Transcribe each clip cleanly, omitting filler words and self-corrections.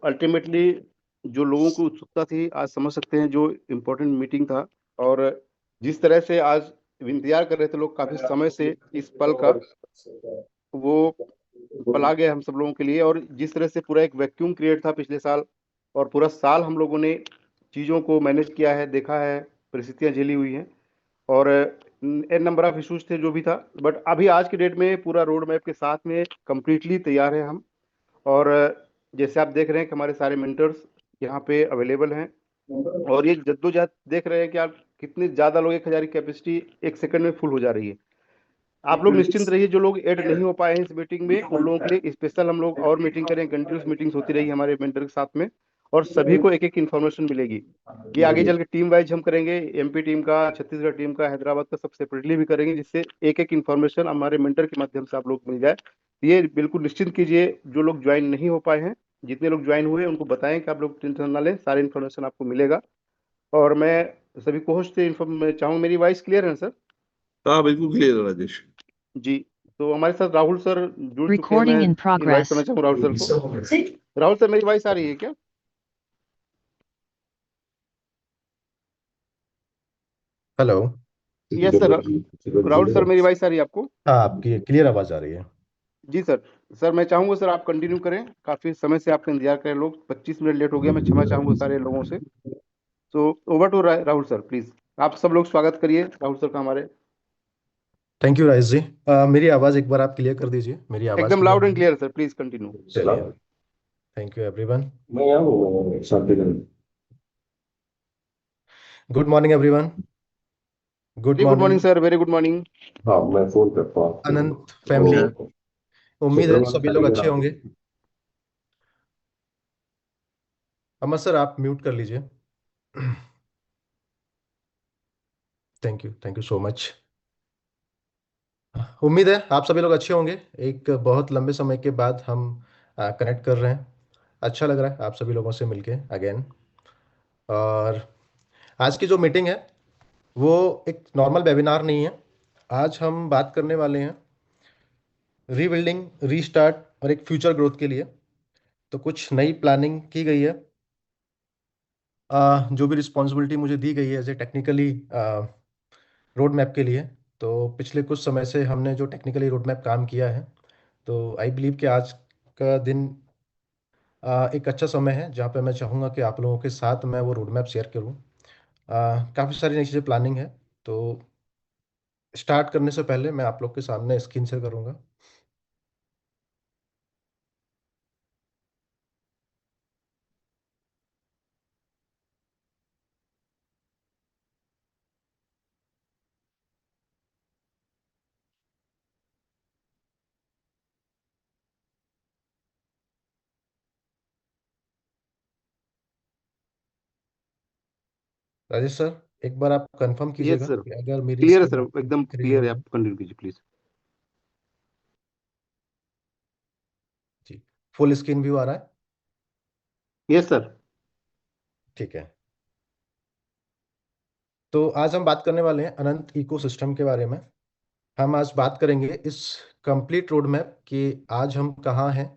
Ultimately जो लोगों को उत्सुकता थी, आज समझ सकते हैं जो इम्पोर्टेंट मीटिंग था। और जिस तरह से आज इंतजार कर रहे थे लोग काफी समय से इस पल का, वो पल आ गया हम सब लोगों के लिए। और जिस तरह से पूरा एक वैक्यूम क्रिएट था पिछले साल, और पूरा साल हम लोगों ने चीज़ों को मैनेज किया है, देखा है, परिस्थितियां झेली हुई हैं, और एन नंबर ऑफ इश्यूज थे जो भी था। बट अभी आज के डेट में पूरा रोड मैप के साथ में कंप्लीटली तैयार है हम। और जैसे आप देख रहे हैं कि हमारे सारे मेंटर्स यहाँ पे अवेलेबल हैं, और ये जद्दोजहद देख रहे हैं कि आप कितने ज़्यादा लोग, 1,000 की कैपेसिटी एक सेकंड में फुल हो जा रही है। आप लोग निश्चिंत रहिए, जो लोग ऐड नहीं हो पाए हैं इस मीटिंग में, उन लोगों के लिए स्पेशल हम लोग और मीटिंग करें, कंटिन्यूस मीटिंग्स होती रही हमारे मेंटर के साथ में, और सभी को एक एक इन्फॉर्मेशन मिलेगी। ये आगे चल के टीम वाइज हम करेंगे, एमपी टीम का, छत्तीसगढ़ टीम का, हैदराबाद का, सब सेपरेटली भी करेंगे, जिससे एक एक इन्फॉर्मेशन हमारे मेंटर के माध्यम से आप लोग मिल जाए। ये बिल्कुल निश्चिंत कीजिए, जो लोग ज्वाइन नहीं हो पाए हैं, जितने लोग ज्वाइन हुए उनको बताएं कि आप लोग टेंशन ना लें, सारी इन्फॉर्मेशन आपको मिलेगा। और मैं सभी को होस्ट से इन्फॉर्म चाहूँ, मेरी वॉइस क्लियर है सर? हाँ बिल्कुल क्लियर है राजेश। जी। तो हमारे साथ राहुल सर जुड़ चुके हैं, मैं Recording in इनवाइट progress. करना चाहूँ राहुल सर को। राहुल सर, मेरी वॉइस आ रही है क्या? Hello. Yes sir. Rahul sir, मेरी वॉइस आ रही है आपको? हाँ, आपकी क्लियर आवाज आ रही है। जी सर। सर मैं चाहूंगा सर आप कंटिन्यू करें, काफी समय से आपका इंतजार करें लोग, 25 मिनट लेट हो गया, मैं क्षमा चाहूंगा सारे लोगों से। तो over to Rahul sir please. आप सब लोग स्वागत करिए राहुल सर का हमारे। Thank you Rajesh ji. मेरी आवाज एक बार आप क्लियर कर दीजिए, मेरी आवाज एकदम क्लियर लाउड एंड है? Clear sir, please continue. चलिए, thank you everyone. Good morning everyone. Good very good morning morning sir, very good morning. Anant family. उम्मीद है सभी लोग अच्छे होंगे। अमर सर, आप म्यूट कर लीजिए। Thank you so much. उम्मीद है आप सभी लोग अच्छे होंगे। एक बहुत लंबे समय के बाद हम कनेक्ट कर रहे हैं। अच्छा लग रहा है आप सभी लोगों से मिलके अगेन। और आज की जो मीटिंग है वो एक नॉर्मल वेबिनार नहीं है। आज हम बात करने वाले हैं रीबिल्डिंग, रीस्टार्ट और एक फ्यूचर ग्रोथ के लिए। तो कुछ नई प्लानिंग की गई है। जो भी रिस्पॉन्सिबिलिटी मुझे दी गई है as a technically road map के लिए, तो पिछले कुछ समय से हमने जो टेक्निकली रोड मैप काम किया है, तो आई बिलीव कि आज का दिन एक अच्छा समय है जहाँ पे मैं चाहूँगा कि आप लोगों के साथ मैं वो रोड मैप शेयर करूँ। काफ़ी सारी नई चीज़ें प्लानिंग है। तो स्टार्ट करने से पहले मैं आप लोग के सामने स्क्रीन शेयर करूँगा। राजेश सर, एक बार आप कंफर्म यस कीजिएगा सर, कि अगर मेरी क्लियर है स्क्रीन सर, आपको एकदम दिख रही क्लियर है है, तो। आप कंटिन्यू कीजिए प्लीज। जी, फुल स्क्रीन व्यू आ रहा है? Yes sir. ठीक है। तो आज हम बात करने वाले हैं अनंत इकोसिस्टम के बारे में। हम आज बात करेंगे इस कंप्लीट रोड मैप कि आज हम कहाँ हैं,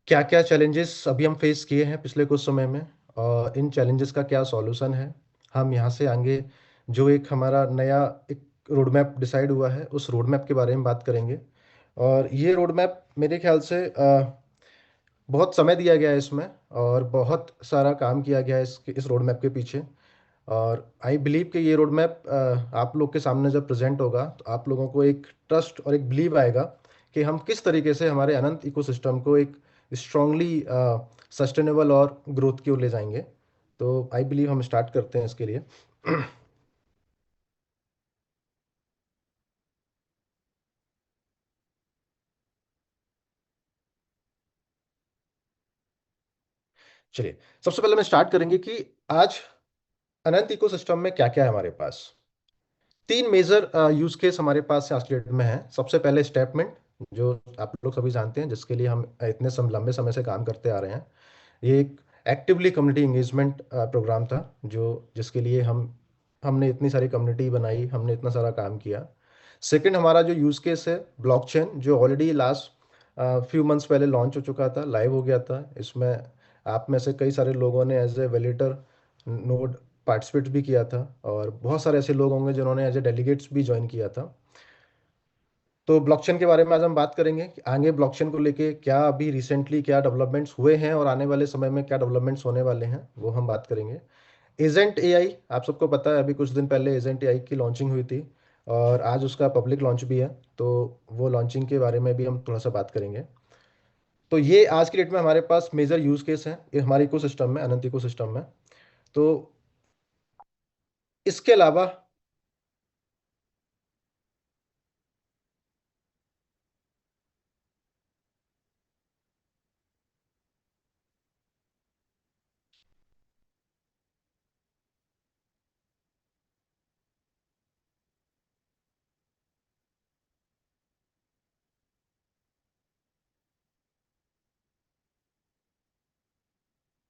क्या क्या चैलेंजेस अभी हम फेस किए हैं पिछले कुछ समय में, और इन चैलेंजेस का क्या सॉल्यूशन है। हम यहाँ से आगे जो एक हमारा नया एक रोड मैप डिसाइड हुआ है उस रोड मैप के बारे में बात करेंगे। और ये रोड मैप मेरे ख्याल से बहुत समय दिया गया है इसमें, और बहुत सारा काम किया गया है इस रोड मैप के पीछे। और आई बिलीव कि ये रोड मैप आप लोग के सामने जब प्रेजेंट होगा तो आप लोगों को एक ट्रस्ट और एक बिलीव आएगा कि हम किस तरीके से हमारे अनंत इकोसिस्टम को एक स्ट्रांगली सस्टेनेबल और ग्रोथ की ओर ले जाएंगे। तो आई बिलीव हम स्टार्ट करते हैं इसके लिए। चलिए, सबसे पहले मैं स्टार्ट करेंगे कि आज अनंत इकोसिस्टम में क्या क्या है हमारे पास। तीन मेजर यूज केस हमारे पास आज के डेट में है। सबसे पहले स्टेटमेंट, जो आप लोग सभी जानते हैं, जिसके लिए हम इतने लंबे समय से काम करते आ रहे हैं। ये एक एक्टिवली कम्युनिटी एंगेजमेंट प्रोग्राम था, जो जिसके लिए हमने इतनी सारी कम्युनिटी बनाई, हमने इतना सारा काम किया। सेकंड हमारा जो यूज केस है ब्लॉकचेन, जो ऑलरेडी लास्ट फ्यू मंथ्स पहले लॉन्च हो चुका था, लाइव हो गया था। इसमें आप में से कई सारे लोगों ने as a validator node participate भी किया था, और बहुत सारे ऐसे लोग होंगे जिन्होंने एज ए डेलीगेट्स भी ज्वाइन किया था। तो ब्लॉकचेन के बारे में आज हम बात करेंगे कि आगे ब्लॉकचेन को लेके क्या अभी रिसेंटली क्या डेवलपमेंट्स हुए हैं और आने वाले समय में क्या डेवलपमेंट्स होने वाले हैं, वो हम बात करेंगे। एजेंट एआई, आप सबको पता है अभी कुछ दिन पहले एजेंट एआई की लॉन्चिंग हुई थी, और आज उसका पब्लिक लॉन्च भी है। तो वो लॉन्चिंग के बारे में भी हम थोड़ा सा बात करेंगे। तो ये आज की डेट में हमारे पास मेजर यूज केस हैं ये हमारे इकोसिस्टम में, अनंत इकोसिस्टम में। तो इसके अलावा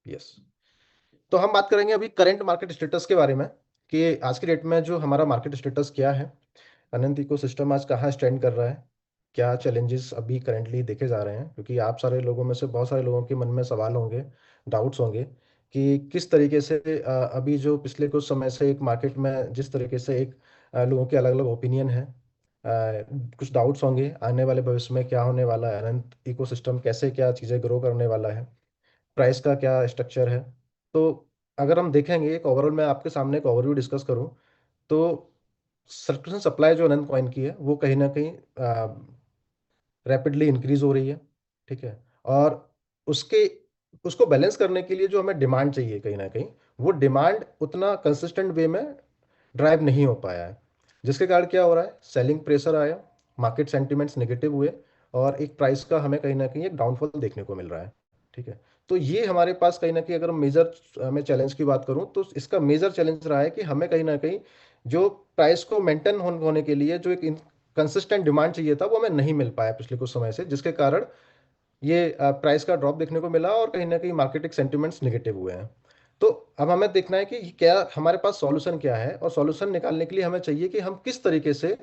यस, तो हम बात करेंगे अभी करंट मार्केट स्टेटस के बारे में कि आज की डेट में जो हमारा मार्केट स्टेटस क्या है, अनंत इकोसिस्टम आज कहाँ स्टैंड कर रहा है, क्या चैलेंजेस अभी करंटली देखे जा रहे हैं। क्योंकि आप सारे लोगों में से बहुत सारे लोगों के मन में सवाल होंगे, डाउट्स होंगे कि किस तरीके से अभी जो पिछले कुछ समय से एक मार्केट में जिस तरीके से एक लोगों के अलग अलग ओपिनियन है, कुछ डाउट्स होंगे आने वाले भविष्य में क्या होने वाला है, अनंत इकोसिस्टम कैसे क्या चीज़ें ग्रो करने वाला है, प्राइस का क्या स्ट्रक्चर है। तो अगर हम देखेंगे एक ओवरऑल, मैं आपके सामने एक ओवरव्यू डिस्कस करूं, तो सर्कुलेशन सप्लाई जो अनंत कॉइन की है वो कहीं ना कहीं रैपिडली इंक्रीज हो रही है। ठीक है, और उसके उसको बैलेंस करने के लिए जो हमें डिमांड चाहिए कहीं ना कहीं, वो डिमांड उतना कंसिस्टेंट वे में ड्राइव नहीं हो पाया है, जिसके कारण क्या हो रहा है, सेलिंग प्रेशर आया, मार्केट सेंटिमेंट्स नेगेटिव हुए, और एक प्राइस का हमें कहीं ना कहीं एक डाउनफॉल देखने को मिल रहा है। ठीक है, तो ये हमारे पास कहीं ना कहीं अगर मेजर मैं चैलेंज की बात करूं तो इसका मेजर चैलेंज रहा है कि हमें कहीं ना कहीं जो प्राइस को मेंटेन होने के लिए जो एक कंसिस्टेंट डिमांड चाहिए था वो हमें नहीं मिल पाया पिछले कुछ समय से, जिसके कारण ये प्राइस का ड्रॉप देखने को मिला और कहीं ना कहीं मार्केटिंग सेंटिमेंट्स निगेटिव हुए हैं। तो अब हमें देखना है कि क्या हमारे पास सॉल्यूशन क्या है, और सॉल्यूशन निकालने के लिए हमें चाहिए कि हम किस तरीके से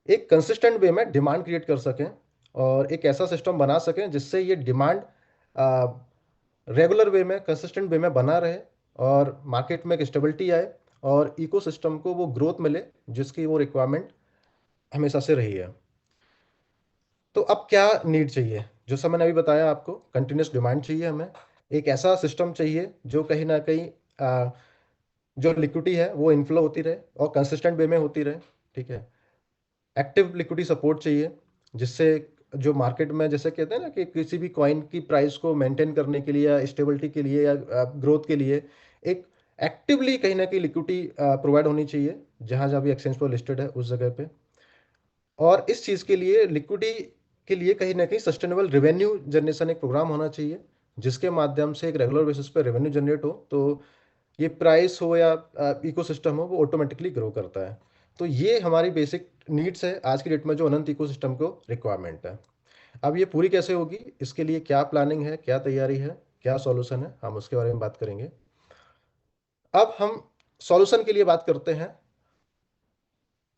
एक कंसिस्टेंट वे में डिमांड क्रिएट कर सकें और एक ऐसा सिस्टम बना सकें जिससे ये डिमांड रेगुलर वे में कंसिस्टेंट वे में बना रहे, और मार्केट में एक स्टेबिलिटी आए, और इकोसिस्टम को वो ग्रोथ मिले जिसकी वो रिक्वायरमेंट हमेशा से रही है। तो अब क्या नीड चाहिए, जो सब मैंने अभी बताया आपको, कंटिन्यूस डिमांड चाहिए हमें, एक ऐसा सिस्टम चाहिए जो कहीं ना कहीं जो लिक्विडिटी है वो इनफ्लो होती रहे और कंसिस्टेंट वे में होती रहे। ठीक है, एक्टिव लिक्विडिटी सपोर्ट चाहिए, जिससे जो मार्केट में जैसे कहते हैं ना कि किसी भी कॉइन की प्राइस को मेंटेन करने के लिए या स्टेबिलिटी के लिए या ग्रोथ के लिए एक एक्टिवली कहीं ना कहीं लिक्विडिटी प्रोवाइड होनी चाहिए जहां जहां भी एक्सचेंज पर लिस्टेड है उस जगह पे। और इस चीज़ के लिए लिक्विडिटी के लिए कहीं ना कहीं सस्टेनेबल रेवेन्यू जनरेशन एक प्रोग्राम होना चाहिए, जिसके माध्यम से एक रेगुलर बेसिस पे रेवेन्यू जनरेट हो, तो ये प्राइस हो या इकोसिस्टम हो वो ऑटोमेटिकली ग्रो करता है। तो ये हमारी बेसिक नीड्स है आज की डेट में जो अनंत इकोसिस्टम को रिक्वायरमेंट है। अब ये पूरी कैसे होगी, इसके लिए क्या प्लानिंग है, क्या तैयारी है, क्या सॉल्यूशन है, हम उसके बारे में बात करेंगे। अब हम सॉल्यूशन के लिए बात करते हैं।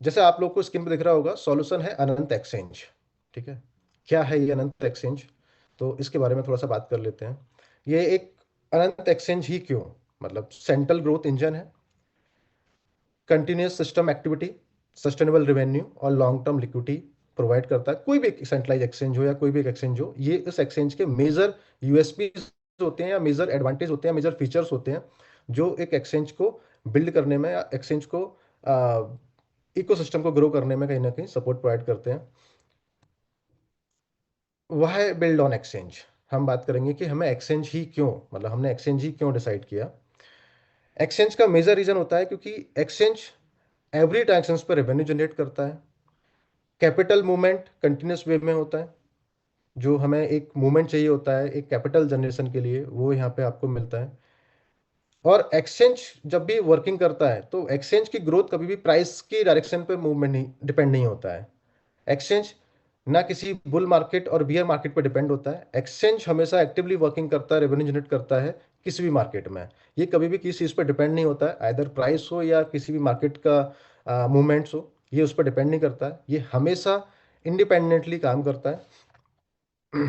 जैसे आप लोग को स्क्रीन पे दिख रहा होगा, सॉल्यूशन है अनंत एक्सचेंज। ठीक है, क्या है ये अनंत एक्सचेंज, तो इसके बारे में थोड़ा सा बात कर लेते हैं। ये एक अनंत एक्सचेंज ही क्यों, मतलब सेंट्रल ग्रोथ इंजन है, continuous system activity, sustainable revenue और लॉन्ग टर्म लिक्विडिटी प्रोवाइड करता है। कोई भी सेंट्रलाइज एक्सचेंज हो या कोई भी एक एक्सचेंज हो, ये इस एक्सचेंज के मेजर यूएसपी होते हैं या मेजर एडवांटेज होते हैं, मेजर फीचर्स होते हैं जो एक एक्सचेंज को बिल्ड करने में या एक्सचेंज को इकोसिस्टम को ग्रो करने में कहीं ना कहीं सपोर्ट प्रोवाइड करते हैं। वह है बिल्ड ऑन एक्सचेंज। हम बात करेंगे कि हमें एक्सचेंज ही क्यों, मतलब हमने एक्सचेंज ही क्यों डिसाइड किया। एक्सचेंज का मेजर रीजन होता है क्योंकि एक्सचेंज एवरी ट्रांजेक्शन पर रेवेन्यू जनरेट करता है, कैपिटल मूवमेंट कंटिन्यूस वे में होता है, जो हमें एक मूवमेंट चाहिए होता है एक कैपिटल जनरेशन के लिए वो यहाँ पे आपको मिलता है। और एक्सचेंज जब भी वर्किंग करता है तो एक्सचेंज की ग्रोथ कभी भी प्राइस की डायरेक्शन पे मूवमेंट नहीं डिपेंड नहीं होता है। एक्सचेंज ना किसी बुल मार्केट और बियर मार्केट पर डिपेंड होता है, एक्सचेंज हमेशा एक्टिवली वर्किंग करता है, रेवेन्यू जनरेट करता है किसी भी मार्केट में। ये कभी भी किसी चीज़ पर डिपेंड नहीं होता है, आइदर प्राइस हो या किसी भी मार्केट का मूवमेंट्स हो, ये उस पर डिपेंड नहीं करता है, ये हमेशा इंडिपेंडेंटली काम करता है। चलिए,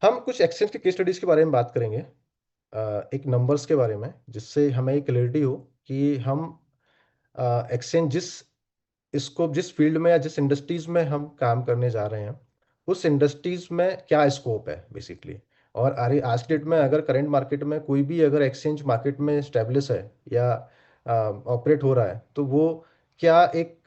हम कुछ एक्सचेंज के केस स्टडीज के बारे में बात करेंगे, एक नंबर्स के बारे में, जिससे हमें एक क्लैरिटी हो कि हम एक्सचेंज जिस फील्ड में या जिस इंडस्ट्रीज में हम काम करने जा रहे हैं, उस इंडस्ट्रीज में क्या स्कोप है बेसिकली। और अरे आज के डेट में अगर करंट मार्केट में कोई भी अगर एक्सचेंज मार्केट में स्टेब्लिश है या ऑपरेट हो रहा है, तो वो क्या एक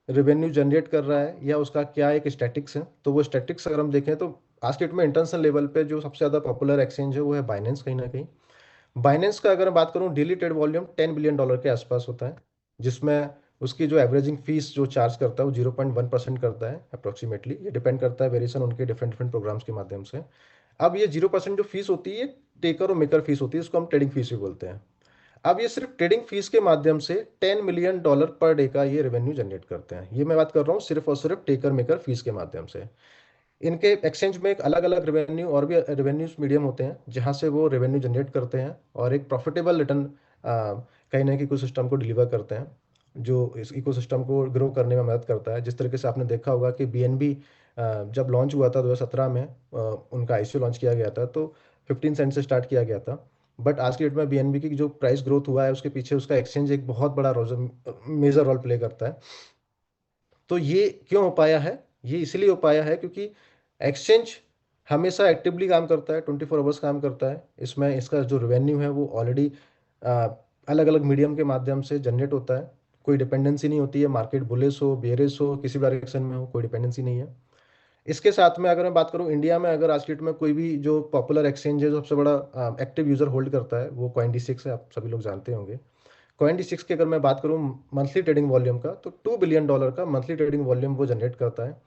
रेवेन्यू जनरेट कर रहा है या उसका क्या एक स्टैटिक्स है। तो वो स्टैटिक्स अगर हम देखें तो आज के डेट में इंटरनेशनल लेवल पे जो सबसे ज़्यादा पॉपुलर एक्सचेंज है वो है बाइनेंस, कहीं ना कहीं। बाइनेंस का अगर मैं बात करूं, डेली ट्रेड वॉल्यूम $10 बिलियन के आसपास होता है, जिसमें उसकी जो एवरेजिंग फीस जो चार्ज करता है वो 0.1% करता है अप्रोक्सीमेटली। ये डिपेंड करता है वेरिएशन उनके डिफरेंट डिफरेंट प्रोग्राम्स के माध्यम से। अब ये 0% जो फीस होती है, टेकर और मेकर फीस होती है, इसको हम ट्रेडिंग फीस भी बोलते हैं। अब ये सिर्फ ट्रेडिंग फीस के माध्यम से $10 मिलियन पर डे का ये रेवेन्यू जनरेट करते हैं। ये मैं बात कर रहा हूँ सिर्फ और सिर्फ टेकर मेकर फीस के माध्यम से। इनके एक्सचेंज में एक अलग अलग रेवेन्यू और भी रेवेन्यूज मीडियम होते हैं जहां से वो रेवेन्यू जनरेट करते हैं और एक प्रॉफिटेबल रिटर्न कहीं ना कहीं इकोसिस्टम को डिलीवर करते हैं, जो इस इकोसिस्टम को ग्रो करने में मदद करता है। जिस तरीके से आपने देखा होगा कि बीएनबी जब लॉन्च हुआ था 2017 में, उनका आईसीओ लॉन्च किया गया था, तो 15 सेंट से स्टार्ट किया गया था। बट आज की डेट में बीएनबी की जो प्राइस ग्रोथ हुआ है उसके पीछे उसका एक्सचेंज एक बहुत बड़ा मेजर रोल प्ले करता है। तो ये क्यों हो पाया है? ये इसलिए हो पाया है क्योंकि एक्सचेंज हमेशा एक्टिवली काम करता है, 24 आवर्स काम करता है। इसमें इसका जो रेवेन्यू है वो ऑलरेडी अलग अलग मीडियम के माध्यम से जनरेट होता है। कोई डिपेंडेंसी नहीं होती है, मार्केट बुलिश हो बेरिश हो किसी भी डायरेक्शन में हो, कोई डिपेंडेंसी नहीं है। इसके साथ में अगर मैं बात करूं, इंडिया में अगर आज की डेट में कोई भी जो पॉपुलर एक्सचेंज है जो सबसे बड़ा एक्टिव यूजर होल्ड करता है वो Coin-D6 है, आप सभी लोग जानते होंगे। Coin-D6 की अगर मैं बात करूं मंथली ट्रेडिंग वॉल्यूम का, तो $2 बिलियन का मंथली ट्रेडिंग वॉल्यूम वो जनरेट करता है।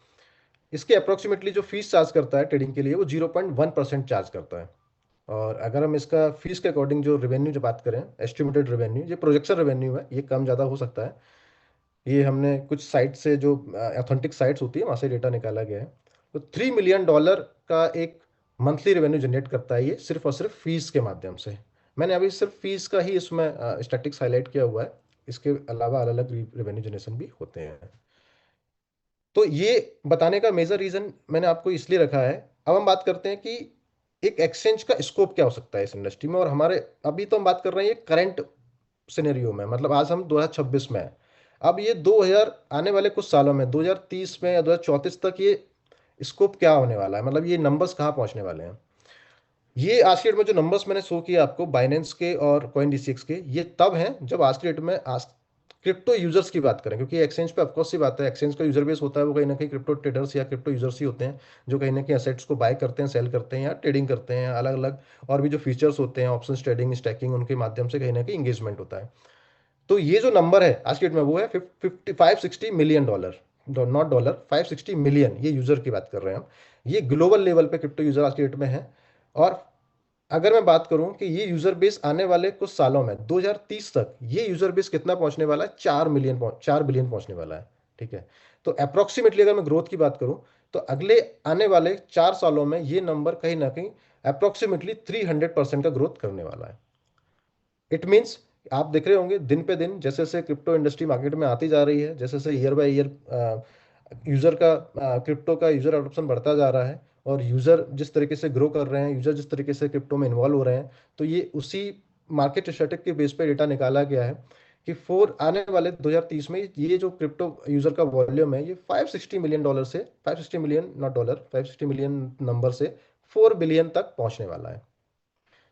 इसके अप्रोक्सीमेटली जो फीस चार्ज करता है ट्रेडिंग के लिए वो 0.1% चार्ज करता है। और अगर हम इसका फीस के अकॉर्डिंग जो रेवेन्यू जो बात करें, एस्टिमेटेड रेवेन्यू, ये प्रोजेक्शन रेवेन्यू है, ये कम ज़्यादा हो सकता है। ये हमने कुछ साइट से जो ऑथेंटिक साइट्स होती है वहाँ से डेटा निकाला गया है। तो $3 मिलियन का एक मंथली रेवेन्यू जनरेट करता है ये, सिर्फ और सिर्फ फीस के माध्यम से। मैंने अभी सिर्फ फीस का ही इसमें स्टैटिक्स हाईलाइट किया हुआ है, इसके अलावा अलग अलग रेवेन्यू जनरेशन भी होते हैं। तो ये बताने का मेजर रीजन मैंने आपको इसलिए रखा है। अब हम बात करते हैं कि एक एक्सचेंज का स्कोप क्या हो सकता है इस इंडस्ट्री में। और हमारे अभी तो हम बात कर रहे हैं ये करंट सिनेरियो में, मतलब आज हम 2026 में हैं। अब ये 2000 आने वाले कुछ सालों में 2030 में या 2034 तक ये स्कोप क्या होने वाला है, मतलब ये नंबर्स कहाँ पहुंचने वाले हैं। ये आज के डेट में जो नंबर्स मैंने शो किए आपको बाइनेंस के और Coin-D6 के, ये तब हैं जब आज के डेट में आज क्रिप्टो यूजर्स की बात करें, क्योंकि एक्सचेंज पे ऑफकोर्स सी बात है, एक्सचेंज का यूजर बेस होता है वो कहीं ना कहीं क्रिप्टो ट्रेडर्स या क्रिप्टो यूजर्स ही होते हैं, जो कहीं ना कहीं एसेट्स को बाय करते हैं, सेल करते हैं या ट्रेडिंग करते हैं अलग अलग। और भी जो फीचर्स होते हैं, ऑप्शन ट्रेडिंग, स्टैकिंग, उनके माध्यम से कहीं ना कहीं इंगेजमेंट होता है। तो ये जो नंबर है आज की डेट में वो है 560 million dollar, not dollar, 560 million, ये यूजर की बात कर रहे हैं हम। ये ग्लोबल लेवल पे क्रिप्टो यूजर आज की डेट में है। और अगर मैं बात करूं कि ये यूजर बेस आने वाले कुछ सालों में 2030 तक ये यूजर बेस कितना पहुंचने वाला है, 4 बिलियन पहुंचने वाला है। ठीक है। तो अप्रोक्सीमेटली अगर मैं ग्रोथ की बात करूं, तो अगले आने वाले 4 सालों में ये नंबर कहीं ना कहीं अप्रोक्सीमेटली 300% का ग्रोथ करने वाला है। इट मीन्स आप देख रहे होंगे दिन पे दिन जैसे जैसे क्रिप्टो इंडस्ट्री मार्केट में आती जा रही है, जैसे जैसे ईयर बाय ईयर यूजर का क्रिप्टो का यूजर अडोप्शन बढ़ता जा रहा है, और यूजर जिस तरीके से ग्रो कर रहे हैं, यूजर जिस तरीके से क्रिप्टो में इन्वॉल्व हो रहे हैं, तो ये उसी मार्केट स्टैटिक के बेस पे डेटा निकाला गया है कि फोर आने वाले 2030 में ये जो क्रिप्टो यूजर का वॉल्यूम है ये $560 मिलियन से, 560 million not dollar, 560 million number से 4 बिलियन तक पहुंचने वाला है।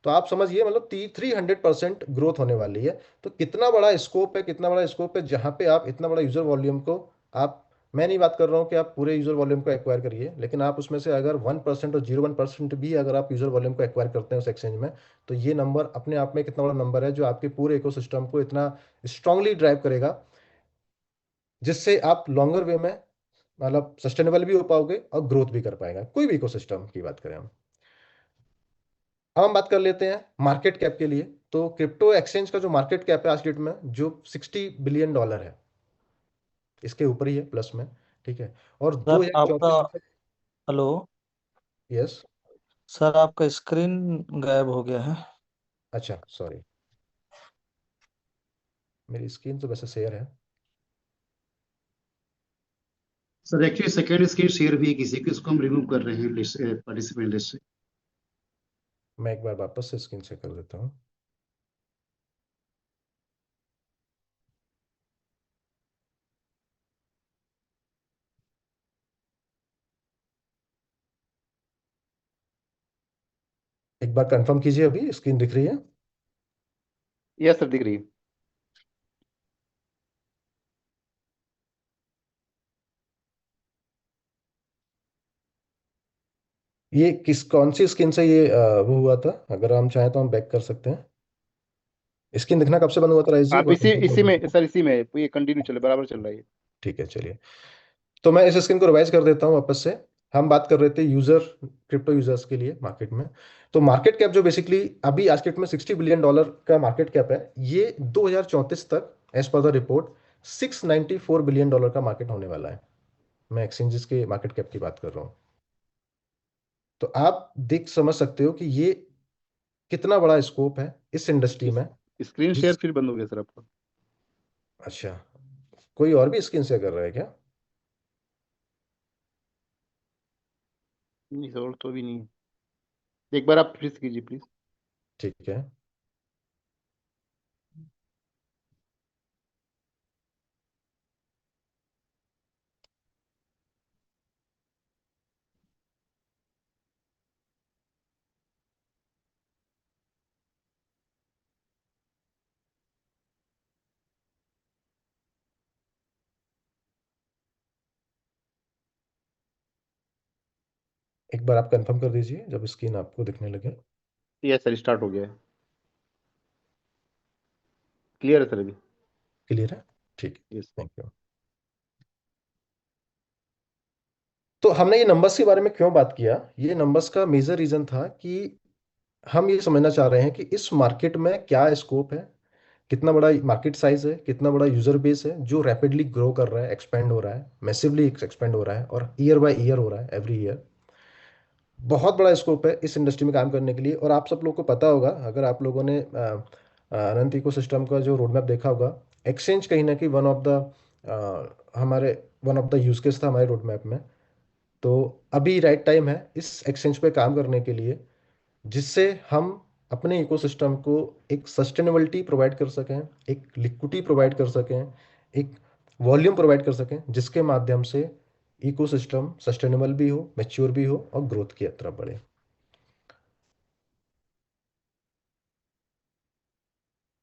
तो आप समझिए मतलब 300% ग्रोथ होने वाली है। तो कितना बड़ा स्कोप है, कितना बड़ा स्कोप है जहां पे आप इतना बड़ा यूजर वॉल्यूम को आप, मैं नहीं बात कर रहा हूं कि आप पूरे यूजर वॉल्यूम को एक्वायर करिए, लेकिन आप उसमें से अगर 1% और 0.1% भी अगर आप यूजर वॉल्यूम को एक्वायर करते हैं उस एक्सचेंज में, तो ये नंबर अपने आप में कितना बड़ा नंबर है जो आपके पूरे इकोसिस्टम को इतना स्ट्रांगली ड्राइव करेगा, जिससे आप लॉन्गर वे में मतलब सस्टेनेबल भी हो पाओगे और ग्रोथ भी कर पाएगा, कोई भी इकोसिस्टम की बात करें हम। अब हम बात कर लेते हैं मार्केट कैप के लिए। तो क्रिप्टो एक्सचेंज का जो मार्केट कैप है आज डेट में, जो $60 बिलियन है, इसके ऊपर ही है, प्लस में। ठीक है। और सर आपका 2034 तक। हेलो। यस। सर आपका स्क्रीन गायब हो गया है। अच्छा, सॉरी, मेरी स्क्रीन तो वैसे शेयर है। Sir actually second screen share भी है किसी की, उसको हम रिमूव कर रहे हैं लिस्ट, पार्टिसिपेंट लिस्ट से। मैं एक बार वापस से स्क्रीन शेयर कर देता हूँ। एक बार कंफर्म कीजिए, अभी स्क्रीन दिख रही है? यस सर, दिख रही है। ये कौन सी स्क्रीन से ये वो हुआ था? अगर हम चाहें तो हम बैक कर सकते हैं। स्क्रीन दिखना कब से बंद हुआ था राइस जी, एक आप बार इसी confirm कर इसी में दीजिए। सर, इसी में ये कंटिन्यू चले, बराबर चल रहा है। ठीक है, चलिए। तो मैं इस स्क्रीन को रिवाइज कर देता हूँ वापस से। हम बात कर रहे थे यूजर, क्रिप्टो यूजर्स के लिए मार्केट में। तो मार्केट कैप जो बेसिकली अभी आज के डेट में $60 बिलियन का मार्केट कैप है, ये 2034 तक as per the report $694 billion का मार्केट होने वाला है। मैं एक्सचेंजेस के मार्केट कैप की बात कर रहा हूँ। तो आप देख समझ सकते हो कि ये कितना बड़ा स्कोप है इस इंडस्ट्री इस में। स्क्रीन शेयर जिस फिर बंद हो गया सर आपका। अच्छा, कोई और भी स्क्रीन शेयर कर रहा है क्या? नहीं सर, और तो भी नहीं है। एक बार आप फिर से कीजिए प्लीज। ठीक है। एक बार आप कंफर्म कर दीजिए जब स्क्रीन आपको दिखने लगे। यस सर, स्टार्ट हो गया है। क्लियर है सर अभी। क्लियर है? ठीक है, यस। Thank you. तो हमने ये नंबर्स के बारे में क्यों बात किया? ये नंबर्स का मेजर रीजन था कि हम ये समझना चाह रहे हैं कि इस मार्केट में क्या स्कोप है, कितना बड़ा मार्केट साइज है, कितना बड़ा यूजर बेस है जो रैपिडली ग्रो कर रहा है, एक्सपेंड हो रहा है, मैसिवली एक्सपेंड हो रहा है, और ईयर बाय ईयर हो रहा है, एवरी ईयर। बहुत बड़ा स्कोप है इस इंडस्ट्री में काम करने के लिए। और आप सब लोग को पता होगा, अगर आप लोगों ने अनंत इकोसिस्टम का जो रोड मैप देखा होगा, एक्सचेंज कहीं ना कहीं वन ऑफ द हमारे one of the use case था हमारे रोड मैप में। तो अभी राइट टाइम है इस एक्सचेंज पे काम करने के लिए, जिससे हम अपने इकोसिस्टम को एक सस्टेनेबिलिटी प्रोवाइड कर सकें, एक लिक्विडिटी प्रोवाइड कर सकें, एक वॉल्यूम प्रोवाइड कर सकें, जिसके माध्यम से इकोसिस्टम सस्टेनेबल भी हो, मैच्योर भी हो और ग्रोथ की तरफ बढ़े।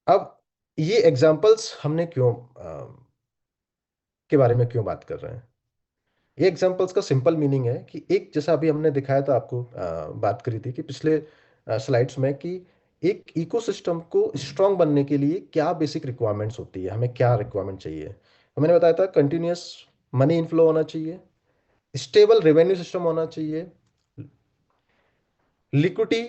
अब ये एग्जाम्पल्स हमने क्यों के बारे में क्यों बात कर रहे हैं? ये एग्जाम्पल्स का सिंपल मीनिंग है कि एक, जैसा अभी हमने दिखाया था आपको, बात करी थी कि पिछले स्लाइड्स में, कि एक इकोसिस्टम को स्ट्रांग बनने के लिए क्या बेसिक रिक्वायरमेंट्स होती है, हमें क्या रिक्वायरमेंट चाहिए। तो मैंने बताया था कंटिन्यूअस मनी इनफ्लो होना चाहिए, स्टेबल रेवेन्यू सिस्टम होना चाहिए, लिक्विडिटी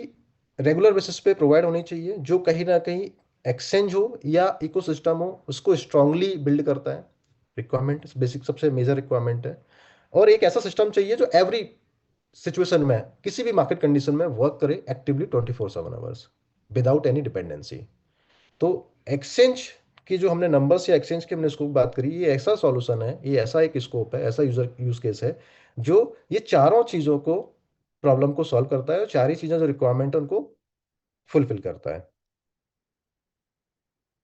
रेगुलर बेसिस पे प्रोवाइड होनी चाहिए, जो कहीं ना कहीं एक्सचेंज हो या इकोसिस्टम हो उसको स्ट्रांगली बिल्ड करता है। रिक्वायरमेंट बेसिक सबसे मेजर रिक्वायरमेंट है। और एक ऐसा सिस्टम चाहिए जो एवरी सिचुएशन में, किसी भी मार्केट कंडीशन में वर्क करे एक्टिवली 24/7 विदाउट एनी डिपेंडेंसी। तो एक्सचेंज की जो हमने नंबर्स या एक्सचेंज की हमने स्कोप बात करी, ये ऐसा सॉल्यूशन है, ये ऐसा एक स्कोप है, ऐसा यूजर यूज केस है जो ये चारों चीजों को, प्रॉब्लम को सॉल्व करता है, और चार ही चीजें जो रिक्वायरमेंट है उनको फुलफिल करता है।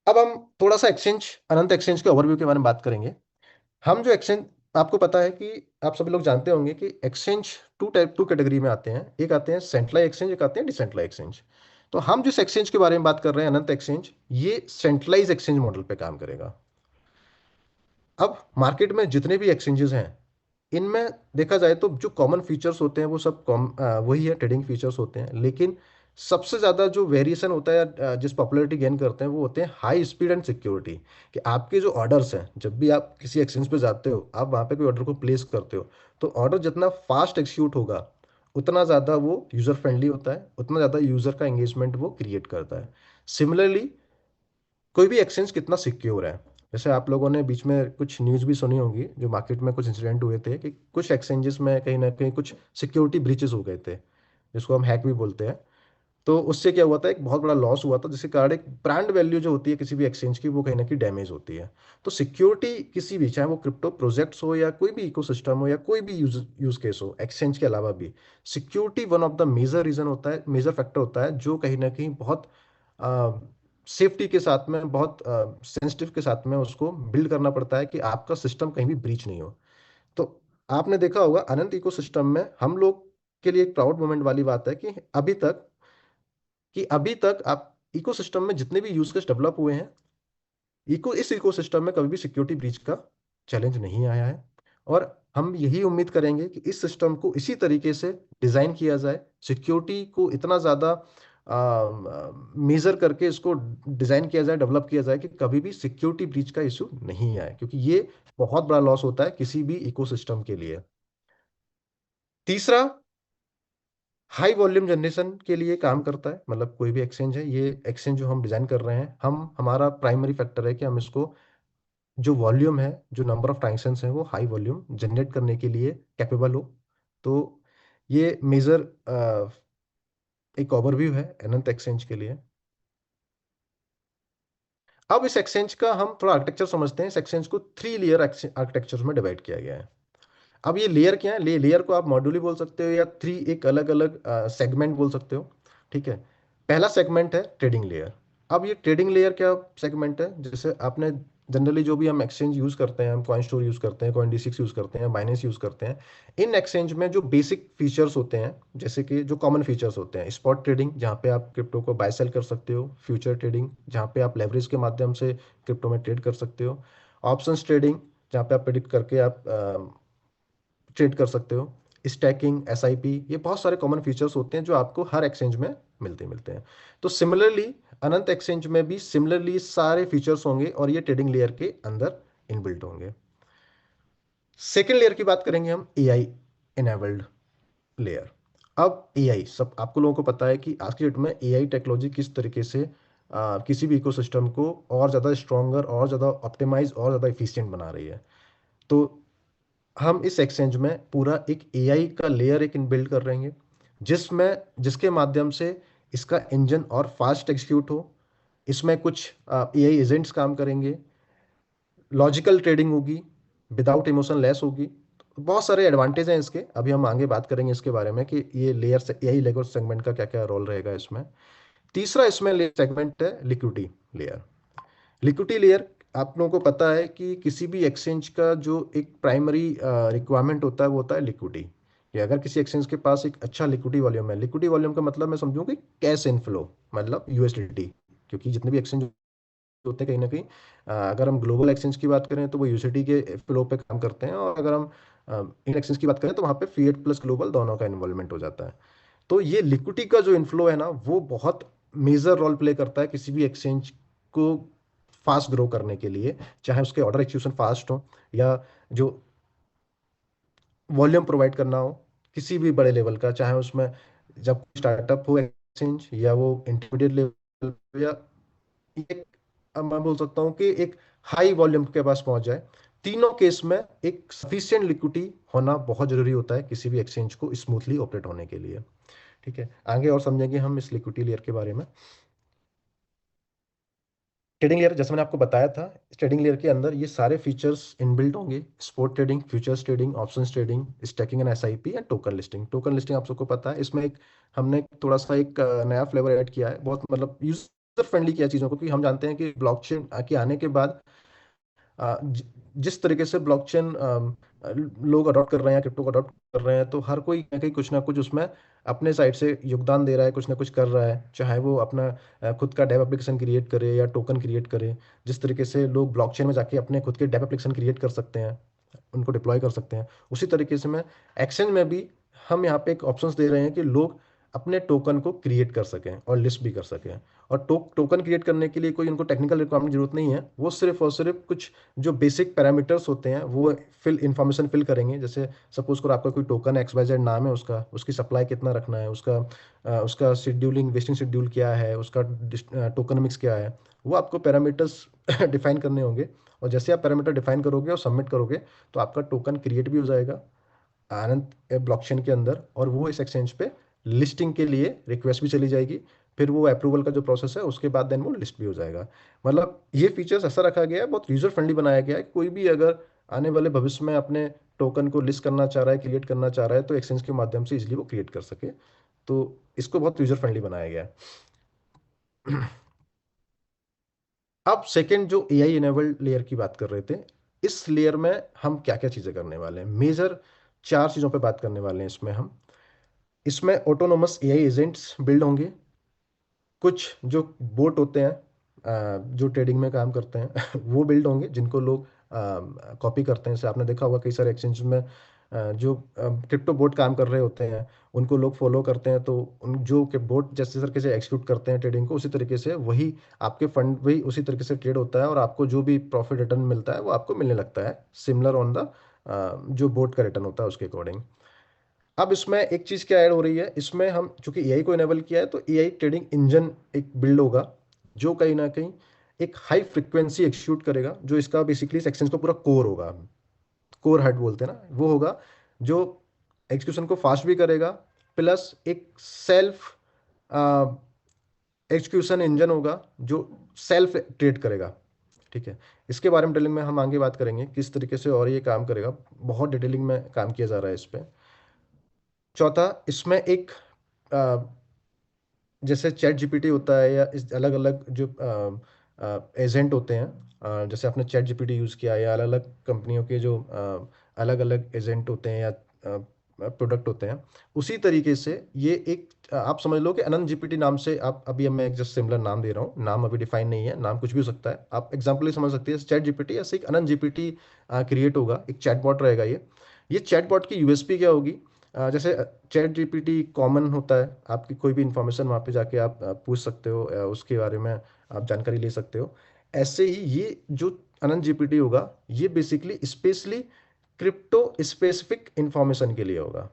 अब हम थोड़ा सा एक्सचेंज, अनंत एक्सचेंज के ओवरव्यू के बारे में बात करेंगे। हम जो एक्सचेंज, आपको पता है कि आप सभी लोग जानते होंगे कि एक्सचेंज टू कैटेगरी में आते हैं। एक आते हैं सेंट्रलाइज एक्सचेंज, एक आते हैं डिसेंट्रलाइज एक्सचेंज। तो हम जिस एक्सचेंज के बारे में बात कर रहे हैं, अनंत एक्सचेंज, ये सेंट्रलाइज एक्सचेंज मॉडल पे काम करेगा। अब मार्केट में जितने भी एक्सचेंजेस हैं, इनमें देखा जाए तो जो कॉमन फीचर्स होते हैं वो सब वही है, ट्रेडिंग फीचर्स होते हैं। लेकिन सबसे ज़्यादा जो वेरिएशन होता है या जिस पॉपुलैरिटी गेन करते हैं वो होते हैं हाई स्पीड एंड सिक्योरिटी। कि आपके जो ऑर्डर्स हैं, जब भी आप किसी एक्सचेंज पे जाते हो, आप वहाँ पे कोई ऑर्डर को प्लेस करते हो, तो ऑर्डर जितना फास्ट एग्जीक्यूट होगा उतना ज़्यादा वो यूज़र फ्रेंडली होता है, उतना ज़्यादा यूज़र का एंगेजमेंट वो क्रिएट करता है। सिमिलरली कोई भी एक्सचेंज कितना सिक्योर है, जैसे आप लोगों ने बीच में कुछ न्यूज़ भी सुनी होगी, जो मार्केट में कुछ इंसिडेंट हुए थे कि कुछ एक्सचेंजेस में कहीं ना कहीं कुछ सिक्योरिटी ब्रीचेस हो गए थे, जिसको हम हैक भी बोलते हैं। तो उससे क्या हुआ था, एक बहुत बड़ा लॉस हुआ था, जिसके कारण एक ब्रांड वैल्यू जो होती है किसी भी एक्सचेंज की वो कहीं ना कहीं डैमेज होती है। तो सिक्योरिटी किसी भी, चाहे वो क्रिप्टो प्रोजेक्ट्स हो या कोई भी इकोसिस्टम हो या कोई भी यूज केस हो एक्सचेंज के अलावा भी, security one of the major reason होता है, मेजर फैक्टर होता है, जो कहीं ना कहीं बहुत सेफ्टी के साथ में, बहुत सेंसिटिव के साथ में उसको बिल्ड करना पड़ता है कि आपका सिस्टम कहीं भी ब्रीच नहीं हो। तो आपने देखा होगा अनंत इकोसिस्टम में हम लोग के लिए एक प्राउड मोमेंट वाली बात है कि अभी तक आप इकोसिस्टम में जितने भी यूज केस डेवलप हुए हैं, इस इकोसिस्टम में कभी भी सिक्योरिटी ब्रीच का चैलेंज नहीं आया है। और हम यही उम्मीद करेंगे कि इस सिस्टम को इसी तरीके से डिजाइन किया जाए, सिक्योरिटी को इतना ज्यादा मेजर करके इसको डिजाइन किया जाए, डेवलप किया जाए कि कभी भी सिक्योरिटी ब्रीच का इश्यू नहीं आए, क्योंकि ये बहुत बड़ा लॉस होता है किसी भी इकोसिस्टम के लिए। तीसरा, हाई वॉल्यूम जनरेशन के लिए काम करता है। मतलब कोई भी एक्सचेंज है, ये एक्सचेंज जो हम डिजाइन कर रहे हैं, हमारा प्राइमरी फैक्टर है कि हम इसको, जो वॉल्यूम है, जो नंबर ऑफ ट्रांजेक्शंस है, वो हाई वॉल्यूम जनरेट करने के लिए कैपेबल हो। तो ये मेजर एक ओवरव्यू है अनंत एक्सचेंज के लिए। अब इस एक्सचेंज का हम थोड़ा आर्किटेक्चर समझते हैं। इस एक्सचेंज को 3 लेयर आर्किटेक्चर में डिवाइड किया गया है। अब ये लेयर क्या है, लेयर को आप मॉड्यूल बोल सकते हो या 3 एक अलग अलग सेगमेंट बोल सकते हो। ठीक है, पहला सेगमेंट है ट्रेडिंग लेयर। अब ये ट्रेडिंग लेयर क्या सेगमेंट है, जैसे आपने जनरली जो भी हम एक्सचेंज यूज करते हैं, हम कॉइन स्टोर यूज करते हैं, कॉइन D6 यूज करते हैं, बाइनेंस यूज करते हैं, इन एक्सचेंज में जो बेसिक फीचर्स होते हैं, जैसे कि जो कॉमन फीचर्स होते हैं, स्पॉट ट्रेडिंग जहाँ पे आप क्रिप्टो को बाय सेल कर सकते हो, फ्यूचर ट्रेडिंग जहाँ पे आप लेवरेज के माध्यम से क्रिप्टो में ट्रेड कर सकते हो, ऑप्शंस ट्रेडिंग जहाँ पे आप प्रेडिक्ट करके आप ट्रेड कर सकते हो, स्टैकिंग, SIP, ये बहुत सारे कॉमन फीचर्स होते हैं जो आपको हर एक्सचेंज में मिलते हैं। तो सिमिलरली अनंत एक्सचेंज में भी सिमिलरली सारे फीचर्स होंगे और ये ट्रेडिंग लेयर के अंदर इनबिल्ट होंगे। सेकेंड लेयर की बात करेंगे हम, AI इनेबल्ड लेयर। अब AI, सब आपको लोगों को पता है कि आज की डेट में AI टेक्नोलॉजी किस तरीके से किसी भी इकोसिस्टम को और ज़्यादा स्ट्रॉन्गर, और ज़्यादा ऑप्टिमाइज, और ज़्यादा इफिशियंट बना रही है। तो हम इस एक्सचेंज में पूरा एक AI का लेयर एक इनबिल्ड कर रहे हैं, जिसके माध्यम से इसका इंजन और फास्ट एग्जीक्यूट हो। इसमें कुछ AI एजेंट्स काम करेंगे, लॉजिकल ट्रेडिंग होगी, विदाउट इमोशन लेस होगी। तो बहुत सारे एडवांटेज हैं इसके, अभी हम आगे बात करेंगे इसके बारे में कि ये लेयर से AI लेयर सेगमेंट का क्या क्या रोल रहेगा इसमें। तीसरा इसमें सेगमेंट है लिक्विडिटी लेयर। लिक्विडिटी लेयर, आप लोगों को पता है कि किसी भी एक्सचेंज का जो एक प्राइमरी रिक्वायरमेंट होता है वो होता है लिक्विडिटी। कि अगर किसी एक्सचेंज के पास एक अच्छा लिक्विडिटी वॉल्यूम है, लिक्विडिटी वॉल्यूम का मतलब मैं समझूं कि कैश इनफ्लो, मतलब USDT। क्योंकि जितने भी एक्सचेंज होते हैं कहीं ना कहीं, अगर हम ग्लोबल एक्सचेंज की बात करें तो वो USDT के फ्लो पे काम करते हैं, और अगर हम इंडियन एक्सचेंज की बात करें तो वहाँ पे फिएट प्लस ग्लोबल दोनों का इन्वॉल्वमेंट हो जाता है। तो ये लिक्विडिटी का जो इनफ्लो है ना, वो बहुत मेजर रोल प्ले करता है किसी भी एक्सचेंज को फास्ट ग्रो करने के लिए, चाहे उसके ऑर्डर एक्जीक्यूशन फास्ट हो या जो वॉल्यूम प्रोवाइड करना हो किसी भी बड़े लेवल का, चाहे उसमें जब स्टार्टअप हो एक्सचेंज, या वो इंटरमीडिएट लेवल, या एक, अब मैं बोल सकता हूँ कि एक हाई वॉल्यूम के पास पहुंच जाए। तीनों केस में एक सफिशिएंट लिक्विडिटी होना बहुत जरूरी होता है किसी भी एक्सचेंज को स्मूथली ऑपरेट होने के लिए। ठीक है, आगे और समझेंगे हम इस लिक्विडिटी लेयर के बारे में। ट्रेडिंग लेयर, जैसे मैंने आपको बताया था, ट्रेडिंग लेयर के अंदर ये सारे फीचर्स इनबिल्ट होंगे, spot trading, futures trading, options trading, stacking and SIP and token listing. Token listing आप सबको पता है, इसमें एक हमने थोड़ा सा एक नया फ्लेवर ऐड किया है, बहुत मतलब यूजर फ्रेंडली किया चीज़ों को, कि हम जानते हैं कि ब्लॉकचेन के आने के बाद जिस तरीके से ब्लॉकचेन लोग अडॉप्ट कर रहे हैं, क्रिप्टो को अडॉप्ट कर रहे हैं, तो हर कोई कहीं कुछ ना कुछ उसमें अपने साइड से योगदान दे रहा है, कुछ ना कुछ कर रहा है, चाहे वो अपना खुद का डेव एप्लीकेशन क्रिएट करे या टोकन क्रिएट करे। जिस तरीके से लोग ब्लॉकचेन में जाके अपने खुद के डेव एप्लीकेशन क्रिएट कर सकते हैं, उनको डिप्लॉय कर सकते हैं, उसी तरीके से मैं एक्सचेंज में भी हम यहाँ पे एक ऑप्शंस दे रहे हैं कि लोग अपने टोकन को क्रिएट कर सकें और लिस्ट भी कर सकें। और टोकन क्रिएट करने के लिए कोई उनको टेक्निकल रिक्वायरमेंट जरूरत नहीं है, वो सिर्फ और सिर्फ कुछ जो बेसिक पैरामीटर्स होते हैं वो इंफॉर्मेशन फिल करेंगे। जैसे सपोज करो आपका कोई टोकन XYZ नाम है, उसका उसकी सप्लाई कितना रखना है, उसका शेड्यूलिंग वेस्टिंग शेड्यूल क्या है, उसका टोकनमिक्स क्या है, वो आपको पैरामीटर्स डिफाइन करने होंगे। और जैसे आप पैरामीटर डिफाइन करोगे और सबमिट करोगे तो आपका टोकन क्रिएट भी हो जाएगा आनंद ब्लॉकचेन के अंदर, और वो इस एक्सचेंज पे लिस्टिंग के लिए रिक्वेस्ट भी चली जाएगी। फिर वो अप्रूवल का जो प्रोसेस है उसके बाद देन वो लिस्ट भी हो जाएगा। मतलब ये फीचर्स ऐसा रखा गया है, बहुत यूजर फ्रेंडली बनाया गया है। कोई भी अगर आने वाले भविष्य में अपने टोकन को लिस्ट करना चाह रहा है, क्रिएट करना चाह रहा है, तो एक्सचेंज के माध्यम से इजिली वो क्रिएट कर सके। तो इसको बहुत यूजर फ्रेंडली बनाया गया है। अब सेकेंड जो AI इनेबल्ड लेयर की बात कर रहे थे, इस लेयर में हम क्या क्या चीजें करने वाले हैं, मेजर 4 चीजों पे बात करने वाले हैं इसमें हम। इसमें ऑटोनोमस AI एजेंट्स बिल्ड होंगे, कुछ जो बोट होते हैं जो ट्रेडिंग में काम करते हैं वो बिल्ड होंगे, जिनको लोग कॉपी करते हैं। जैसे आपने देखा होगा कई सारे एक्सचेंज में जो क्रिप्टो बोट काम कर रहे होते हैं उनको लोग फॉलो करते हैं, तो उन जो कि बोट जैसे तरीके से एक्सिक्यूट करते हैं ट्रेडिंग को, उसी तरीके से वही आपके फंड वही उसी तरीके से ट्रेड होता है, और आपको जो भी प्रॉफिट रिटर्न मिलता है वो आपको मिलने लगता है सिमिलर ऑन द जो बोट का रिटर्न होता है उसके अकॉर्डिंग। अब इसमें एक चीज क्या ऐड हो रही है, इसमें हम चूंकि AI को इनेबल किया है तो AI ट्रेडिंग इंजन एक बिल्ड होगा, जो कहीं ना कहीं एक हाई फ्रिक्वेंसी एक्सिक्यूट करेगा, जो इसका बेसिकली इस एक्सचेंज का पूरा कोर होगा। कोर हेड बोलते हैं ना, वो होगा जो एग्जीक्यूशन को फास्ट भी करेगा, प्लस एक सेल्फ एग्जीक्यूशन इंजन होगा जो सेल्फ ट्रेड करेगा। ठीक है, इसके बारे में डिटेलिंग में हम आगे बात करेंगे किस तरीके से और ये काम करेगा, बहुत डिटेलिंग में काम किया जा रहा है इस पे। चौथा, इसमें एक अ, जैसे चैट जीपीटी होता है, या इस अलग अलग जो एजेंट होते हैं, जैसे आपने चैट जीपीटी यूज़ किया, या अलग अलग कंपनियों के जो अलग अलग एजेंट होते हैं या प्रोडक्ट होते हैं, उसी तरीके से ये एक आप समझ लो कि अनंत जीपीटी नाम से, आप अभी मैं एक जस्ट सिमिलर नाम दे रहा हूँ, नाम अभी डिफाइन नहीं है, नाम कुछ भी हो सकता है, आप एग्जाम्पल ही समझ सकते हैं चैट जीपीटी, ऐसे एक अनंत जीपीटी क्रिएट होगा, एक चैटबॉट रहेगा ये चैटबॉट की यूएसपी क्या होगी, जैसे चैट जीपीटी कॉमन होता है, आपकी कोई भी इंफॉर्मेशन वहाँ पे जाके आप पूछ सकते हो, उसके बारे में आप जानकारी ले सकते हो। ऐसे ही ये जो अनंत जीपीटी होगा, ये basically specially crypto specific information के लिए होगा।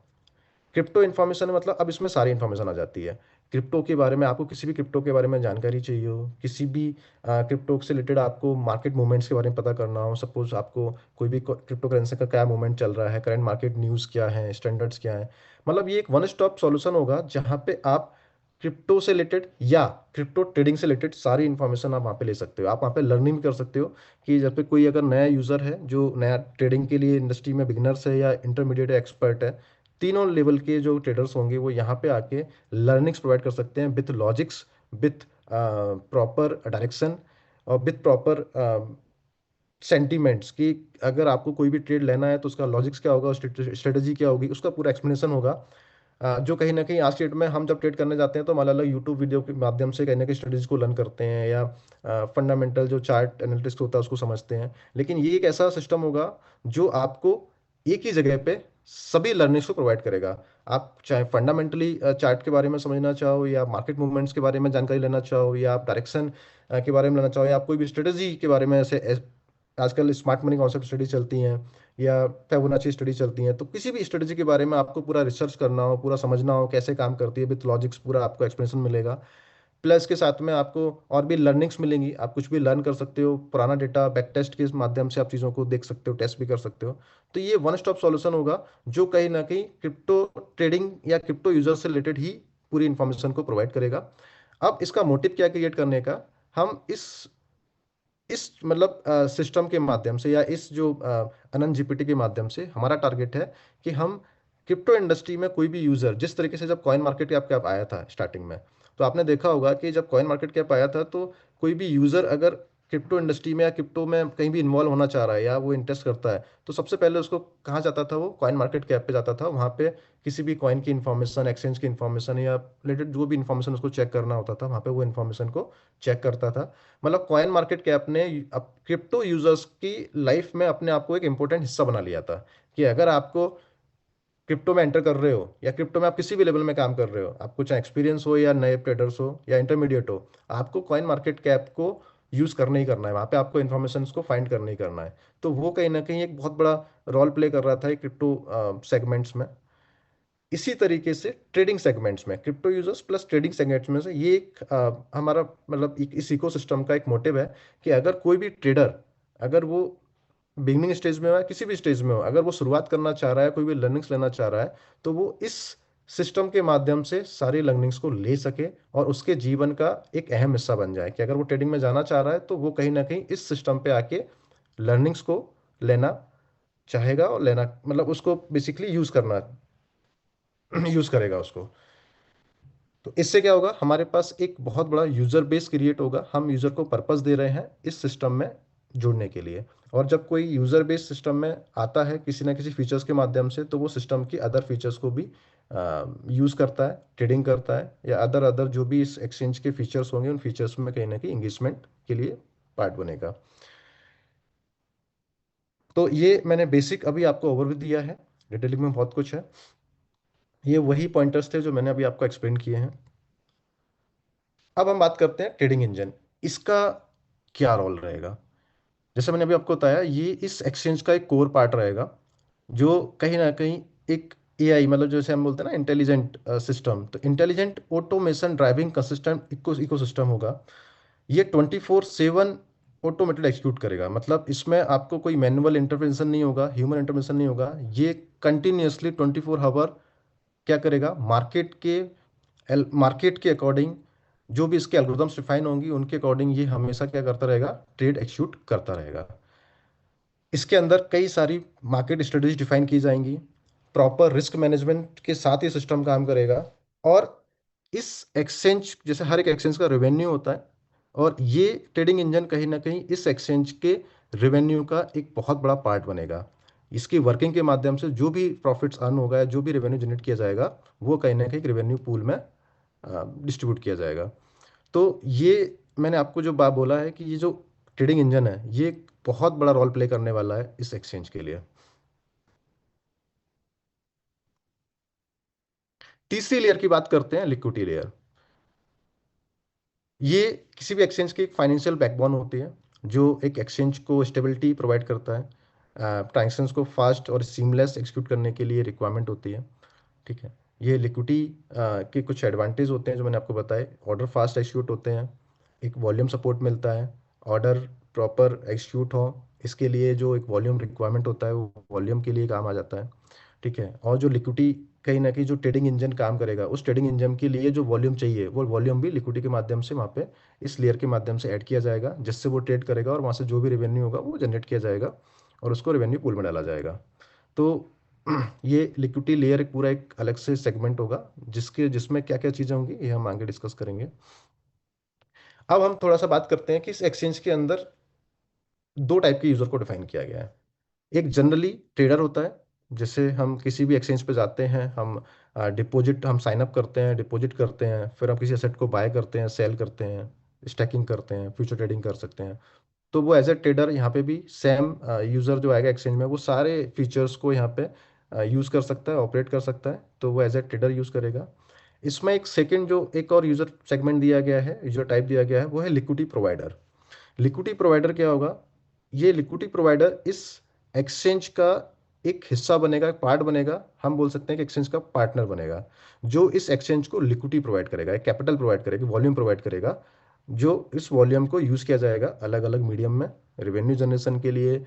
क्रिप्टो इन्फॉर्मेशन मतलब अब इसमें सारी इन्फॉर्मेशन आ जाती है क्रिप्टो के बारे में। आपको किसी भी क्रिप्टो के बारे में जानकारी चाहिए हो, किसी भी क्रिप्टो से रिलेटेड आपको मार्केट मूवमेंट्स के बारे में पता करना हो, सपोज आपको कोई भी क्रिप्टो करेंसी का क्या मूवमेंट चल रहा है, करंट मार्केट न्यूज़ क्या है, स्टैंडर्ड्स क्या है, मतलब ये एक वन स्टॉप सॉल्यूशन होगा जहाँ पे आप क्रिप्टो से रिलेटेड या क्रिप्टो ट्रेडिंग से रिलेटेड सारी इन्फॉर्मेशन आप वहाँ पे ले सकते हो। आप वहाँ पे लर्निंग भी कर सकते हो कि जब पे कोई अगर नया यूज़र है जो नया ट्रेडिंग के लिए इंडस्ट्री में बिगनर्स है या इंटरमीडिएट एक्सपर्ट है, तीनों लेवल के जो ट्रेडर्स होंगे वो यहाँ पे आके लर्निंग्स प्रोवाइड कर सकते हैं with logics, with proper direction, और विथ प्रॉपर सेंटीमेंट्स कि अगर आपको कोई भी ट्रेड लेना है तो उसका लॉजिक्स क्या होगा, स्ट्रेटेजी क्या होगी, उसका पूरा एक्सप्लेनेशन होगा। जो कहीं ना कहीं आज के डेट में हम जब ट्रेड करने जाते हैं तो अलग अलग यूट्यूब वीडियो के माध्यम से कहीं ना कहीं स्ट्रेटेजी को लर्न करते हैं, या फंडामेंटल जो चार्ट एनालिटिक्स होता है उसको समझते हैं। लेकिन ये एक ऐसा सिस्टम होगा जो आपको एक ही जगह पे सभी लर्निंग्स को प्रोवाइड करेगा। आप चाहे फंडामेंटली चार्ट के बारे में समझना चाहो, या मार्केट मूवमेंट्स के बारे में जानकारी लेना चाहो, या आप डायरेक्शन के बारे में लेना चाहो, या आप कोई भी स्ट्रेटेजी के बारे में, ऐसे आजकल स्मार्ट मनी कॉन्सेप्ट स्टडी चलती हैं या फिबोनाची स्टडी चलती हैं, तो किसी भी स्ट्रेटेजी के बारे में आपको पूरा रिसर्च करना हो, पूरा समझना हो कैसे काम करती है, विथ लॉजिक्स पूरा आपको एक्सप्लेनेशन मिलेगा। प्लस के साथ में आपको और भी लर्निंग्स मिलेंगी, आप कुछ भी लर्न कर सकते हो, पुराना डेटा बैक टेस्ट के माध्यम से आप चीज़ों को देख सकते हो, टेस्ट भी कर सकते हो। तो ये वन स्टॉप सॉल्यूशन होगा जो कहीं ना कहीं क्रिप्टो ट्रेडिंग या क्रिप्टो यूजर से रिलेटेड ही पूरी इंफॉर्मेशन को प्रोवाइड करेगा। अब इसका मोटिव क्या क्रिएट करने का, हम इस मतलब सिस्टम के माध्यम से, या इस जो अनंत जीपीटी के माध्यम से हमारा टारगेट है कि हम क्रिप्टो इंडस्ट्री में कोई भी यूजर, जिस तरीके से जब कॉइन मार्केट कैप आया था स्टार्टिंग में, तो आपने देखा होगा कि जब कॉइन मार्केट कैप आया था तो कोई भी यूजर अगर क्रिप्टो इंडस्ट्री में या क्रिप्टो में कहीं भी इन्वॉल्व होना चाह रहा है या वो इंटरेस्ट करता है, तो सबसे पहले उसको कहाँ जाता था, वो कॉइन मार्केट कैप पे जाता था। वहाँ पे किसी भी कॉइन की इन्फॉर्मेशन, एक्सचेंज की इन्फॉर्मेशन या रिलेटेड जो भी इन्फॉर्मेशन उसको चेक करना होता था, वहाँ पे वो इन्फॉर्मेशन को चेक करता था। मतलब कॉइन मार्केट कैप ने अब क्रिप्टो यूजर्स की लाइफ में अपने आप को एक इंपॉर्टेंट हिस्सा बना लिया था कि अगर आपको क्रिप्टो में एंटर कर रहे हो या क्रिप्टो में आप किसी भी लेवल में काम कर रहे हो, आपको चाहे एक्सपीरियंस हो या नए ट्रेडर्स हो या इंटरमीडिएट हो, आपको कॉइन मार्केट कैप को यूज करना ही करना है, वहां पे आपको इन्फॉर्मेशन को फाइंड करना ही करना है। तो वो कहीं ना कहीं एक बहुत बड़ा रोल प्ले कर रहा था क्रिप्टो सेगमेंट्स में। इसी तरीके से ट्रेडिंग सेगमेंट्स में, crypto users plus trading segments में से ये एक हमारा मतलब इस इकोसिस्टम का एक मोटिव है कि अगर कोई भी ट्रेडर, अगर वो बिगनिंग स्टेज में हो या किसी भी स्टेज में हो, अगर वो शुरुआत करना चाह रहा है, कोई भी लर्निंग्स लेना चाह रहा है, तो वो इस सिस्टम के माध्यम से सारी लर्निंग्स को ले सके और उसके जीवन का एक अहम हिस्सा बन जाए। कि अगर वो ट्रेडिंग में जाना चाह रहा है तो वो कहीं ना कहीं इस सिस्टम पे आके लर्निंग्स को लेना चाहेगा और लेना मतलब उसको बेसिकली यूज करना यूज करेगा उसको। तो इससे क्या होगा, हमारे पास एक बहुत बड़ा यूजर बेस क्रिएट होगा। हम यूजर को पर्पस दे रहे हैं इस सिस्टम में जुड़ने के लिए। और जब कोई यूजर बेस सिस्टम में आता है किसी ना किसी फीचर्स के माध्यम से, तो वो सिस्टम की अदर फीचर्स को भी यूज करता है, ट्रेडिंग करता है, या अदर अदर जो भी इस एक्सचेंज के फीचर्स होंगे उन फीचर्स में कहीं ना कहीं इंगेजमेंट के लिए पार्ट बनेगा। तो ये मैंने बेसिक अभी आपको ओवरव्यू दिया है, डिटेलिंग में बहुत कुछ है। ये वही पॉइंटर्स थे जो मैंने अभी आपको एक्सप्लेन किए हैं। अब हम बात करते हैं ट्रेडिंग इंजन, इसका क्या रोल रहेगा। जैसे मैंने अभी आपको बताया, ये इस एक्सचेंज का एक कोर पार्ट रहेगा, जो कहीं ना कहीं एक एआई मतलब जैसे हम बोलते हैं ना इंटेलिजेंट सिस्टम, तो intelligent automation driving consistent ecosystem होगा। ये 24/7 ऑटोमेटेड एग्जीक्यूट करेगा। मतलब इसमें आपको कोई मैनुअल इंटरवेंशन नहीं होगा, ह्यूमन इंटरवेंशन नहीं होगा। ये कंटिन्यूअसली 24 आवर क्या करेगा, मार्केट के अकॉर्डिंग जो भी इसके एल्गोरिदम्स डिफाइन होंगी उनके अकॉर्डिंग ये हमेशा क्या करता रहेगा, ट्रेड एक्सिक्यूट करता रहेगा। इसके अंदर कई सारी मार्केट स्ट्रेटेजी डिफाइन की जाएंगी, प्रॉपर रिस्क मैनेजमेंट के साथ ये सिस्टम काम करेगा। और इस एक्सचेंज, जैसे हर एक एक्सचेंज का रेवेन्यू होता है, और ये ट्रेडिंग इंजन कहीं ना कहीं इस एक्सचेंज के रेवेन्यू का एक बहुत बड़ा पार्ट बनेगा। इसकी वर्किंग के माध्यम से जो भी प्रॉफिट्स अर्न होगा या जो भी रेवेन्यू जनरेट किया जाएगा, वो कहीं ना कहीं रेवेन्यू पूल में डिस्ट्रीब्यूट किया जाएगा। तो ये मैंने आपको जो बात बोला है कि ये जो ट्रेडिंग इंजन है, ये एक बहुत बड़ा रोल प्ले करने वाला है इस एक्सचेंज के लिए। तीसरी लेयर की बात करते हैं, लिक्विडिटी लेयर। ये किसी भी एक्सचेंज की एक फाइनेंशियल बैकबोन होती है, जो एक एक्सचेंज को स्टेबिलिटी प्रोवाइड करता है, ट्रांजेक्शंस को फास्ट और सीमलेस एग्जीक्यूट करने के लिए रिक्वायरमेंट होती है। ठीक है, ये लिक्विडिटी के कुछ एडवांटेज होते हैं जो मैंने आपको बताए। ऑर्डर फास्ट एग्जीक्यूट होते हैं, एक वॉल्यूम सपोर्ट मिलता है, ऑर्डर प्रॉपर एग्जीक्यूट हो इसके लिए जो एक वॉल्यूम रिक्वायरमेंट होता है वो वॉल्यूम के लिए काम आ जाता है। ठीक है, और जो लिक्विडिटी कहीं ना कहीं जो ट्रेडिंग इंजन काम करेगा, उस ट्रेडिंग इंजन के लिए जो वॉल्यूम चाहिए वो वॉल्यूम भी लिक्विडिटी के माध्यम से वहाँ पे इस लेयर के माध्यम से ऐड किया जाएगा, जिससे वो ट्रेड करेगा और वहाँ से जो भी रेवेन्यू होगा वो जनरेट किया जाएगा और उसको रेवेन्यू पूल में डाला जाएगा। तो ये लिक्विडिटी लेयर एक पूरा एक अलग से सेगमेंट होगा, जिसमें क्या क्या चीज़ें होंगी ये हम आगे डिस्कस करेंगे। अब हम थोड़ा सा बात करते हैं कि इस एक्सचेंज के अंदर दो टाइप के यूजर को डिफाइन किया गया है। एक जनरली ट्रेडर होता है, जैसे हम किसी भी एक्सचेंज पे जाते हैं, हम डिपॉजिट हम साइन अप करते हैं, डिपॉजिट करते हैं, फिर हम किसी एसेट को बाय करते हैं, सेल करते हैं, स्टैकिंग करते हैं, फ्यूचर ट्रेडिंग कर सकते हैं। तो वो एज ए ट्रेडर यहाँ पे भी सेम यूज़र जो आएगा एक्सचेंज में, वो सारे फीचर्स को यहाँ पे यूज़ कर सकता है, ऑपरेट कर सकता है, तो वो एज ए ट्रेडर यूज़ करेगा। इसमें एक सेकंड जो एक और यूज़र सेगमेंट दिया गया है, यूज़र टाइप दिया गया है, वो है लिक्विडिटी प्रोवाइडर। लिक्विडिटी प्रोवाइडर क्या होगा, ये लिक्विडिटी प्रोवाइडर इस एक्सचेंज का एक हिस्सा बनेगा, एक पार्ट बनेगा, हम बोल सकते हैं कि एक्सचेंज का पार्टनर बनेगा, जो इस एक्सचेंज को लिक्विडिटी प्रोवाइड करेगा, एक कैपिटल प्रोवाइड करेगा, वॉल्यूम प्रोवाइड करेगा, जो इस वॉल्यूम को यूज़ किया जाएगा अलग अलग मीडियम में, रेवेन्यू जनरेशन के लिए,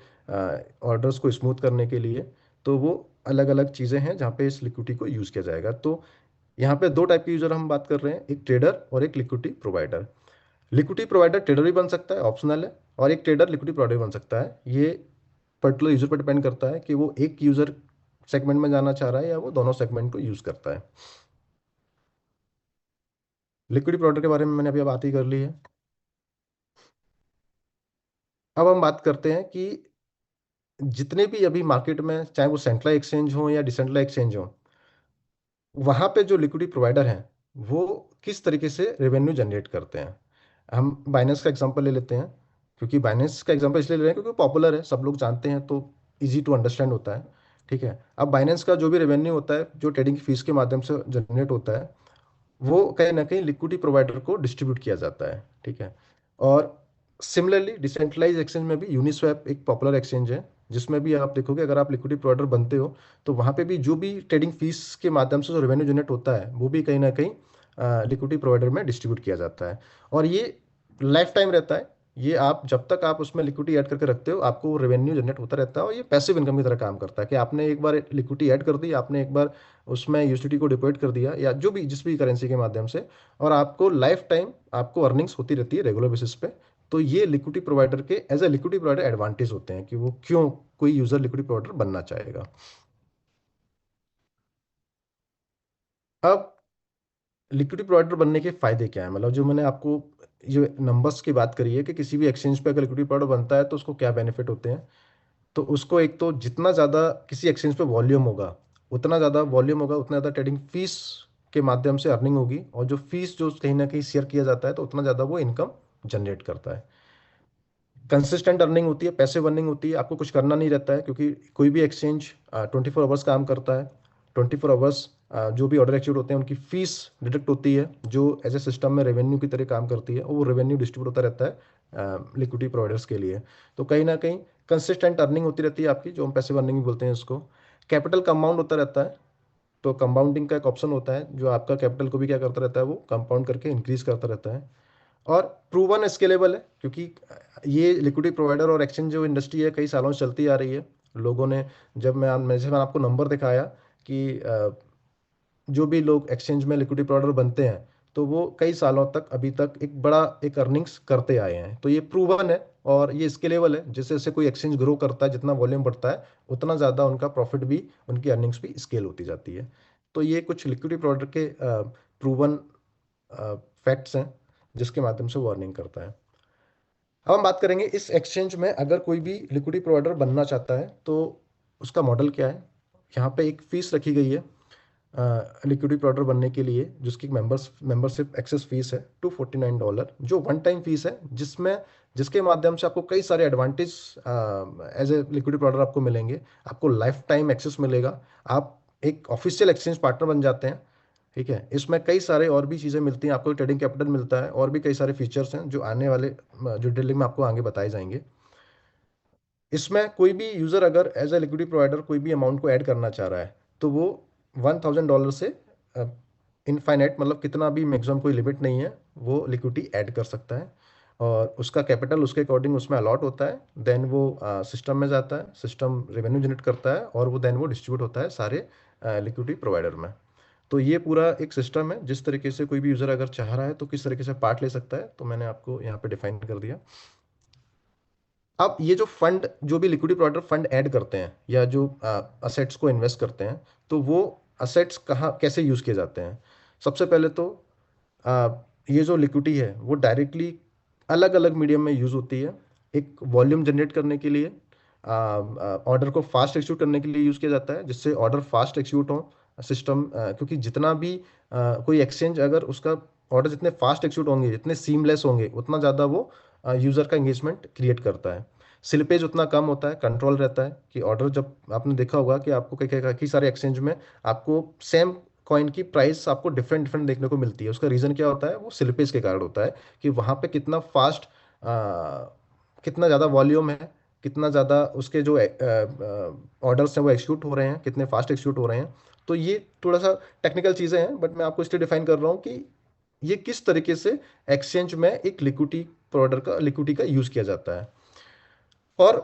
ऑर्डर्स को स्मूथ करने के लिए। तो वो अलग अलग चीज़ें हैं जहाँ पे इस लिक्विडिटी को यूज़ किया जाएगा। तो यहाँ पे दो टाइप के यूजर हम बात कर रहे हैं, एक ट्रेडर और एक liquidity provider. Liquidity provider trader भी बन सकता है, ऑप्शनल है, और एक ट्रेडर लिक्विडिटी प्रोवाइडर बन सकता है। ये पर्टिकुलर यूजर पर डिपेंड करता है कि वो एक यूजर सेगमेंट में जाना चाह रहा है या वो दोनों सेगमेंट को यूज करता है। लिक्विडिटी प्रोवाइडर के बारे में मैंने अभी बात ही कर ली है। अब हम बात करते हैं कि जितने भी अभी मार्केट में, चाहे वो सेंट्रल एक्सचेंज हो या डिसेंट्रल एक्सचेंज हो, वहाँ पे जो लिक्विडिटी प्रोवाइडर हैं वो किस तरीके से रेवेन्यू जनरेट करते हैं। हम बाइनेंस का एग्जांपल ले लेते हैं, क्योंकि बाइनेंस का एग्जांपल इसलिए ले रहे हैं क्योंकि पॉपुलर है, सब लोग जानते हैं, तो इजी टू अंडरस्टैंड होता है। ठीक है। अब बाइनेंस का जो भी रेवेन्यू होता है जो ट्रेडिंग फीस के माध्यम से जनरेट होता है वो कहीं ना कहीं लिक्विडिटी प्रोवाइडर को डिस्ट्रीब्यूट किया जाता है, ठीक है। और सिमिलरली डिसेंट्रलाइज एक्सचेंज में भी यूनिस्वैप एक पॉपुलर एक्सचेंज है, जिसमें भी आप देखोगे अगर आप लिक्विडिटी प्रोवाइडर बनते हो तो वहाँ पे भी जो भी ट्रेडिंग फीस के माध्यम से जो रेवेन्यू जनरेट होता है वो भी कहीं ना कहीं लिक्विडिटी प्रोवाइडर में डिस्ट्रीब्यूट किया जाता है। और ये लाइफ टाइम रहता है, ये आप जब तक आप उसमें लिक्विडिटी ऐड करके रखते हो आपको रेवेन्यू जनरेट होता रहता है, और ये पैसिव इनकम की तरह काम करता है कि आपने एक बार लिक्विडिटी ऐड कर दी, आपने एक बार उसमें यूएसडीटी को डिपॉजिट कर दिया या जो भी जिस भी करेंसी के माध्यम से, और आपको लाइफ टाइम आपको अर्निंग्स होती रहती है रेगुलर बेसिस पे। तो ये लिक्विडिटी प्रोवाइडर के as a liquidity provider advantage होते हैं कि वो क्यों कोई यूजर लिक्विडिटी प्रोवाइडर बनना चाहेगा। अब लिक्विडिटी प्रोवाइडर बनने के फायदे क्या है, मतलब जो मैंने आपको ये नंबर्स की बात करी है कि किसी भी एक्सचेंज पे अगर लिक्विडिटी प्रोवाइडर बनता है तो उसको क्या बेनिफिट होते हैं। तो उसको एक तो जितना ज़्यादा किसी एक्सचेंज पे वॉल्यूम होगा उतना ज़्यादा वॉल्यूम होगा उतना ज़्यादा ट्रेडिंग फीस के माध्यम से अर्निंग होगी, और जो फीस जो कहीं ना कहीं शेयर किया जाता है तो उतना ज़्यादा वो इनकम जनरेट करता है। कंसिस्टेंट अर्निंग होती है, पैसिव अर्निंग होती है, आपको कुछ करना नहीं रहता है क्योंकि कोई भी एक्सचेंज 24 आवर्स काम करता है। 24 आवर्स जो भी ऑर्डर एक्सिक्यूट होते हैं उनकी फीस डिडक्ट होती है जो एज ए सिस्टम में रेवेन्यू की तरह काम करती है, और वो रेवेन्यू डिस्ट्रीब्यूट होता रहता है लिक्विडिटी प्रोवाइडर्स के लिए। तो कहीं ना कहीं कंसिस्टेंट अर्निंग होती रहती है आपकी, जो हम पैसिव अर्निंग बोलते हैं इसको। कैपिटल कंपाउंड होता रहता है, तो कंपाउंडिंग का एक ऑप्शन होता है जो आपका कैपिटल को भी क्या करता रहता है वो कंपाउंड करके इंक्रीज करता रहता है। और प्रूवन स्केलेबल है क्योंकि ये लिक्विडिटी प्रोवाइडर और एक्सचेंज जो इंडस्ट्री है कई सालों से चलती आ रही है। लोगों ने जब मैंने आपको नंबर दिखाया कि जो भी लोग एक्सचेंज में लिक्विडिटी प्रोवाइडर बनते हैं तो वो कई सालों तक अभी तक एक बड़ा एक अर्निंग्स करते आए हैं। तो ये प्रूवन है और ये स्केलेबल है, जैसे जैसे कोई एक्सचेंज ग्रो करता है जितना वॉल्यूम बढ़ता है उतना ज़्यादा उनका प्रॉफिट भी उनकी अर्निंग्स भी स्केल होती जाती है। तो ये कुछ लिक्विडिटी प्रोवाइडर के प्रूवन फैक्ट्स हैं जिसके माध्यम से वो अर्निंग करता है। अब हम बात करेंगे इस एक्सचेंज में अगर कोई भी लिक्विडिटी प्रोवाइडर बनना चाहता है तो उसका मॉडल क्या है। यहाँ पे एक फीस रखी गई है लिक्विडिटी प्रोवाइडर बनने के लिए, जिसकी मेंबरशिप एक्सेस फीस है $249, जो वन टाइम फीस है जिसके माध्यम से आपको कई सारे advantage as a liquidity provider आपको मिलेंगे। आपको लाइफ टाइम एक्सेस मिलेगा, आप एक ऑफिशियल एक्सचेंज पार्टनर बन जाते हैं, ठीक है। इसमें कई सारे और भी चीज़ें मिलती हैं, आपको ट्रेडिंग कैपिटल मिलता है और भी कई सारे फीचर्स हैं जो आने वाले जो डिटेलिंग में आपको आगे बताए जाएंगे। इसमें कोई भी यूज़र अगर एज ए लिक्विडिटी प्रोवाइडर कोई भी अमाउंट को ऐड करना चाह रहा है तो वो $1000 से इनफाइनाइट, मतलब कितना भी मैक्सिमम कोई लिमिट नहीं है, वो लिक्विडिटी ऐड कर सकता है। और उसका कैपिटल उसके अकॉर्डिंग उसमें अलॉट होता है, देन वो सिस्टम में जाता है, सिस्टम रेवेन्यू जनरेट करता है और वो देन वो डिस्ट्रीब्यूट होता है सारे लिक्विडिटी प्रोवाइडर में। तो ये पूरा एक सिस्टम है, जिस तरीके से कोई भी यूज़र अगर चाह रहा है तो किस तरीके से पार्ट ले सकता है, तो मैंने आपको यहाँ पे डिफाइन कर दिया। अब ये जो फंड जो भी लिक्विडिटी प्रोवाइडर फंड ऐड करते हैं या जो असेट्स को इन्वेस्ट करते हैं तो वो असेट्स कहाँ कैसे यूज़ किए जाते हैं। सबसे पहले तो आ, ये जो लिक्विडिटी है वो डायरेक्टली अलग अलग मीडियम में यूज़ होती है। एक वॉल्यूम जनरेट करने के लिए, ऑर्डर को फास्ट एक्सिक्यूट करने के लिए यूज़ किया जाता है जिससे ऑर्डर फास्ट एक्सिक्यूट हो सिस्टम, क्योंकि जितना भी कोई एक्सचेंज अगर उसका ऑर्डर जितने फास्ट एक्सिक्यूट होंगे जितने सीमलेस होंगे उतना ज़्यादा वो यूज़र का एंगेजमेंट क्रिएट करता है। स्लिपेज उतना कम होता है, कंट्रोल रहता है कि ऑर्डर, जब आपने देखा होगा कि आपको कई सारे एक्सचेंज में आपको सेम कॉइन की प्राइस आपको डिफरेंट डिफरेंट देखने को मिलती है। उसका रीज़न क्या होता है, वो स्लिपेज के कारण होता है कि वहाँ पे कितना फास्ट, कितना ज़्यादा वॉल्यूम है, कितना ज़्यादा उसके जो ऑर्डर्स हैं वो एक्सिक्यूट हो रहे हैं, कितने फास्ट एक्सिक्यूट हो रहे हैं। तो ये थोड़ा सा टेक्निकल चीज़ें हैं बट मैं आपको इसलिए डिफाइन कर रहा हूँ कि ये किस तरीके से एक्सचेंज में एक लिक्विडिटी का यूज़ किया जाता है। और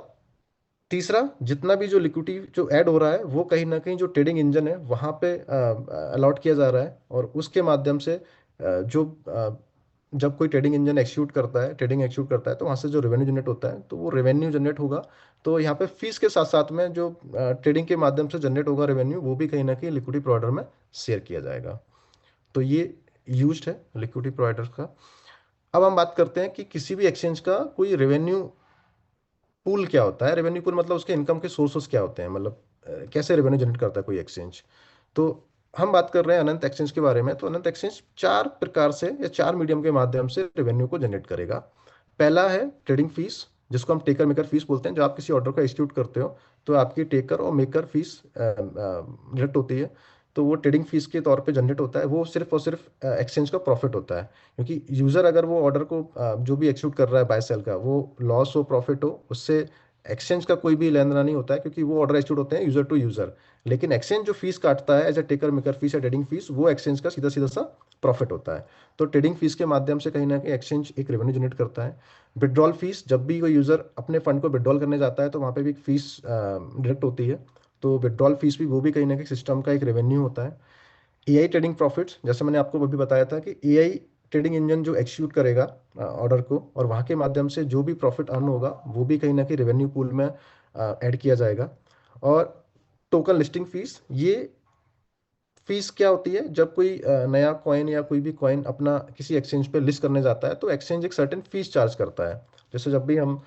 तीसरा, जितना भी जो लिक्विडिटी जो ऐड हो रहा है वो कहीं ना कहीं जो ट्रेडिंग इंजन है वहाँ पे अलॉट किया जा रहा है, और उसके माध्यम से जब कोई ट्रेडिंग एक्सिक्यूट करता है तो वहाँ से जो रेवेन्यू जनरेट होता है तो वो रेवेन्यू जनरेट होगा। तो यहाँ पे फीस के साथ साथ में जो ट्रेडिंग के माध्यम से जनरेट होगा रेवेन्यू वो भी कहीं ना कहीं लिक्विडिटी प्रोवाइडर में शेयर किया जाएगा। तो ये यूज्ड है लिक्विडिटी प्रोवाइडर का। अब हम बात करते हैं कि किसी भी एक्सचेंज का कोई रेवेन्यू पूल क्या होता है। रेवेन्यू पूल मतलब उसके इनकम के सोर्सेस क्या होते हैं, मतलब कैसे रेवेन्यू जनरेट करता है कोई एक्सचेंज। तो हम बात कर रहे हैं अनंत एक्सचेंज के बारे में। तो अनंत एक्सचेंज 4 प्रकार से या 4 मीडियम के माध्यम से रेवेन्यू को जनरेट करेगा। पहला है ट्रेडिंग फीस, जिसको हम टेकर मेकर फीस बोलते हैं। जब आप किसी ऑर्डर को एग्जीक्यूट करते हो तो आपकी टेकर और मेकर फीस जनरेट होती है, तो वो ट्रेडिंग फीस के तौर पे जनरेट होता है। वो सिर्फ और सिर्फ एक्सचेंज का प्रॉफिट होता है, क्योंकि यूज़र अगर वो ऑर्डर को जो भी एग्जीक्यूट कर रहा है बाय सेल का, वो लॉस हो प्रॉफिट हो, उससे एक्सचेंज का कोई भी लेना देना नहीं होता है, क्योंकि वो ऑर्डर एग्जीक्यूट होते हैं यूज़र टू यूज़र। लेकिन एक्सचेंज जो फीस काटता है as a taker maker fees या ट्रेडिंग फीस, वो एक्सचेंज का सीधा सीधा सा प्रॉफिट होता है। तो ट्रेडिंग फीस के माध्यम से कहीं ना कहीं एक्सचेंज एक रेवेन्यू जनरेट करता है। विड्रॉल फीस, जब भी कोई यूज़र अपने फंड को विड्रॉल करने जाता है तो वहाँ पे भी एक फीस डायरेक्ट होती है, तो विड्रॉल फीस भी, वो भी कहीं ना कहीं सिस्टम का एक रेवेन्यू होता है। एआई ट्रेडिंग प्रॉफिट्स, जैसे मैंने आपको अभी बताया था कि एआई ट्रेडिंग इंजन जो एक्सिक्यूट करेगा ऑर्डर को, और वहाँ के माध्यम से जो भी प्रॉफिट अर्न होगा वो भी कहीं ना कहीं रेवेन्यू पूल में ऐड किया जाएगा। और टोकन लिस्टिंग फीस, ये फीस क्या होती है? जब कोई नया कॉइन या कोई भी कॉइन अपना किसी एक्सचेंज पे लिस्ट करने जाता है तो एक्सचेंज एक सर्टेन फीस चार्ज करता है। जैसे जब भी हम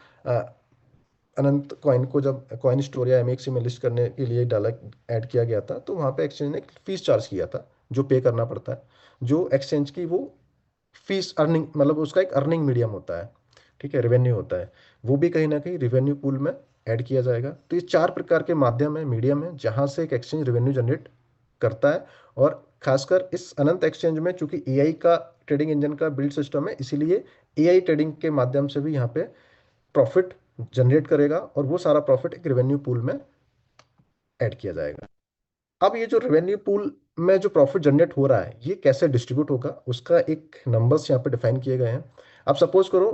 अनंत कॉइन को जब कॉइन स्टोर या एमएक्सी में लिस्ट करने के लिए डाला, ऐड किया गया था, तो वहाँ पे एक्सचेंज ने एक फीस चार्ज किया था जो पे करना पड़ता है, जो एक्सचेंज की वो फीस अर्निंग, मतलब उसका एक अर्निंग मीडियम होता है, ठीक है, रेवेन्यू होता है, वो भी कहीं ना कहीं रेवेन्यू पूल में ऐड किया जाएगा। तो ये 4 प्रकार के माध्यम है, मीडियम है, जहाँ से एक एक्सचेंज रेवेन्यू जनरेट करता है। और खासकर इस अनंत एक्सचेंज में चूंकि एआई का ट्रेडिंग इंजन का बिल्ड सिस्टम है, इसीलिए एआई ट्रेडिंग के माध्यम से भी यहाँ पे प्रॉफिट जनरेट करेगा, और वो सारा प्रॉफिट एक रेवेन्यू पूल में ऐड किया जाएगा। अब ये जो रेवेन्यू पूल में जो प्रॉफिट जनरेट हो रहा है, ये कैसे डिस्ट्रीब्यूट होगा, उसका एक नंबर्स यहाँ पे डिफाइन किए गए हैं। अब सपोज करो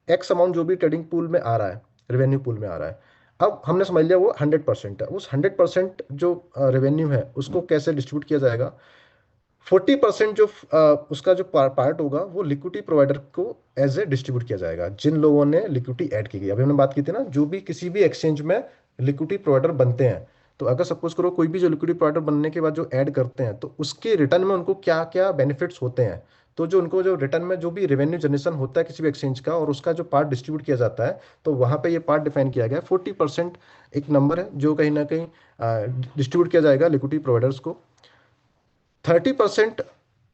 एक्स अमाउंट जो भी ट्रेडिंग पूल में आ रहा है, रेवेन्यू पूल में आ रहा है, अब हमने समझ लिया वो 100% है। उस 100% जो रेवेन्यू है उसको कैसे डिस्ट्रीब्यूट किया जाएगा? 40% जो उसका जो पार्ट होगा वो लिक्विडिटी प्रोवाइडर को एज ए डिस्ट्रीब्यूट किया जाएगा, जिन लोगों ने लिक्विडिटी ऐड की गई। अभी हमने बात की थी ना, जो भी किसी भी एक्सचेंज में लिक्विडिटी प्रोवाइडर बनते हैं, तो अगर सपोज करो कोई भी जो लिक्विडिटी प्रोवाइडर बनने के बाद जो ऐड करते हैं, तो उसके रिटर्न में उनको क्या क्या बेनिफिट्स होते हैं, तो जो उनको जो रिटर्न में जो भी रेवेन्यू जनरेशन होता है किसी भी एक्सचेंज का, और उसका जो पार्ट डिस्ट्रीब्यूट किया जाता है, तो वहां पे ये पार्ट डिफाइन किया गया है। 40% एक नंबर है जो कहीं ना कहीं डिस्ट्रीब्यूट किया जाएगा लिक्विडिटी प्रोवाइडर्स को। 30%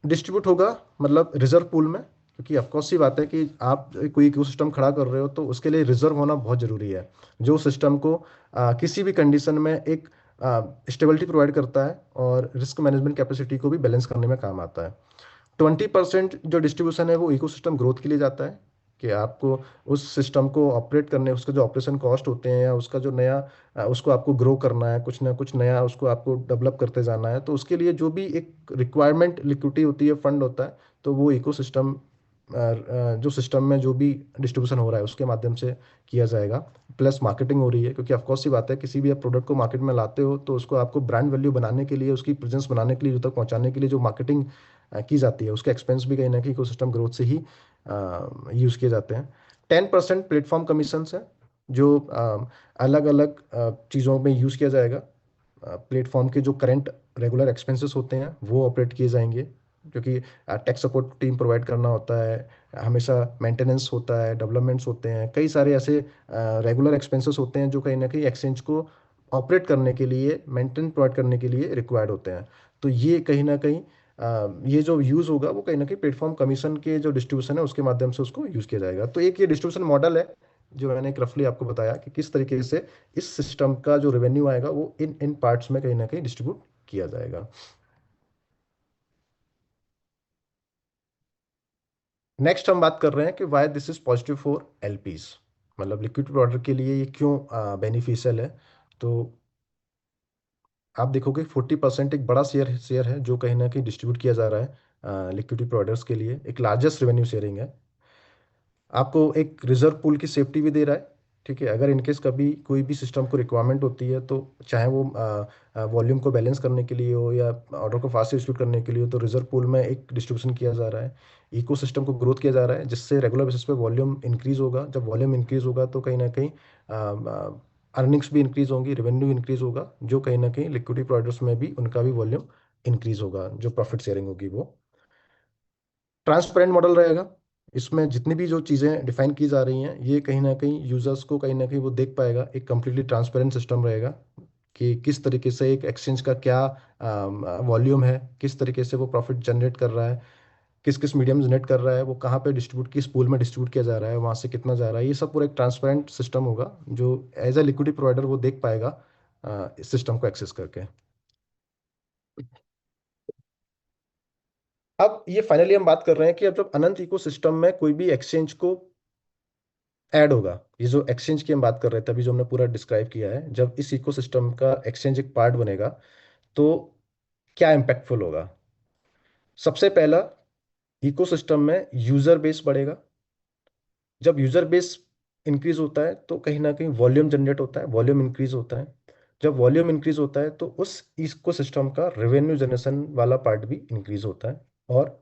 डिस्ट्रीब्यूट होगा मतलब रिजर्व पूल में, क्योंकि ऑफकोर्स सी बात है कि आप कोई इकोसिस्टम खड़ा कर रहे हो तो उसके लिए रिजर्व होना बहुत जरूरी है, जो सिस्टम को किसी भी कंडीशन में एक स्टेबिलिटी प्रोवाइड करता है और रिस्क मैनेजमेंट कैपेसिटी को भी बैलेंस करने में काम आता है। 20% जो डिस्ट्रीब्यूशन है वो इकोसिस्टम ग्रोथ के लिए जाता है, कि आपको उस सिस्टम को ऑपरेट करने, उसका जो ऑपरेशन कॉस्ट होते हैं या उसका जो नया उसको आपको ग्रो करना है, कुछ ना कुछ नया उसको आपको डेवलप करते जाना है, तो उसके लिए जो भी एक रिक्वायरमेंट लिक्विडिटी होती है, फंड होता है, तो वो इकोसिस्टम जो सिस्टम में जो भी डिस्ट्रीब्यूशन हो रहा है उसके माध्यम से किया जाएगा। प्लस मार्केटिंग हो रही है, क्योंकि ऑफकोर्स सी बात है, किसी भी आप प्रोडक्ट को मार्केट में लाते हो तो उसको आपको ब्रांड वैल्यू बनाने के लिए, उसकी प्रेजेंस बनाने के लिए, जो तक पहुंचाने के लिए जो मार्केटिंग की जाती है, उसके एक्सपेंस भी कहीं ना कहीं इकोसिस्टम ग्रोथ से ही यूज़ किए जाते हैं। 10% प्लेटफॉर्म कमीशन है, जो अलग अलग चीज़ों में यूज़ किया जाएगा। प्लेटफॉर्म के जो करंट रेगुलर एक्सपेंसेस होते हैं वो ऑपरेट किए जाएंगे, क्योंकि टेक सपोर्ट टीम प्रोवाइड करना होता है, हमेशा मेंटेनेंस होता है, डेवलपमेंट्स होते हैं, कई सारे ऐसे रेगुलर एक्सपेंसेस होते हैं जो कहीं ना कहीं एक्सचेंज को ऑपरेट करने के लिए, मेंटेन प्रोवाइड करने के लिए रिक्वायर्ड होते हैं। तो ये कहीं ना कहीं ये जो यूज़ होगा वो कहीं ना कहीं प्लेटफॉर्म कमीशन के जो डिस्ट्रीब्यूशन है उसके माध्यम से उसको यूज़ किया जाएगा। तो एक ये डिस्ट्रीब्यूशन मॉडल है जो मैंने एक रफली आपको बताया कि किस तरीके से इस सिस्टम का जो रेवेन्यू आएगा वो इन इन पार्ट्स में कहीं ना कहीं डिस्ट्रीब्यूट किया जाएगा। नेक्स्ट हम बात कर रहे हैं कि why this is positive for LPs, मतलब लिक्विड प्रोवाइडर के लिए ये क्यों बेनिफिशियल है। तो आप देखोगे 40% एक बड़ा शेयर शेयर है जो कहीं ना कहीं डिस्ट्रीब्यूट किया जा रहा है लिक्विडिटी प्रोवाइडर्स के लिए, एक लार्जेस्ट रेवेन्यू शेयरिंग है। आपको एक रिजर्व पूल की सेफ्टी भी दे रहा है, ठीक है, अगर इनकेस कभी कोई भी सिस्टम को रिक्वायरमेंट होती है, तो चाहे वो वॉल्यूम को बैलेंस करने के लिए हो या ऑर्डर को फास्ट एग्जीक्यूट करने के लिए हो, तो रिजर्व पूल में एक डिस्ट्रीब्यूशन किया जा रहा है, इकोसिस्टम को ग्रोथ किया जा रहा है, जिससे रेगुलर बेसिस पे वॉल्यूम इंक्रीज होगा। जब वॉल्यूम इंक्रीज होगा तो कहीं ना कहीं अर्निंग्स भी इंक्रीज होंगी, रेवेन्यू इंक्रीज होगा, जो कहीं ना कहीं लिक्विडिटी प्रोवाइडर्स में भी उनका भी वॉल्यूम इंक्रीज होगा, जो प्रॉफिट शेयरिंग होगी वो ट्रांसपेरेंट मॉडल रहेगा। इसमें जितनी भी जो चीज़ें डिफाइन की जा रही हैं ये कहीं ना कहीं यूजर्स को कहीं ना कहीं वो देख पाएगा, एक कंप्लीटली ट्रांसपेरेंट सिस्टम रहेगा कि किस तरीके से एक एक्सचेंज का क्या वॉल्यूम है, किस तरीके से वो प्रॉफिट जनरेट कर रहा है, किस किस मीडियम जनरेट कर रहा है, वो कहाँ पे डिस्ट्रीब्यूट, किस पूल में डिस्ट्रीब्यूट किया जा रहा है, वहाँ से कितना जा रहा है, ये सब पूरा एक ट्रांसपेरेंट सिस्टम होगा जो एज ए लिक्विडिटी प्रोवाइडर वो देख पाएगा इस सिस्टम को एक्सेस करके। अब ये फाइनली हम बात कर रहे हैं कि अब जब अनंत इकोसिस्टम में कोई भी एक्सचेंज को ऐड होगा, ये जो एक्सचेंज की हम बात कर रहे थे अभी, जो हमने पूरा डिस्क्राइब किया है, जब इस इकोसिस्टम का एक्सचेंज एक पार्ट बनेगा तो क्या इम्पैक्टफुल होगा। सबसे पहला, इकोसिस्टम में यूजर बेस बढ़ेगा। जब यूजर बेस इंक्रीज होता है तो कहीं ना कहीं वॉल्यूम जनरेट होता है, वॉल्यूम इंक्रीज होता है। जब वॉल्यूम इंक्रीज होता है तो उस इकोसिस्टम का रेवेन्यू जनरेशन वाला पार्ट भी इंक्रीज होता है और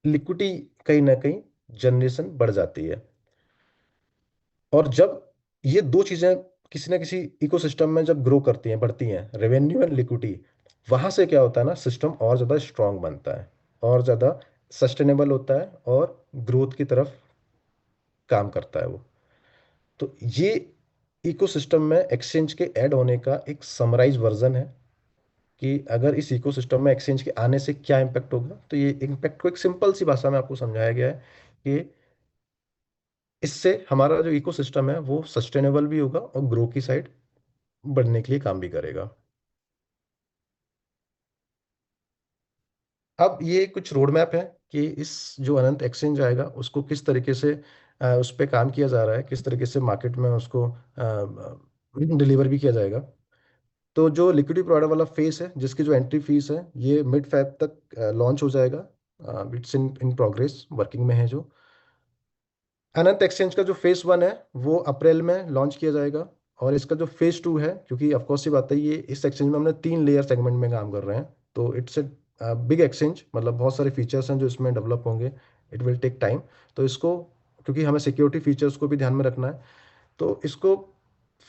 लिक्विडिटी कहीं ना कहीं जनरेशन बढ़ जाती है। और जब ये दो चीजें किसी ना किसी इकोसिस्टम में जब ग्रो करती हैं, बढ़ती हैं, रेवेन्यू एंड लिक्विडिटी, वहां से क्या होता है ना, सिस्टम और ज्यादा स्ट्रांग बनता है, और ज्यादा सस्टेनेबल होता है और ग्रोथ की तरफ काम करता है वो। तो ये इकोसिस्टम में एक्सचेंज के ऐड होने का एक समराइज वर्जन है कि अगर इस इकोसिस्टम में एक्सचेंज के आने से क्या इम्पैक्ट होगा। तो ये इम्पैक्ट को एक सिंपल सी भाषा में आपको समझाया गया है कि इससे हमारा जो इकोसिस्टम है वो सस्टेनेबल भी होगा और ग्रो की साइड बढ़ने के लिए काम भी करेगा। अब ये कुछ रोड मैप है कि इस जो अनंत एक्सचेंज आएगा उसको किस तरीके से उस पर काम किया जा रहा है, किस तरीके से मार्केट में उसको डिलीवर भी किया जाएगा। तो जो लिक्विडिटी प्रोवाइडर वाला फेस है, जिसकी जो एंट्री फीस है, ये मिड फेब तक लॉन्च हो जाएगा। It's in in progress, working में है जो। अनंत एक्सचेंज का जो फेज वन है वो अप्रैल में लॉन्च किया जाएगा। और इसका जो फेज टू है, क्योंकि ऑफकोर्स ये बात है, ये इस एक्सचेंज में हमने 3 लेयर सेगमेंट में काम कर रहे हैं, तो इट्स ए बिग एक्सचेंज, मतलब बहुत सारे फीचर्स हैं जो इसमें डेवलप होंगे। It will take time. तो इसको, क्योंकि हमें सिक्योरिटी फीचर्स को भी ध्यान में रखना है, तो इसको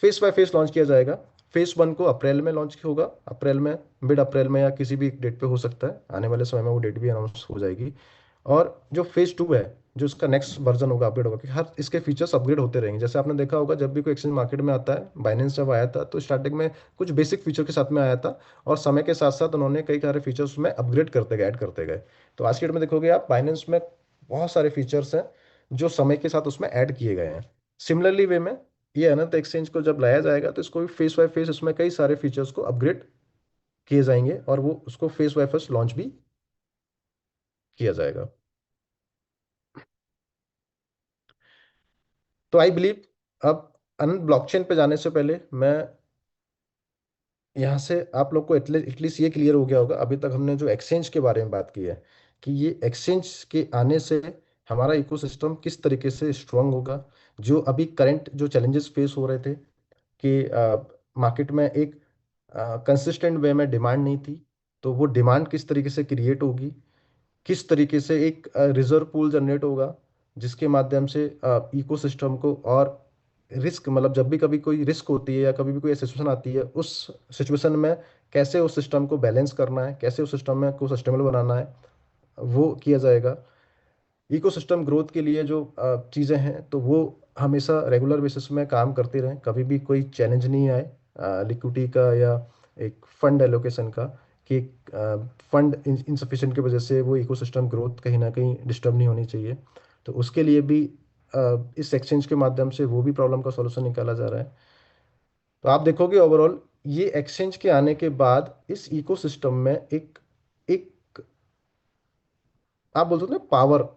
फेस बाय फेस लॉन्च किया जाएगा। फेस वन को अप्रैल में लॉन्च होगा, अप्रैल में, मिड अप्रैल में, या किसी भी डेट पे हो सकता है, आने वाले समय में वो डेट भी अनाउंस हो जाएगी। और जो फेज टू है, जो इसका नेक्स्ट वर्जन होगा, अपग्रेड होगा, कि हर इसके फीचर्स अपग्रेड होते रहेंगे। जैसे आपने देखा होगा जब भी कोई एक्सचेंज मार्केट में आता है, बाइनेंस जब आया था तो स्टार्टिंग में कुछ बेसिक फीचर के साथ में आया था, और समय के साथ साथ उन्होंने कई सारे फीचर्स में अपग्रेड करते गए, ऐड करते गए। तो आज की डेट में देखोगे आप, बाइनेंस में बहुत सारे फीचर्स हैं जो समय के साथ उसमें ऐड किए गए हैं। सिमिलरली वे में ये अनंत एक्सचेंज को जब लाया जाएगा तो इसको भी फेस बाय फेस उसमें कई सारे फीचर्स को अपग्रेड किए जाएंगे और वो उसको फेस बाय फेस लॉन्च भी किया जाएगा। तो आई बिलीव, अब अनंत ब्लॉकचेन पे जाने से पहले मैं यहाँ से आप लोग को एटलीस्ट ये क्लियर हो गया होगा, अभी तक हमने जो एक्सचेंज के बारे में बात की है, कि ये एक्सचेंज के आने से हमारा इकोसिस्टम किस तरीके से स्ट्रांग होगा। जो अभी करंट जो चैलेंजेस फेस हो रहे थे कि मार्केट में एक कंसिस्टेंट वे में डिमांड नहीं थी, तो वो डिमांड किस तरीके से क्रिएट होगी, किस तरीके से एक रिजर्व पूल जनरेट होगा जिसके माध्यम से इकोसिस्टम को और रिस्क, मतलब जब भी कभी कोई रिस्क होती है या कभी भी कोई सिचुएशन आती है, उस सिचुएशन में कैसे उस सिस्टम को बैलेंस करना है, कैसे उस सिस्टम में को सस्टेनेबल बनाना है, वो किया जाएगा। इकोसिस्टम ग्रोथ के लिए जो चीज़ें हैं तो वो हमेशा रेगुलर बेसिस में काम करते रहें, कभी भी कोई चैलेंज नहीं आए लिक्विडिटी का या एक फंड एलोकेशन का, कि फंड इंसफिशिएंट की वजह से वो इकोसिस्टम ग्रोथ कहीं ना कहीं डिस्टर्ब नहीं होनी चाहिए। तो उसके लिए भी इस एक्सचेंज के माध्यम से वो भी प्रॉब्लम का सॉल्यूशन निकाला जा रहा है। तो आप देखोगे ओवरऑल ये एक्सचेंज के आने के बाद इस इकोसिस्टम में एक एक आप बोल सकते हैं पावर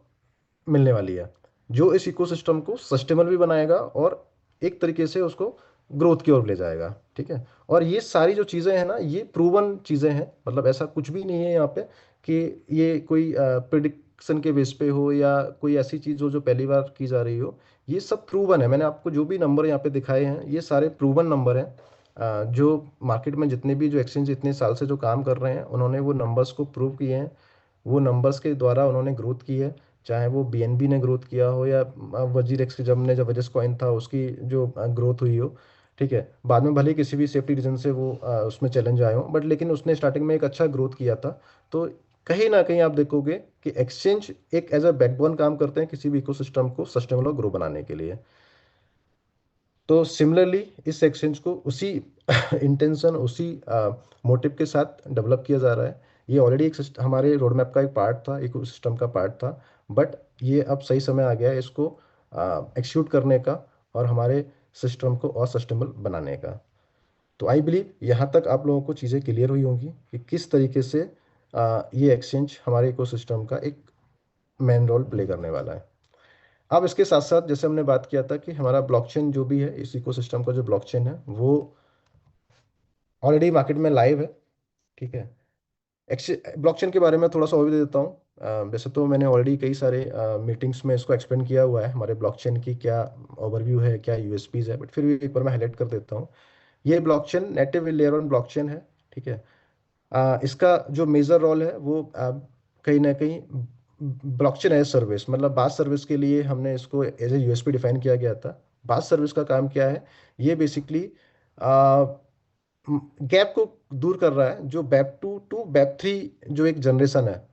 मिलने वाली है, जो इस इकोसिस्टम को सस्टेनेबल भी बनाएगा और एक तरीके से उसको ग्रोथ की ओर ले जाएगा। ठीक है, और ये सारी जो चीज़ें हैं ना, ये प्रूवन चीज़ें हैं, मतलब ऐसा कुछ भी नहीं है यहाँ पे कि ये कोई प्रिडिक्शन के बेस पे हो या कोई ऐसी चीज़ हो जो पहली बार की जा रही हो। ये सब प्रूवन है। मैंने आपको जो भी नंबर यहाँ पे दिखाए हैं ये सारे प्रूवन नंबर हैं। जो मार्केट में जितने भी जो एक्सचेंज इतने साल से जो काम कर रहे हैं उन्होंने वो नंबर्स को प्रूव किए हैं, वो नंबर्स के द्वारा उन्होंने ग्रोथ की है। चाहे वो बीएनबी ने ग्रोथ किया हो या वजीरेक्स जब वजस कॉइन था उसकी जो ग्रोथ हुई हो। ठीक है, बाद में भले ही किसी भी सेफ्टी रीजन से वो उसमें चैलेंज आए हो, बट लेकिन उसने स्टार्टिंग में एक अच्छा ग्रोथ किया था। तो कहीं ना कहीं आप देखोगे कि एक्सचेंज एक एज अ बैकबोन काम करते हैं किसी भी इकोसिस्टम को सस्टेनेबल और ग्रो बनाने के लिए। तो सिमिलरली इस एक्सचेंज को उसी इंटेंशन, उसी मोटिव के साथ डेवलप किया जा रहा है ये ऑलरेडी एक हमारे रोड मैप का एक पार्ट था, एक सिस्टम का पार्ट था, बट ये अब सही समय आ गया है इसको एक्सिक्यूट करने का और हमारे सिस्टम को और सस्टेनेबल बनाने का। तो आई बिलीव यहाँ तक आप लोगों को चीज़ें क्लियर हुई होंगी कि किस तरीके से ये एक्सचेंज हमारे इकोसिस्टम का एक मेन रोल प्ले करने वाला है। अब इसके साथ साथ जैसे हमने बात किया था कि हमारा ब्लॉकचेन जो भी है, इस इकोसिस्टम का जो ब्लॉकचेन है वो ऑलरेडी मार्केट में लाइव है। ठीक है, ब्लॉकचेन के बारे में थोड़ा सा ओवरव्यू दे देता हूँ। वैसे तो मैंने ऑलरेडी कई सारे मीटिंग्स में इसको एक्सप्लेन किया हुआ है, हमारे ब्लॉकचेन की क्या ओवरव्यू है, क्या यूएसपीज है, बट फिर भी एक बार मैं हाईलाइट कर देता हूँ। ये blockchain native layer one blockchain है। ठीक है, इसका जो मेजर रोल है वो कहीं ना कहीं ब्लॉकचेन एज सर्विस, मतलब बास सर्विस के लिए हमने इसको एज ए यूएसपी डिफाइन किया गया था। बास सर्विस का काम क्या है? ये बेसिकली गैप को दूर कर रहा है, जो BEP two to BEP three जो एक जनरेशन है,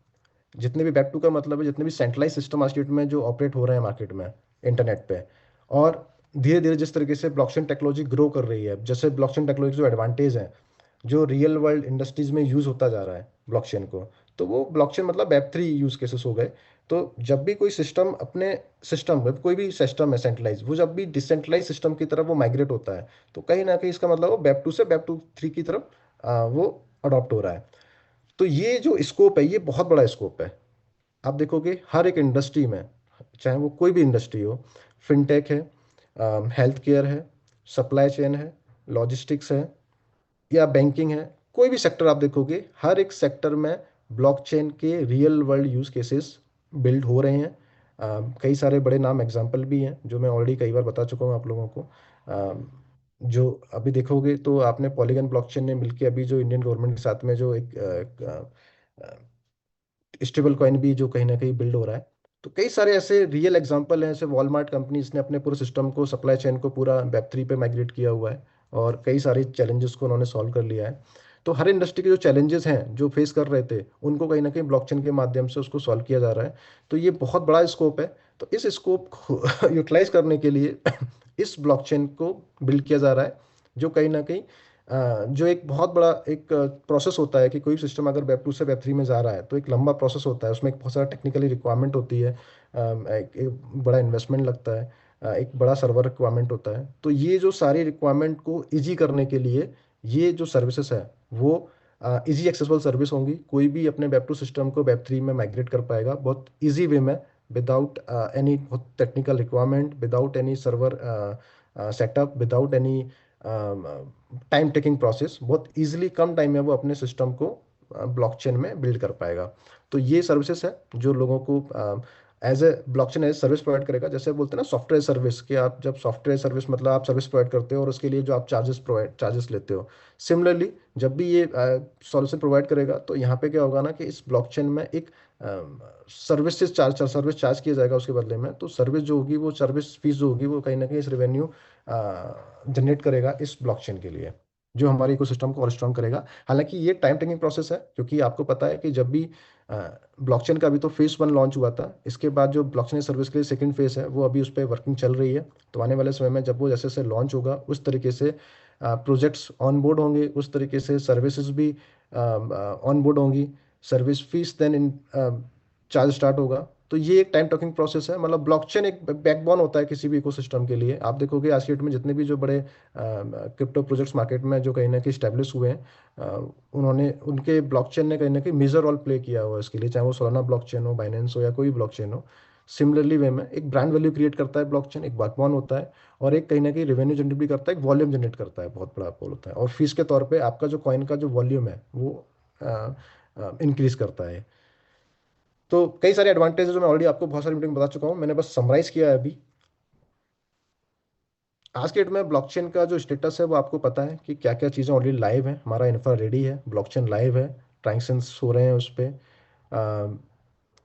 जितने भी बैक टू का मतलब है जितने भी सेंट्रलाइज सिस्टम आज की डेट में जो ऑपरेट हो रहे हैं मार्केट में इंटरनेट पे, और धीरे धीरे जिस तरीके से ब्लॉकचेन टेक्नोलॉजी ग्रो कर रही है, जैसे ब्लॉकचेन टेक्नोलॉजी जो एडवांटेज है जो रियल वर्ल्ड इंडस्ट्रीज में यूज होता जा रहा है ब्लॉकचेन को, तो वो ब्लॉकचेन मतलब वेब थ्री यूज केसेस हो गए। तो जब भी कोई सिस्टम अपने सिस्टम में, कोई भी सिस्टम है सेंट्रलाइज, वो जब भी डिसेंट्रलाइज सिस्टम की तरफ वो माइग्रेट होता है, तो कहीं ना कहीं इसका मतलब वो वेब टू से वेब टू थ्री की तरफ वो अडॉप्ट हो रहा है। तो ये जो स्कोप है ये बहुत बड़ा स्कोप है। आप देखोगे हर एक इंडस्ट्री में, चाहे वो कोई भी इंडस्ट्री हो, फिनटेक है, हेल्थ केयर है, सप्लाई चेन है, लॉजिस्टिक्स है, या बैंकिंग है, कोई भी सेक्टर आप देखोगे, हर एक सेक्टर में ब्लॉकचेन के real world use cases build हो रहे हैं। कई सारे बड़े नाम एग्जांपल भी हैं जो मैं ऑलरेडी कई बार बता चुका हूँ आप लोगों को। जो अभी देखोगे तो आपने पॉलीगन ब्लॉकचेन ने मिलकर अभी जो इंडियन गवर्नमेंट के साथ में जो एक स्टेबल कॉइन भी जो कहीं ना कहीं बिल्ड हो रहा है। तो कई सारे ऐसे रियल एग्जांपल हैं, जैसे वॉलमार्ट कंपनीज ने अपने पूरे सिस्टम को, सप्लाई चेन को पूरा वेब थ्री पे माइग्रेट किया हुआ है और कई सारे चैलेंजेस को उन्होंने सॉल्व कर लिया है। तो हर इंडस्ट्री के जो चैलेंजेस हैं जो फेस कर रहे थे, उनको कहीं ना कहीं ब्लॉकचेन के माध्यम से उसको सॉल्व किया जा रहा है। तो ये बहुत बड़ा स्कोप है। तो इस स्कोप को यूटिलाइज करने के लिए इस ब्लॉकचेन को बिल्ड किया जा रहा है, जो कहीं ना कहीं जो एक बहुत बड़ा एक प्रोसेस होता है कि कोई सिस्टम अगर वेब टू से वेब थ्री में जा रहा है तो एक लंबा प्रोसेस होता है, उसमें एक बहुत सारा टेक्निकली रिक्वायरमेंट होती है, एक बड़ा इन्वेस्टमेंट लगता है, एक बड़ा सर्वर रिक्वायरमेंट होता है। तो ये जो सारी रिक्वायरमेंट को इजी करने के लिए ये जो सर्विसेज है वो इजी एक्सेसिबल सर्विस होंगी। कोई भी अपने वेब टू सिस्टम को वेब थ्री में माइग्रेट कर पाएगा बहुत इजी वे में, without any technical requirement, without any server setup, without any time taking process. बहुत इजीली कम टाइम में वो अपने सिस्टम को ब्लॉकचेन में बिल्ड कर पाएगा। तो ये सर्विसेज है जो लोगों को as a blockchain as service provide करेगा। जैसे बोलते हैं ना सॉफ्टवेयर सर्विस, कि आप जब सॉफ्टवेयर सर्विस मतलब आप सर्विस प्रोवाइड करते हो और उसके लिए जो आप चार्जेस लेते हो, सिमिलरली जब भी ये सॉल्यूशन प्रोवाइड करेगा तो यहाँ पे क्या होगा ना कि इस ब्लॉकचेन में एक सर्विस चार्ज किया जाएगा उसके बदले में। तो सर्विस जो होगी, वो सर्विस फीस जो होगी, वो कहीं ना कहीं इस रेवेन्यू जनरेट करेगा इस ब्लॉकचेन के लिए, जो हमारे इकोसिस्टम को और स्ट्रॉन्ग करेगा। हालांकि ये टाइम टेकिंग प्रोसेस है, क्योंकि आपको पता है कि जब भी ब्लॉकचेन का अभी तो फेज वन लॉन्च हुआ था, इसके बाद जो ब्लॉकचेन सर्विस के लिए सेकंड फेज है वो अभी उस पर वर्किंग चल रही है। तो आने वाले समय में जब वो जैसे जैसे लॉन्च होगा उस तरीके से प्रोजेक्ट्स ऑन बोर्ड होंगे, उस तरीके से सर्विसेज भी ऑन बोर्ड होंगी, service fees then in charge start होगा। तो ये एक टाइम टॉकिंग प्रोसेस है। मतलब ब्लॉकचेन एक बैकबोन होता है किसी भी इकोसिस्टम के लिए। आप देखोगे आज की डेट में जितने भी जो बड़े क्रिप्टो प्रोजेक्ट्स मार्केट में जो कहीं ना कहीं स्टैब्लिश हुए हैं, उन्होंने उनके ब्लॉकचेन ने कहीं ना कहीं मेजर रोल प्ले किया हुआ है इसके लिए, चाहे वो सोलाना ब्लॉकचेन हो, बाइनेंस हो, या कोई भी ब्लॉकचेन हो। सिमिलरली वे में एक ब्रांड वैल्यू क्रिएट करता है ब्लॉकचेन, एक बैकबोन होता है, और एक कहीं ना कहीं रेवेन्यू जनरेट भी करता है, एक वॉल्यूम जनरेट करता है, बहुत बड़ा पोल होता है। और फीस के तौर पे आपका जो कॉइन का जो वॉल्यूम है वो इंक्रीज करता है। तो कई सारे एडवांटेज जो मैं ऑलरेडी आपको बहुत सारी मीटिंग में बता चुका हूँ, मैंने बस समराइज किया है अभी। आज के डेट में ब्लॉकचेन का जो स्टेटस है वो आपको पता है कि क्या क्या चीज़ें ऑलरेडी लाइव है। हमारा इंफ्रा रेडी है, ब्लॉकचेन लाइव है, ट्रांजेक्शंस हो रहे हैं उस पर।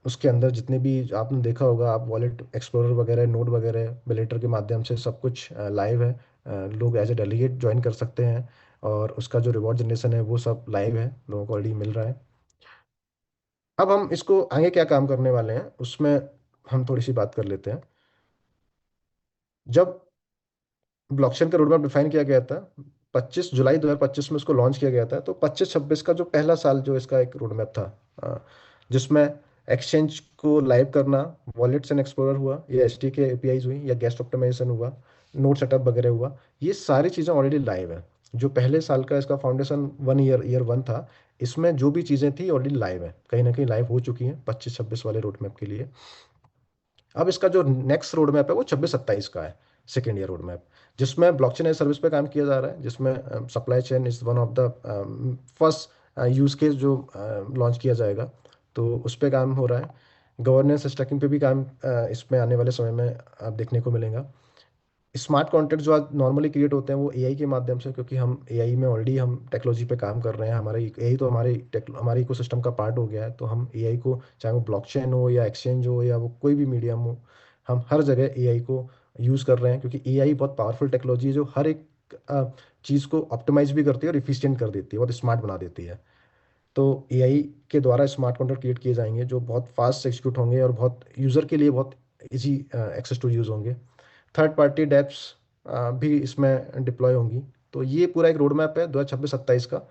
उसके अंदर जितने भी आपने देखा होगा, आप वॉलेट एक्सप्लोरर वगैरह, नोड वगैरह, बिलेटर के माध्यम से सब कुछ लाइव है। लोग एज ए डेलीगेट ज्वाइन कर सकते हैं, और उसका जो रिवॉर्ड जनरेशन है वो सब लाइव है, लोगों को ऑलरेडी मिल रहा है। अब हम इसको आगे क्या काम करने वाले हैं उसमें हम थोड़ी सी बात कर लेते हैं। जब ब्लॉकचेन का रोडमैप डिफाइन किया गया था, 25 जुलाई 2025 में इसको लॉन्च किया गया था। तो 25-26 का जो पहला साल जो इसका एक रोड मैप था, जिसमें एक्सचेंज को लाइव करना, वॉलेट्स एंड एक्सप्लोरर हुआ, या एच के एपीआईज हुई, या गेस्ट ऑप्टिमाइजेशन हुआ, नोड सेटअप वगैरह हुआ, ये सारी चीज़ें ऑलरेडी लाइव है। जो पहले साल का इसका फाउंडेशन ईयर 1 था, इसमें जो भी चीज़ें थी ऑलरेडी लाइव है, कहीं ना कहीं लाइव हो चुकी हैं 25-26 वाले रोड मैप के लिए। अब इसका जो नेक्स्ट रोड मैप है वो 26-27 का है, सेकेंड ईयर रोड मैप, जिसमें ब्लॉकचेन एज सर्विस पे काम किया जा रहा है, जिसमें supply chain is one of the first use case जो लॉन्च किया जाएगा, तो उस पर काम हो रहा है। गवर्नेंस स्टैकिंग पे भी काम इसमें आने वाले समय में आप देखने को मिलेगा। स्मार्ट कॉन्ट्रैक्ट जो आज नॉर्मली क्रिएट होते हैं वो एआई के माध्यम से, क्योंकि हम एआई में ऑलरेडी हम टेक्नोलॉजी पे काम कर रहे हैं, हमारे एआई तो हमारे इकोसिस्टम का पार्ट हो गया है। तो हम एआई को, चाहे वो ब्लॉकचेन हो या एक्सचेंज हो या वो कोई भी मीडियम हो, हम हर जगह एआई को यूज़ कर रहे हैं, क्योंकि एआई बहुत पावरफुल टेक्नोलॉजी है जो हर एक चीज़ को ऑप्टिमाइज भी करती है और इफिशियंट कर देती है, बहुत स्मार्ट बना देती है। तो एआई के द्वारा स्मार्ट कॉन्ट्रैक्ट क्रिएट किए जाएंगे जो बहुत फास्ट एग्जीक्यूट होंगे और बहुत यूज़र के लिए बहुत इजी एक्सेस टू यूज़ होंगे। थर्ड पार्टी डेप्स भी इसमें डिप्लॉय होंगी। तो ये पूरा एक रोड मैप है 2026-27 का।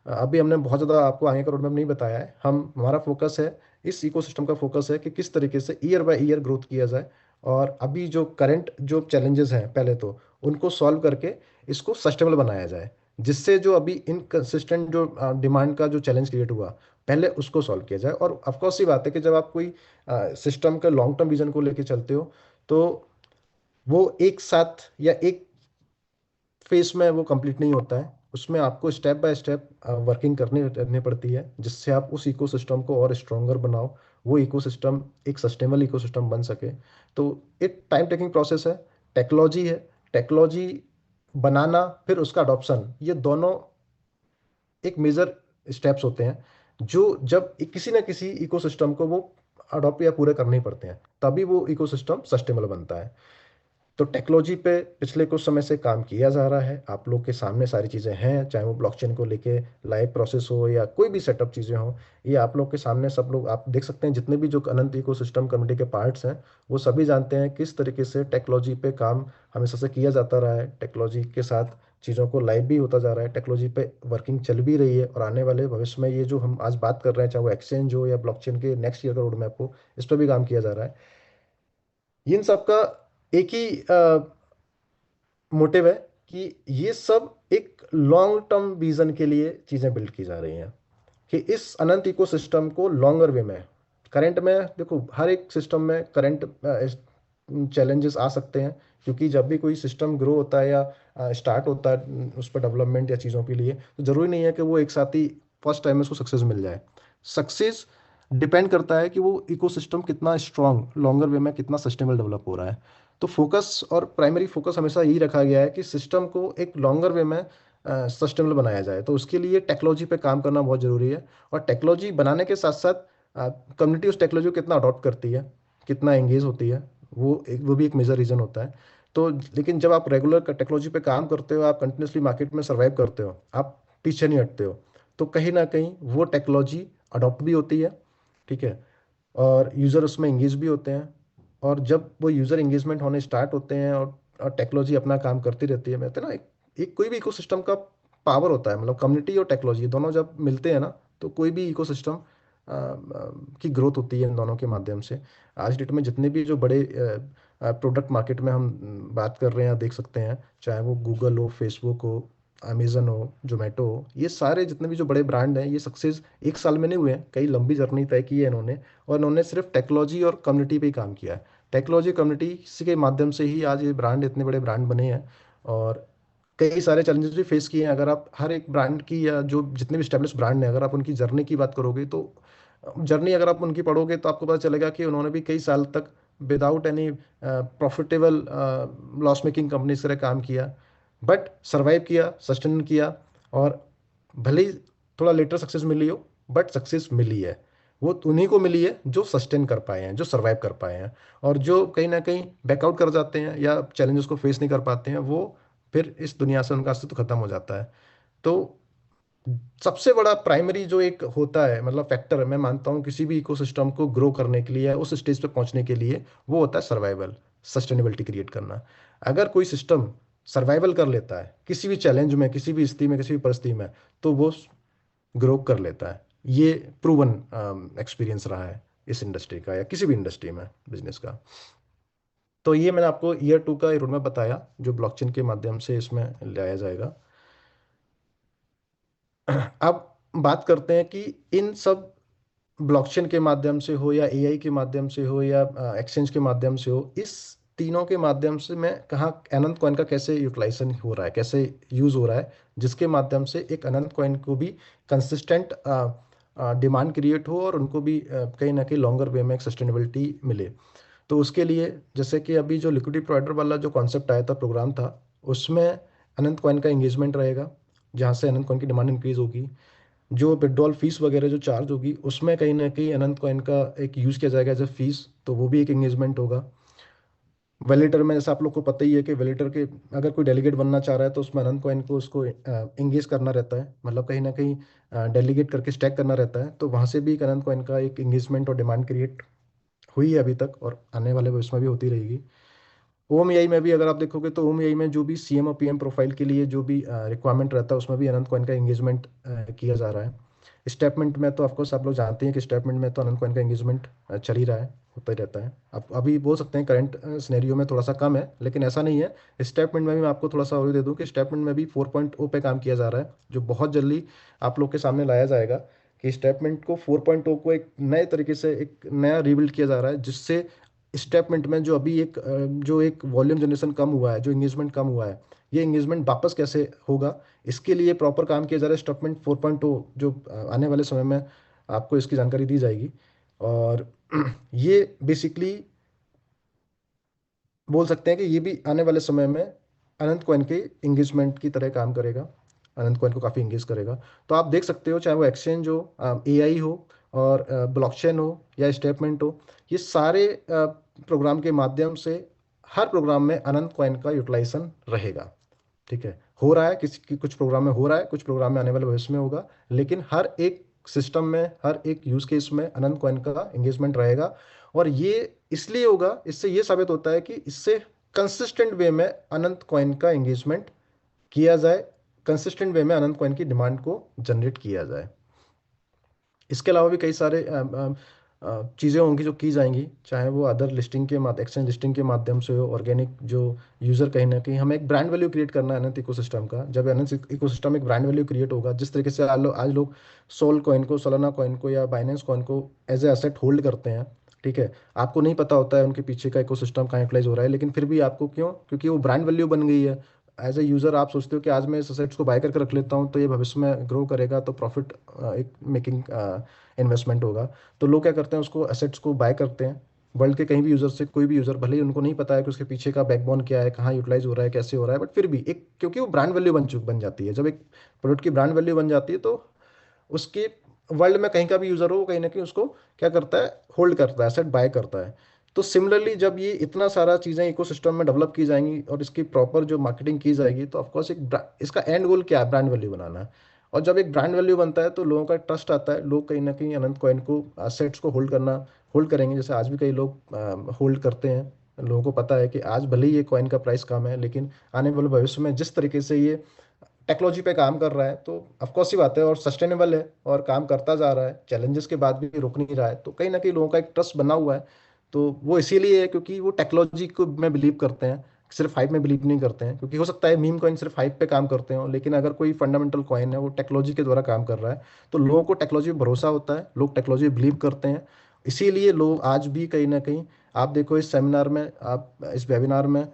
अभी हमने बहुत ज़्यादा आपको आगे का रोड मैप नहीं बताया है। हमारा फोकस है, इस इकोसिस्टम का फोकस है कि किस तरीके से ईयर बाय ईयर ग्रोथ किया जाए, और अभी जो करंट जो चैलेंजेस हैं पहले तो उनको सॉल्व करके इसको सस्टेनेबल बनाया जाए, जिससे जो अभी इनकंसिस्टेंट जो डिमांड का जो चैलेंज क्रिएट हुआ पहले उसको सॉल्व किया जाए। और ऑफकोर्स ये बात है कि जब आप कोई सिस्टम का लॉन्ग टर्म विजन को लेके चलते हो तो वो एक साथ या एक फेस में वो कंप्लीट नहीं होता है, उसमें आपको स्टेप बाय स्टेप वर्किंग करनी पड़ती है, जिससे आप उस इकोसिस्टम को और स्ट्रोंगर बनाओ, वो इकोसिस्टम एक सस्टेनेबल इकोसिस्टम बन सके। तो एक टाइम टेकिंग प्रोसेस है, टेक्नोलॉजी है, टेक्नोलॉजी बनाना फिर उसका अडॉप्शन, ये दोनों एक मेजर स्टेप्स होते हैं जो जब किसी ना किसी इकोसिस्टम को वो अडॉप्ट या पूरे करने ही पड़ते हैं, तभी वो इकोसिस्टम सस्टेनेबल बनता है। तो टेक्नोलॉजी पे पिछले कुछ समय से काम किया जा रहा है, आप लोग के सामने सारी चीज़ें हैं, चाहे वो ब्लॉकचेन को लेके लाइव प्रोसेस हो या कोई भी सेटअप चीज़ें हो, ये आप लोग के सामने सब लोग आप देख सकते हैं। जितने भी जो अनंत इकोसिस्टम कम्युनिटी के पार्ट्स हैं वो सभी जानते हैं किस तरीके से टेक्नोलॉजी पे काम हमेशा से किया जाता रहा है, टेक्नोलॉजी के साथ चीज़ों को लाइव भी होता जा रहा है, टेक्नोलॉजी पे वर्किंग चल भी रही है, और आने वाले भविष्य में ये जो हम आज बात कर रहे हैं, चाहे वो एक्सचेंज हो या ब्लॉकचेन के नेक्स्ट ईयर का रोड मैप हो, इस पर भी काम किया जा रहा है। इन सब का एक ही मोटिव है कि ये सब एक लॉन्ग टर्म विजन के लिए चीज़ें बिल्ड की जा रही हैं, कि इस अनंत इकोसिस्टम को लॉन्गर वे में, करंट में देखो हर एक सिस्टम में करंट चैलेंजेस आ सकते हैं, क्योंकि जब भी कोई सिस्टम ग्रो होता है या स्टार्ट होता है उस पर डेवलपमेंट या चीज़ों के लिए, तो ज़रूरी नहीं है कि वो एक साथ ही फर्स्ट टाइम में उसको सक्सेस मिल जाए। सक्सेस डिपेंड करता है कि वो इकोसिस्टम कितना स्ट्रांग लॉन्गर वे में कितना सस्टेनेबल डेवलप हो रहा है। तो फोकस और प्राइमरी फोकस हमेशा यही रखा गया है कि सिस्टम को एक लॉन्गर वे में सस्टेनेबल बनाया जाए। तो उसके लिए टेक्नोलॉजी पे काम करना बहुत ज़रूरी है, और टेक्नोलॉजी बनाने के साथ साथ कम्युनिटी उस टेक्नोलॉजी को कितना अडॉप्ट करती है, कितना एंगेज होती है, वो भी एक मेजर रीज़न होता है। तो लेकिन जब आप रेगुलर टेक्नोलॉजी पे काम करते हो, आप कंटिन्यूसली मार्केट में सर्वाइव करते हो, आप पीछे नहीं हटते हो, तो कहीं ना कहीं वो टेक्नोलॉजी अडॉप्ट भी होती है, ठीक है, और यूज़र उसमें एंगेज भी होते हैं। और जब वो यूज़र एंगेजमेंट होने स्टार्ट होते हैं और टेक्नोलॉजी अपना काम करती रहती है, कहते हैं ना एक कोई भी इकोसिस्टम का पावर होता है, मतलब कम्युनिटी और टेक्नोलॉजी दोनों जब मिलते हैं ना, तो कोई भी इकोसिस्टम की ग्रोथ होती है इन दोनों के माध्यम से। आज डेट में जितने भी जो बड़े प्रोडक्ट मार्केट में हम बात कर रहे हैं, देख सकते हैं, चाहे वो गूगल हो, फेसबुक हो, अमेजन हो, जोमेटो हो, ये सारे जितने भी जो बड़े ब्रांड हैं, ये सक्सेस एक साल में नहीं हुए हैं, कई लंबी जर्नी तय की है इन्होंने, और इन्होंने सिर्फ टेक्नोलॉजी और कम्युनिटी पे ही काम किया है। टेक्नोलॉजी कम्युनिटी के माध्यम से ही आज ये ब्रांड इतने बड़े ब्रांड बने हैं, और कई सारे चैलेंजेस भी फेस किए हैं। अगर आप हर एक ब्रांड की या जो जितने भी स्टेब्लिश ब्रांड हैं, अगर आप उनकी जर्नी की बात करोगे, तो जर्नी अगर आप उनकी पढ़ोगे तो आपको पता चलेगा कि उन्होंने भी कई साल तक without any profitable loss making company से काम किया, बट सरवाइव किया, सस्टेन किया, और भले ही थोड़ा लेटर सक्सेस मिली हो, बट सक्सेस मिली है। वो उन्हीं को मिली है जो सस्टेन कर पाए हैं, जो सरवाइव कर पाए हैं, और जो कहीं ना कहीं बैकआउट कर जाते हैं या चैलेंजेस को फेस नहीं कर पाते हैं, वो फिर इस दुनिया से उनका अस्तित्व खत्म हो जाता है। तो सबसे बड़ा प्राइमरी जो एक होता है, मतलब फैक्टर मैं मानता हूँ किसी भी इकोसिस्टम को ग्रो करने के लिए, उस स्टेज पे पहुंचने के लिए, वो होता है सर्वाइवल, सस्टेनेबिलिटी क्रिएट करना। अगर कोई सिस्टम सर्वाइवल कर लेता है किसी भी चैलेंज में, किसी भी स्थिति में, किसी भी परिस्थिति में, तो वो ग्रो कर लेता है। ये प्रूवन एक्सपीरियंस रहा है इस इंडस्ट्री का या किसी भी इंडस्ट्री में बिजनेस का। तो ये मैंने आपको ईयर 2 का रोड मैप बताया जो ब्लॉकचेन के माध्यम से इसमें लाया जाएगा। अब बात करते हैं कि इन सब ब्लॉकचेन के माध्यम से हो या एआई के माध्यम से हो या एक्सचेंज के माध्यम से हो, इस तीनों के माध्यम से मैं कहाँ अनंत कॉइन का कैसे यूटिलाइजेशन हो रहा है, कैसे यूज हो रहा है, जिसके माध्यम से एक अनंत कॉइन को भी कंसिस्टेंट डिमांड क्रिएट हो और उनको भी कहीं ना कहीं लॉन्गर वे में एक सस्टेनेबिलिटी मिले। तो उसके लिए जैसे कि अभी जो लिक्विडिटी प्रोवाइडर वाला जो कॉन्सेप्ट आया था, प्रोग्राम था, उसमें अनंत कॉइन का एंगेजमेंट रहेगा जहाँ से अनंत कॉइन की डिमांड इंक्रीज होगी। जो विड्रॉल फीस वगैरह जो चार्ज होगी उसमें कहीं ना कहीं अनंत कॉइन का एक यूज़ किया जाएगा एज ए फीस, तो वो भी एक एंगेजमेंट होगा। वैलिडेटर में जैसा आप लोग को पता ही है कि वैलिडेटर के अगर कोई डेलीगेट बनना चाह रहा है तो उसमें अनंत कॉइन को उसको एंगेज करना रहता है, मतलब कहीं ना कहीं डेलीगेट करके स्टैक करना रहता है। तो वहाँ से भी एक अनंत कॉइन का एक एंगेजमेंट और डिमांड क्रिएट हुई है अभी तक और आने वाले भविष्य में भी होती रहेगी। ओम एआई में भी अगर आप देखोगे तो ओम एआई में जो भी सीएम और पीएम प्रोफाइल के लिए जो भी रिक्वायरमेंट रहता है उसमें भी अनंत कॉइन का एंगेजमेंट किया जा रहा है। स्टेटमेंट में तो ऑफकोर्स आप लोग जानते हैं कि स्टेटमेंट में तो अनंत कॉइन का एंगेजमेंट चल ही रहा है, होता ही रहता है। अब अभी बोल सकते हैं करंट सिनेरियो में थोड़ा सा कम है, लेकिन ऐसा नहीं है। स्टेटमेंट में भी मैं आपको थोड़ा सा और दे दूं कि स्टेटमेंट में भी 4.0 पे काम किया जा रहा है, जो बहुत जल्दी आप लोग के सामने लाया जाएगा कि स्टेटमेंट को 4.0 को एक नए तरीके से एक नया रिबिल्ड किया जा रहा है, जिससे स्टेटमेंट में जो अभी जो एक वॉल्यूम जनरेशन कम हुआ है, जो एंगेजमेंट कम हुआ है, ये एंगेजमेंट वापस कैसे होगा, इसके लिए प्रॉपर काम किया जा रहा है। स्टेटमेंट 4.0 जो आने वाले समय में आपको इसकी जानकारी दी जाएगी। और ये बेसिकली बोल सकते हैं कि ये भी आने वाले समय में अनंत कॉइन के एंगेजमेंट की तरह काम करेगा, अनंत कॉइन को काफ़ी एंगेज करेगा। तो आप देख सकते हो, चाहे वो एक्सचेंज हो, एआई हो, और ब्लॉकचेन हो या स्टेटमेंट हो, ये सारे प्रोग्राम के माध्यम से हर प्रोग्राम में अनंत कॉइन का यूटिलाइजेशन रहेगा। ठीक है, हो रहा है कुछ प्रोग्राम में हो रहा है, कुछ प्रोग्राम में आने वाले भविष्य में होगा, लेकिन हर एक सिस्टम में, हर एक यूज केस में अनंत कॉइन का एंगेजमेंट रहेगा। और ये इसलिए होगा, इससे ये साबित होता है कि इससे कंसिस्टेंट वे में अनंत कॉइन का एंगेजमेंट किया जाए, कंसिस्टेंट वे में अनंत कॉइन की डिमांड को जनरेट किया जाए। इसके अलावा भी कई सारे चीज़ें होंगी जो की जाएंगी, चाहे वो अदर लिस्टिंग के माध्यम, एक्सचेंज लिस्टिंग के माध्यम से हो, ऑर्गेनिक जो यूज़र कहीं ना कहीं हमें एक ब्रांड वैल्यू क्रिएट करना है अनंत इकोसिस्टम का। जब अनंत इकोसिस्टम एक ब्रांड वैल्यू क्रिएट होगा, जिस तरीके से आज लोग सोल कॉइन को, सोलाना कॉइन को या बाइनेंस कॉइन को एज ए एसेट होल्ड करते हैं, ठीक है, आपको नहीं पता होता है उनके पीछे का इकोसिस्टम कहाँ यूटिलाइज हो रहा है, लेकिन फिर भी आपको क्यों, क्योंकि वो ब्रांड वैल्यू बन गई है। एज ए यूज़र आप सोचते हो कि आज मैं इस असेट्स को बाय करके रख लेता हूँ तो ये भविष्य में ग्रो करेगा, तो प्रॉफिट एक मेकिंग इन्वेस्टमेंट होगा। तो लोग क्या करते हैं, उसको असेट्स को बाय करते हैं वर्ल्ड के कहीं भी यूज़र से। कोई भी यूज़र, भले ही उनको नहीं पता है कि उसके पीछे का बैकबोन क्या है, कहाँ यूटिलाइज हो रहा है, कैसे हो रहा है, बट फिर भी एक, क्योंकि वो ब्रांड वैल्यू बन जाती है। जब एक प्रोडक्ट की ब्रांड वैल्यू बन जाती है तो उसके वर्ल्ड में कहीं का भी यूज़र हो, वो कहीं ना कहीं उसको क्या करता है, होल्ड करता है, एसेट बाय करता है। तो सिमिलरली जब ये इतना सारा चीज़ें इकोसिस्टम में डेवलप की जाएंगी और इसकी प्रॉपर जो मार्केटिंग की जाएगी, तो ऑफकोर्स इसका एंड गोल क्या है, ब्रांड वैल्यू बनाना है। और जब एक ब्रांड वैल्यू बनता है तो लोगों का ट्रस्ट आता है, लोग कहीं ना कहीं अनंत कॉइन को, एसेट्स को होल्ड करेंगे। जैसे आज भी कई लोग होल्ड करते हैं, लोगों को पता है कि आज भले ही ये कॉइन का प्राइस कम है, लेकिन आने वाले भविष्य में जिस तरीके से ये टेक्नोलॉजी पे काम कर रहा है तो ऑफकोर्स ही बात है, और सस्टेनेबल है और काम करता जा रहा है, चैलेंजेस के बाद भी रुक नहीं रहा है, तो कहीं ना कहीं लोगों का एक ट्रस्ट बना हुआ है। तो वो इसीलिए है क्योंकि वो टेक्नोलॉजी को में बिलीव करते हैं, सिर्फ हाइप में बिलीव नहीं करते हैं। क्योंकि हो सकता है मीम कॉइन सिर्फ हाइप पे काम करते हो, लेकिन अगर कोई फंडामेंटल कॉइन है वो टेक्नोलॉजी के द्वारा काम कर रहा है, तो लोगों को टेक्नोलॉजी पे भरोसा होता है, लोग टेक्नोलॉजी बिलीव करते हैं। इसीलिए लोग आज भी कहीं ना कहीं, आप देखो इस सेमिनार में, आप इस वेबिनार में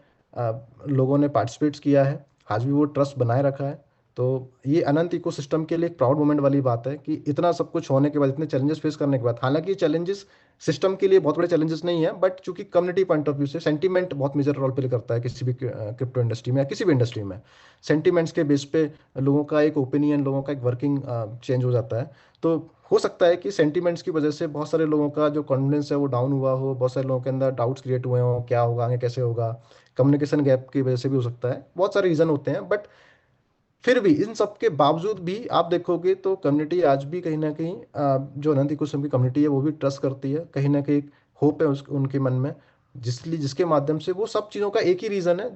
लोगों ने पार्टिसिपेट किया है, आज भी वो ट्रस्ट बनाए रखा है। तो ये अनंत इकोसिस्टम के लिए एक प्राउड मोमेंट वाली बात है कि इतना सब कुछ होने के बाद, इतने चैलेंजेस फेस करने के बाद, हालांकि ये चैलेंजेस सिस्टम के लिए बहुत बड़े चैलेंजेस नहीं है, बट चूंकि कम्युनिटी पॉइंट ऑफ व्यू से सेंटीमेंट बहुत मेजर रोल प्ले करता है किसी भी क्रिप्टो इंडस्ट्री में या किसी भी इंडस्ट्री में। सेंटीमेंट्स के बेस पे लोगों का एक ओपिनियन, लोगों का एक वर्किंग चेंज हो जाता है। तो हो सकता है कि सेंटीमेंट्स की वजह से बहुत सारे लोगों का जो कॉन्फिडेंस है वो डाउन हुआ हो, बहुत सारे लोगों के अंदर डाउट्स क्रिएट हुए हो, क्या होगा आगे, कैसे होगा, कम्युनिकेशन गैप की वजह से भी हो सकता है, बहुत सारे रीजन होते हैं। बट फिर भी इन सब के बावजूद भी आप देखोगे तो कम्युनिटी आज भी कहीं ना कहीं जो अनंत इकोसिस्टम की कम्युनिटी है वो भी ट्रस्ट करती है, कहीं ना कहीं होप है उनके मन में, जिसके माध्यम से वो सब चीज़ों का एक ही रीज़न है,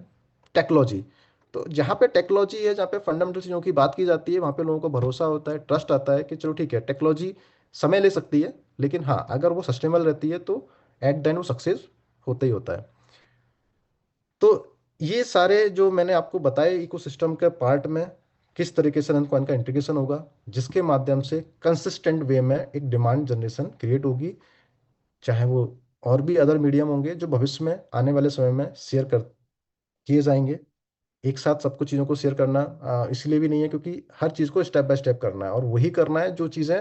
टेक्नोलॉजी। तो जहाँ पे टेक्नोलॉजी है, जहाँ पे फंडामेंटल चीज़ों की बात की जाती है, वहाँ पे लोगों को भरोसा होता है, ट्रस्ट आता है कि चलो ठीक है, टेक्नोलॉजी समय ले सकती है, लेकिन हाँ अगर वो सस्टेनेबल रहती है तो एट द एंड वो सक्सेस होता ही होता है। तो ये सारे जो मैंने आपको बताए इकोसिस्टम के पार्ट में किस तरीके से अनंत कॉइन का इंटीग्रेशन होगा, जिसके माध्यम से कंसिस्टेंट वे में एक डिमांड जनरेशन क्रिएट होगी, चाहे वो और भी अदर मीडियम होंगे जो भविष्य में आने वाले समय में शेयर कर किए जाएंगे। एक साथ सब कुछ चीज़ों को शेयर करना इसलिए भी नहीं है क्योंकि हर चीज़ को स्टेप बाय स्टेप करना है, और वही करना है जो चीज़ें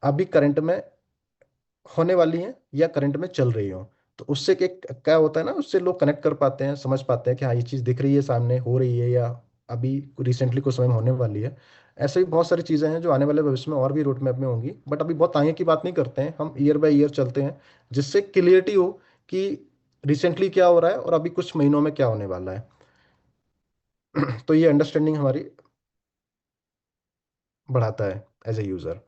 अभी करंट में होने वाली हैं या करंट में चल रही हो। तो उससे क्या होता है ना, उससे लोग कनेक्ट कर पाते हैं, समझ पाते हैं कि हाँ ये चीज़ दिख रही है, सामने हो रही है, या अभी रिसेंटली कुछ समय में होने वाली है। ऐसे ही बहुत सारी चीज़ें हैं जो आने वाले भविष्य में और भी रोड मैप में होंगी, बट अभी बहुत आगे की बात नहीं करते हैं, हम ईयर बाय ईयर चलते हैं, जिससे क्लियरिटी हो कि रिसेंटली क्या हो रहा है और अभी कुछ महीनों में क्या होने वाला है। तो ये अंडरस्टैंडिंग हमारी बढ़ाता है एज ए यूज़र।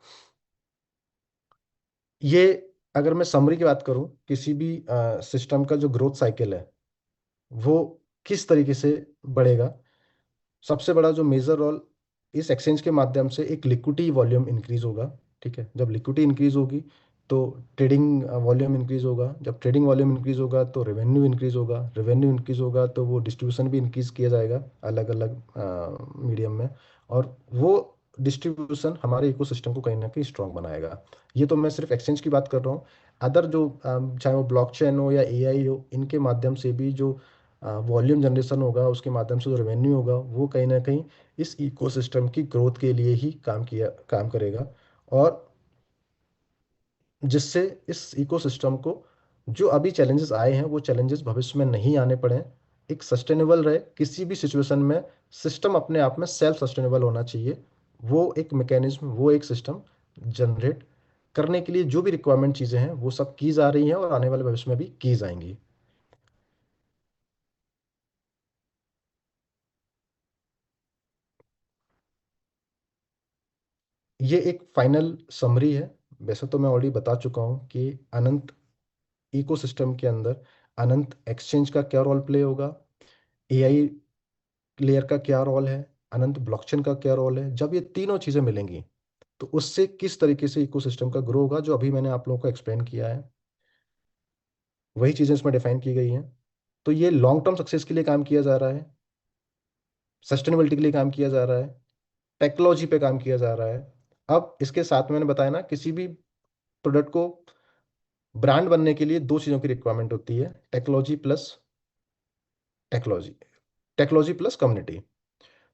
ये अगर मैं समरी की बात करूं, किसी भी सिस्टम का जो ग्रोथ साइकिल है वो किस तरीके से बढ़ेगा, सबसे बड़ा जो मेजर रोल इस एक्सचेंज के माध्यम से एक लिक्विडिटी वॉल्यूम इंक्रीज होगा। ठीक है, जब लिक्विडिटी इंक्रीज होगी तो ट्रेडिंग वॉल्यूम इंक्रीज होगा, जब ट्रेडिंग वॉल्यूम इंक्रीज होगा तो रेवेन्यू इंक्रीज होगा, रेवेन्यू इंक्रीज होगा तो वो डिस्ट्रीब्यूशन भी इंक्रीज किया जाएगा अलग अलग मीडियम में, और वो डिस्ट्रीब्यूशन हमारे इकोसिस्टम को कहीं ना कहीं स्ट्रांग बनाएगा। ये तो मैं सिर्फ एक्सचेंज की बात कर रहा हूँ। अदर जो चाहे वो ब्लॉकचेन हो या एआई हो, इनके माध्यम से भी जो वॉल्यूम जनरेशन होगा, उसके माध्यम से जो रेवेन्यू होगा, वो कहीं ना कहीं इस इकोसिस्टम की ग्रोथ के लिए ही काम करेगा, और जिससे इस इकोसिस्टम को जो अभी चैलेंजेस आए हैं वो चैलेंजेस भविष्य में नहीं आने पड़े, एक सस्टेनेबल रहे किसी भी सिचुएशन में। सिस्टम अपने आप में सेल्फ सस्टेनेबल होना चाहिए, वो एक मैकेनिज्म, वो एक सिस्टम जनरेट करने के लिए जो भी रिक्वायरमेंट चीज़ें हैं वो सब की जा रही हैं और आने वाले भविष्य में भी की जाएंगी। ये एक फाइनल समरी है। वैसे तो मैं ऑलरेडी बता चुका हूँ कि अनंत इकोसिस्टम के अंदर अनंत एक्सचेंज का क्या रोल प्ले होगा, एआई लेयर का क्या रोल है, अनंत ब्लॉकचेन का क्या रोल है। जब ये तीनों चीज़ें मिलेंगी तो उससे किस तरीके से इकोसिस्टम का ग्रो होगा, जो अभी मैंने आप लोगों को एक्सप्लेन किया है, वही चीज़ें इसमें डिफाइन की गई हैं। तो ये लॉन्ग टर्म सक्सेस के लिए काम किया जा रहा है, सस्टेनेबिलिटी के लिए काम किया जा रहा है, टेक्नोलॉजी पे काम किया जा रहा है। अब इसके साथ मैंने बताया ना, किसी भी प्रोडक्ट को ब्रांड बनने के लिए दो चीज़ों की रिक्वायरमेंट होती है, टेक्नोलॉजी टेक्नोलॉजी प्लस कम्युनिटी।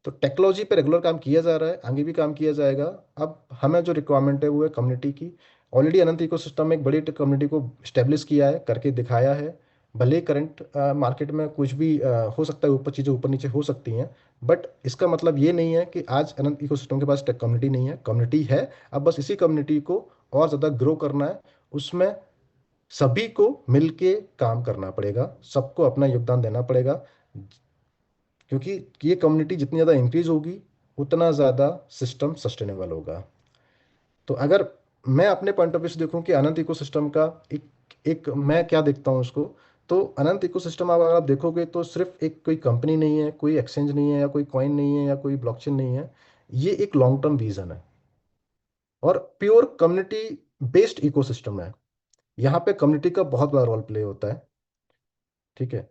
तो टेक्नोलॉजी पे रेगुलर काम किया जा रहा है, आगे भी काम किया जाएगा। अब हमें जो रिक्वायरमेंट है वो है कम्युनिटी की। ऑलरेडी अनंत इकोसिस्टम में एक बड़ी कम्युनिटी को स्टेब्लिश किया है, करके दिखाया है। भले करंट मार्केट में कुछ भी हो सकता है, ऊपर चीज़ें ऊपर नीचे हो सकती हैं, बट इसका मतलब ये नहीं है कि आज अनंत इकोसिस्टम के पास कम्युनिटी नहीं है, कम्युनिटी है। अब बस इसी कम्युनिटी को और ज़्यादा ग्रो करना है, उसमें सभी को मिलके काम करना पड़ेगा, सबको अपना योगदान देना पड़ेगा, क्योंकि ये कम्युनिटी जितनी ज़्यादा इंक्रीज होगी उतना ज़्यादा सिस्टम सस्टेनेबल होगा। तो अगर मैं अपने पॉइंट ऑफ व्यू से देखूं कि अनंत इकोसिस्टम का एक एक मैं क्या देखता हूं उसको, तो अनंत इकोसिस्टम अगर आप देखोगे तो सिर्फ एक कोई कंपनी नहीं है, कोई एक्सचेंज नहीं है, या कोई कॉइन नहीं है, या कोई ब्लॉकचेन नहीं है। ये एक लॉन्ग टर्म विजन है और प्योर कम्युनिटी बेस्ड इकोसिस्टम है। यहाँ पे कम्युनिटी का बहुत बड़ा रोल प्ले होता है। ठीक है,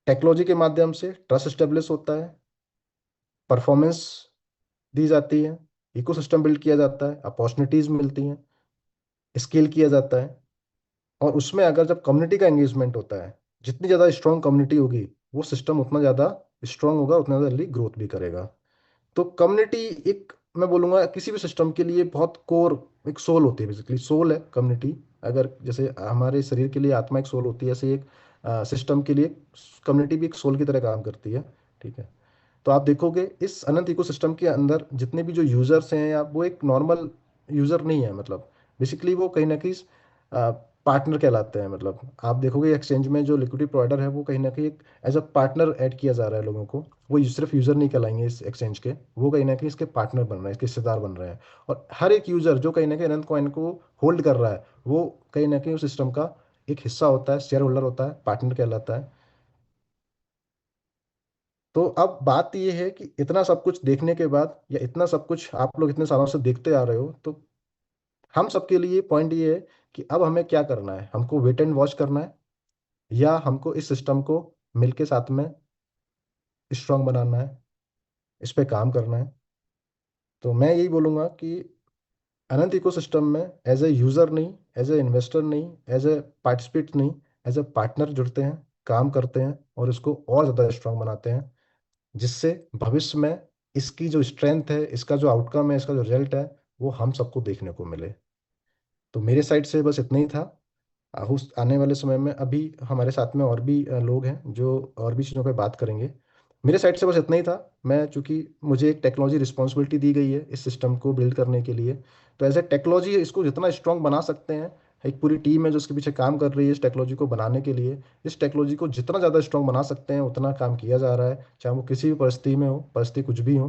टेक्नोलॉजी के माध्यम से ट्रस्ट स्टेब्लिश होता है, परफॉर्मेंस दी जाती है, इकोसिस्टम बिल्ड किया जाता है, अपॉर्चुनिटीज मिलती हैं, स्केल किया जाता है। और उसमें अगर जब कम्युनिटी का एंगेजमेंट होता है, जितनी ज़्यादा स्ट्रॉन्ग कम्युनिटी होगी वो सिस्टम उतना ज़्यादा स्ट्रॉन्ग होगा, उतना ज़्यादा जल्दी ग्रोथ भी करेगा। तो कम्युनिटी एक, मैं बोलूँगा किसी भी सिस्टम के लिए बहुत कोर, एक सोल होती है, बेसिकली सोल है कम्युनिटी। अगर जैसे हमारे शरीर के लिए आत्मा एक सोल होती है, ऐसे एक सिस्टम के लिए कम्युनिटी भी एक सोल की तरह काम करती है। ठीक है, तो आप देखोगे इस अनंत इकोसिस्टम के अंदर जितने भी जो यूजर्स हैं, या वो एक नॉर्मल यूजर नहीं है, मतलब बेसिकली वो कहीं ना कहीं पार्टनर कहलाते हैं। मतलब आप देखोगे एक्सचेंज में जो लिक्विडिटी प्रोवाइडर है वो कहीं ना कहीं एक एज अ पार्टनर ऐड किया जा रहा है लोगों को। वो सिर्फ यूजर नहीं कहलाएंगे इस एक्सचेंज के, वो कहीं ना कहीं इसके पार्टनर बन रहे हैं, इसके हिस्सेदार बन रहे हैं। और हर एक यूजर जो कहीं ना कहीं अनंत कॉइन को होल्ड कर रहा है, वो कहीं ना कहीं उस सिस्टम का एक हिस्सा होता है, शेयर होल्डर होता है, पार्टनर कहलाता है। तो अब बात ये है कि इतना सब कुछ देखने के बाद, या इतना सब कुछ आप लोग इतने सालों से देखते आ रहे हो, तो हम सबके लिए पॉइंट ये है कि अब हमें क्या करना है। हमको वेट एंड वॉच करना है, या हमको इस सिस्टम को मिलके साथ में स्ट्रांग बनाना है, इस पे काम करना है। तो मैं यही बोलूँगा कि अनंत इकोसिस्टम में एज ए यूज़र नहीं, एज ए इन्वेस्टर नहीं, एज ए पार्टिसिपेट नहीं, एज ए पार्टनर जुड़ते हैं, काम करते हैं और इसको और ज़्यादा स्ट्रांग बनाते हैं, जिससे भविष्य में इसकी जो स्ट्रेंथ है, इसका जो आउटकम है, इसका जो रिजल्ट है, वो हम सबको देखने को मिले। तो मेरे साइड से बस इतना ही था। उस आने वाले समय में अभी हमारे साथ में और भी लोग हैं जो और भी चीज़ों पे बात करेंगे। मेरे साइड से बस इतना ही था। मैं चूंकि मुझे एक टेक्नोलॉजी रिस्पॉन्सिबिलिटी दी गई है इस सिस्टम को बिल्ड करने के लिए, तो एज ए टेक्नोलॉजी इसको जितना स्ट्रांग बना सकते हैं, एक पूरी टीम है जो इसके पीछे काम कर रही है इस टेक्नोलॉजी को बनाने के लिए। इस टेक्नोलॉजी को जितना ज़्यादा स्ट्रांग बना सकते हैं उतना काम किया जा रहा है, चाहे वो किसी भी परिस्थिति में हो, परिस्थिति कुछ भी हो।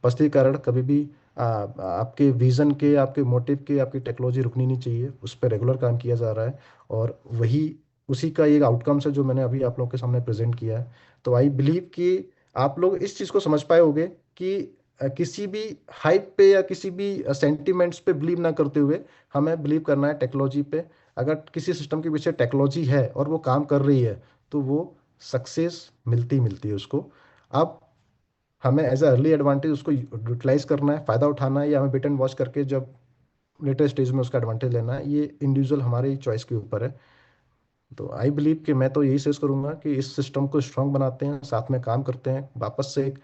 परिस्थिति के कारण कभी भी आपके विजन के, आपके मोटिव के, आपकी टेक्नोलॉजी रुकनी नहीं चाहिए, उस पर रेगुलर काम किया जा रहा है। और वही उसी का एक आउटकम्स है जो मैंने अभी आप लोगों के सामने प्रेजेंट किया है। तो आई बिलीव कि आप लोग इस चीज़ को समझ पाए होंगे कि किसी भी हाइप पे या किसी भी सेंटिमेंट्स पे बिलीव ना करते हुए हमें बिलीव करना है टेक्नोलॉजी पे। अगर किसी सिस्टम के पीछे टेक्नोलॉजी है और वो काम कर रही है, तो वो सक्सेस मिलती ही मिलती है उसको। अब हमें एज अ अर्ली एडवांटेज उसको यूटिलाइज करना है, फ़ायदा उठाना है, या हमें वेट एंड वॉच करके जब लेटर स्टेज में उसका एडवांटेज लेना है, ये इंडिविजुअल हमारे चॉइस के ऊपर है। तो आई बिलीव कि मैं तो यही सजेस्ट करूंगा कि इस सिस्टम को स्ट्रांग बनाते हैं, साथ में काम करते हैं, वापस से एक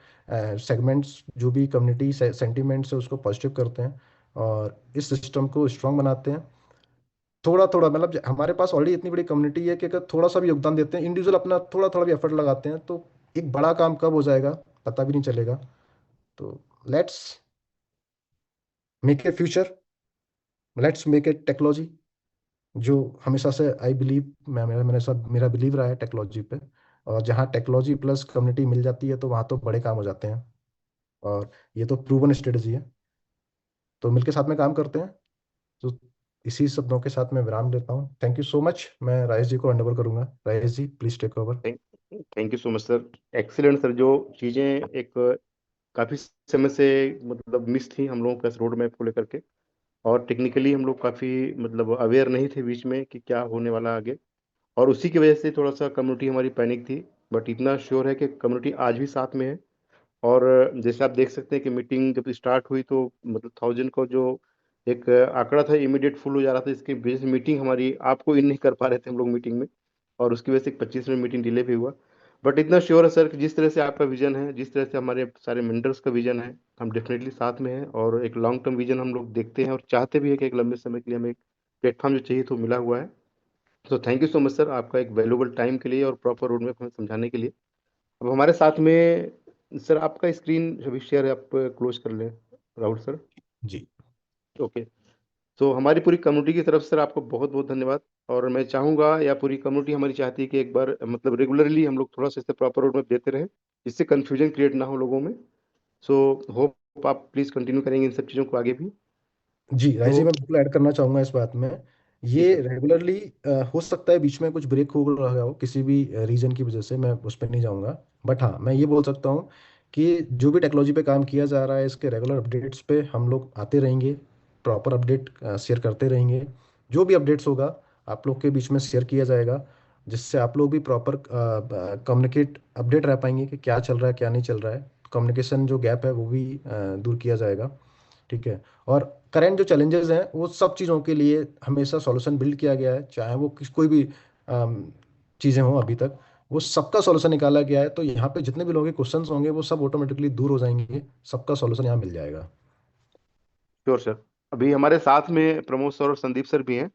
सेगमेंट्स जो भी कम्युनिटी सेंटीमेंट्स है उसको पॉजिटिव करते हैं और इस सिस्टम को स्ट्रांग बनाते हैं। थोड़ा थोड़ा मतलब हमारे पास ऑलरेडी इतनी बड़ी कम्युनिटी है कि अगर थोड़ा सा भी योगदान देते हैं, इंडिविजुअल अपना थोड़ा थोड़ा भी एफर्ट लगाते हैं, तो एक बड़ा काम कब हो जाएगा पता भी नहीं चलेगा। तो let's make a future, let's make a technology जो हमेशा से आई बिलीव, मैं मेरा मेरे साथ मेरा बिलीव रहा है टेक्नोलॉजी पे। और जहाँ टेक्नोलॉजी प्लस कम्युनिटी मिल जाती है तो वहाँ तो बड़े काम हो जाते हैं, और ये तो प्रूवन स्ट्रेटजी है। तो मिलके साथ में काम करते हैं। तो इसी शब्दों के साथ मैं विराम देता हूँ। Thank you so much. मैं राजेश जी को हैंडओवर करूंगा। Rajesh ji please take over. Thank thank you so much sir. Excellent sir. जो चीज़ें एक काफ़ी समय से मतलब मिस थी हम लोगों का इस रोड मैप को लेकर के, और टेक्निकली हम लोग काफ़ी मतलब अवेयर नहीं थे बीच में कि क्या होने वाला आगे, और उसी की वजह से थोड़ा सा कम्युनिटी हमारी पैनिक थी। बट इतना श्योर है कि कम्युनिटी आज भी साथ में है। और जैसे आप देख सकते हैं कि मीटिंग जब स्टार्ट हुई तो मतलब 1000 का जो एक आंकड़ा था इमीडिएट फुल हो जा रहा था। इसकी वजह से मीटिंग हमारी आपको इन नहीं कर पा रहे थे हम लोग मीटिंग में, और उसकी वजह से 25 मिनट मीटिंग डिले भी हुआ। बट इतना श्योर है सर कि जिस तरह से आपका विजन है, जिस तरह से हमारे सारे मेंटर्स का विजन है, हम डेफिनेटली साथ में हैं। और एक लॉन्ग टर्म विजन हम लोग देखते हैं और चाहते भी है कि एक लंबे समय के लिए हमें एक प्लेटफॉर्म जो चाहिए तो मिला हुआ है। तो thank you so much sir आपका एक वैल्यूबल टाइम के लिए और प्रॉपर रोड मैप हमें समझाने के लिए। अब हमारे साथ में सर आपका स्क्रीन अभी शेयर है, आप क्लोज कर लें राहुल सर। जी ओके। तो हमारी पूरी कम्युनिटी की तरफ से सर आपको बहुत बहुत धन्यवाद। और मैं चाहूँगा, या पूरी कम्युनिटी हमारी चाहती है कि एक बार मतलब रेगुलरली हम लोग थोड़ा सा इससे प्रॉपर रोड मैप देते रहें, जिससे कन्फ्यूजन क्रिएट ना हो लोगों में। सो होप आप प्लीज़ कंटिन्यू करेंगे इन सब चीज़ों को आगे भी। जी राय जी, तो मैं बिल्कुल ऐड करना चाहूँगा इस बात में। जी ये सर। रेगुलरली हो सकता है बीच में कुछ ब्रेक हो रहा हो किसी भी रीजन की वजह से, मैं उस पर नहीं जाऊँगा। बट हाँ, मैं ये बोल सकता हूँ कि जो भी टेक्नोलॉजी पे काम किया जा रहा है, इसके रेगुलर अपडेट्स पे हम लोग आते रहेंगे, प्रॉपर अपडेट शेयर करते रहेंगे। जो भी अपडेट्स होगा आप लोग के बीच में शेयर किया जाएगा, जिससे आप लोग भी प्रॉपर कम्युनिकेट अपडेट रह पाएंगे कि क्या चल रहा है क्या नहीं चल रहा है। कम्युनिकेशन जो गैप है वो भी दूर किया जाएगा। ठीक है। और करंट जो चैलेंजेस हैं वो सब चीज़ों के लिए हमेशा सॉल्यूशन बिल्ड किया गया है, चाहे वो कोई भी चीज़ें हों अभी तक, वो सबका सॉल्यूशन निकाला गया है। तो यहाँ पे जितने भी लोगों के क्वेश्चंस होंगे वो सब ऑटोमेटिकली दूर हो जाएंगे, सबका सॉल्यूशन यहाँ मिल जाएगा। Sure sir. अभी हमारे साथ में प्रमोद सर और संदीप सर भी हैं।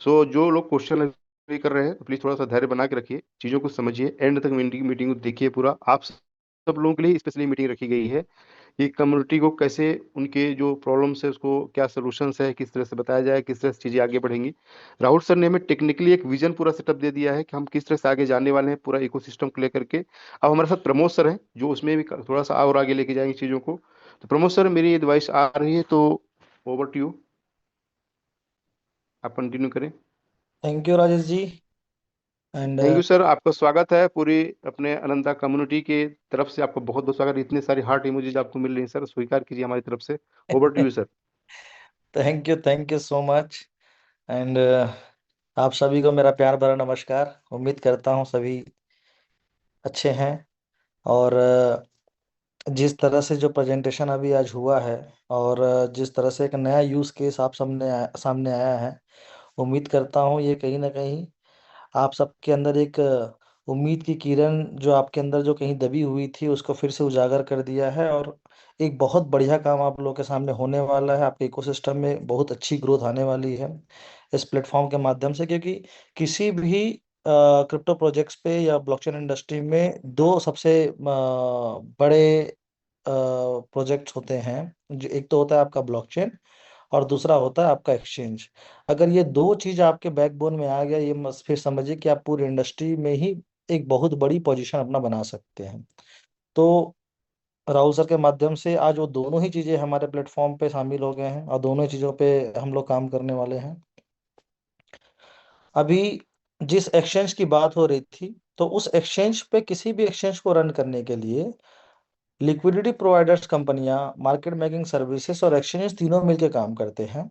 सो जो लोग क्वेश्चन अभी कर रहे हैं तो प्लीज़ थोड़ा सा धैर्य बना के रखिए, चीज़ों को समझिए, एंड तक मीटिंग मीटिंग को देखिए पूरा। आप सब लोगों के लिए स्पेशली मीटिंग रखी गई है कि कम्युनिटी को कैसे उनके जो प्रॉब्लम्स है उसको क्या सोल्यूशंस है, किस तरह से बताया जाए, किस तरह से चीज़ें आगे बढ़ेंगी। राहुल सर ने हमें टेक्निकली एक विजन पूरा सेटअप दे दिया है कि हम किस तरह से आगे जाने वाले हैं पूरा इकोसिस्टम को लेकर के। अब हमारे साथ प्रमोद सर हैं जो उसमें भी थोड़ा सा और आगे लेके जाएंगे चीज़ों को। तो प्रमोद सर मेरी एडवाइस आ रही है, तो ओवर टू यू, आप कंटिन्यू करें। Thank you Rajesh ji. And thank you sir, आपका स्वागत है पूरी अपने अनंता कम्युनिटी के तरफ से। आपको बहुत बहुत स्वागत। इतने सारी हार्ट इमोजीज आपको मिल रही हैं सर, स्वीकार कीजिए हमारी तरफ से। Over to you sir. Thank you so much. And आप सभी को मेरा प्यार भरा नमस्कार। उम्मीद करता हूँ सभी अच्छे हैं। और जिस तरह से जो प्रेजेंटेशन अभी आज हुआ है, और जिस तरह से एक नया यूज़ केस आप सामने आया है, उम्मीद करता हूँ ये कहीं ना कहीं आप सबके अंदर एक उम्मीद की किरण जो आपके अंदर जो कहीं दबी हुई थी उसको फिर से उजागर कर दिया है। और एक बहुत बढ़िया काम आप लोगों के सामने होने वाला है। आपके इकोसिस्टम में बहुत अच्छी ग्रोथ आने वाली है इस प्लेटफॉर्म के माध्यम से, क्योंकि किसी भी क्रिप्टो प्रोजेक्ट्स पे या ब्लॉकचेन इंडस्ट्री में दो सबसे बड़े प्रोजेक्ट्स होते हैं। जो एक तो होता है आपका ब्लॉकचेन और दूसरा होता है आपका एक्सचेंज। अगर ये दो चीज आपके बैकबोन में आ गया, ये फिर समझिए कि आप पूरी इंडस्ट्री में ही एक बहुत बड़ी पोजीशन अपना बना सकते हैं। तो राहुल सर के माध्यम से आज वो दोनों ही चीजें हमारे प्लेटफॉर्म पे शामिल हो गए हैं और दोनों ही चीजों पे हम लोग काम करने वाले हैं। अभी जिस एक्सचेंज की बात हो रही थी, तो उस एक्सचेंज पे किसी भी एक्सचेंज को रन करने के लिए लिक्विडिटी प्रोवाइडर्स कंपनियां, मार्केट मेकिंग सर्विसेज और एक्सचेंजेस तीनों मिलकर काम करते हैं।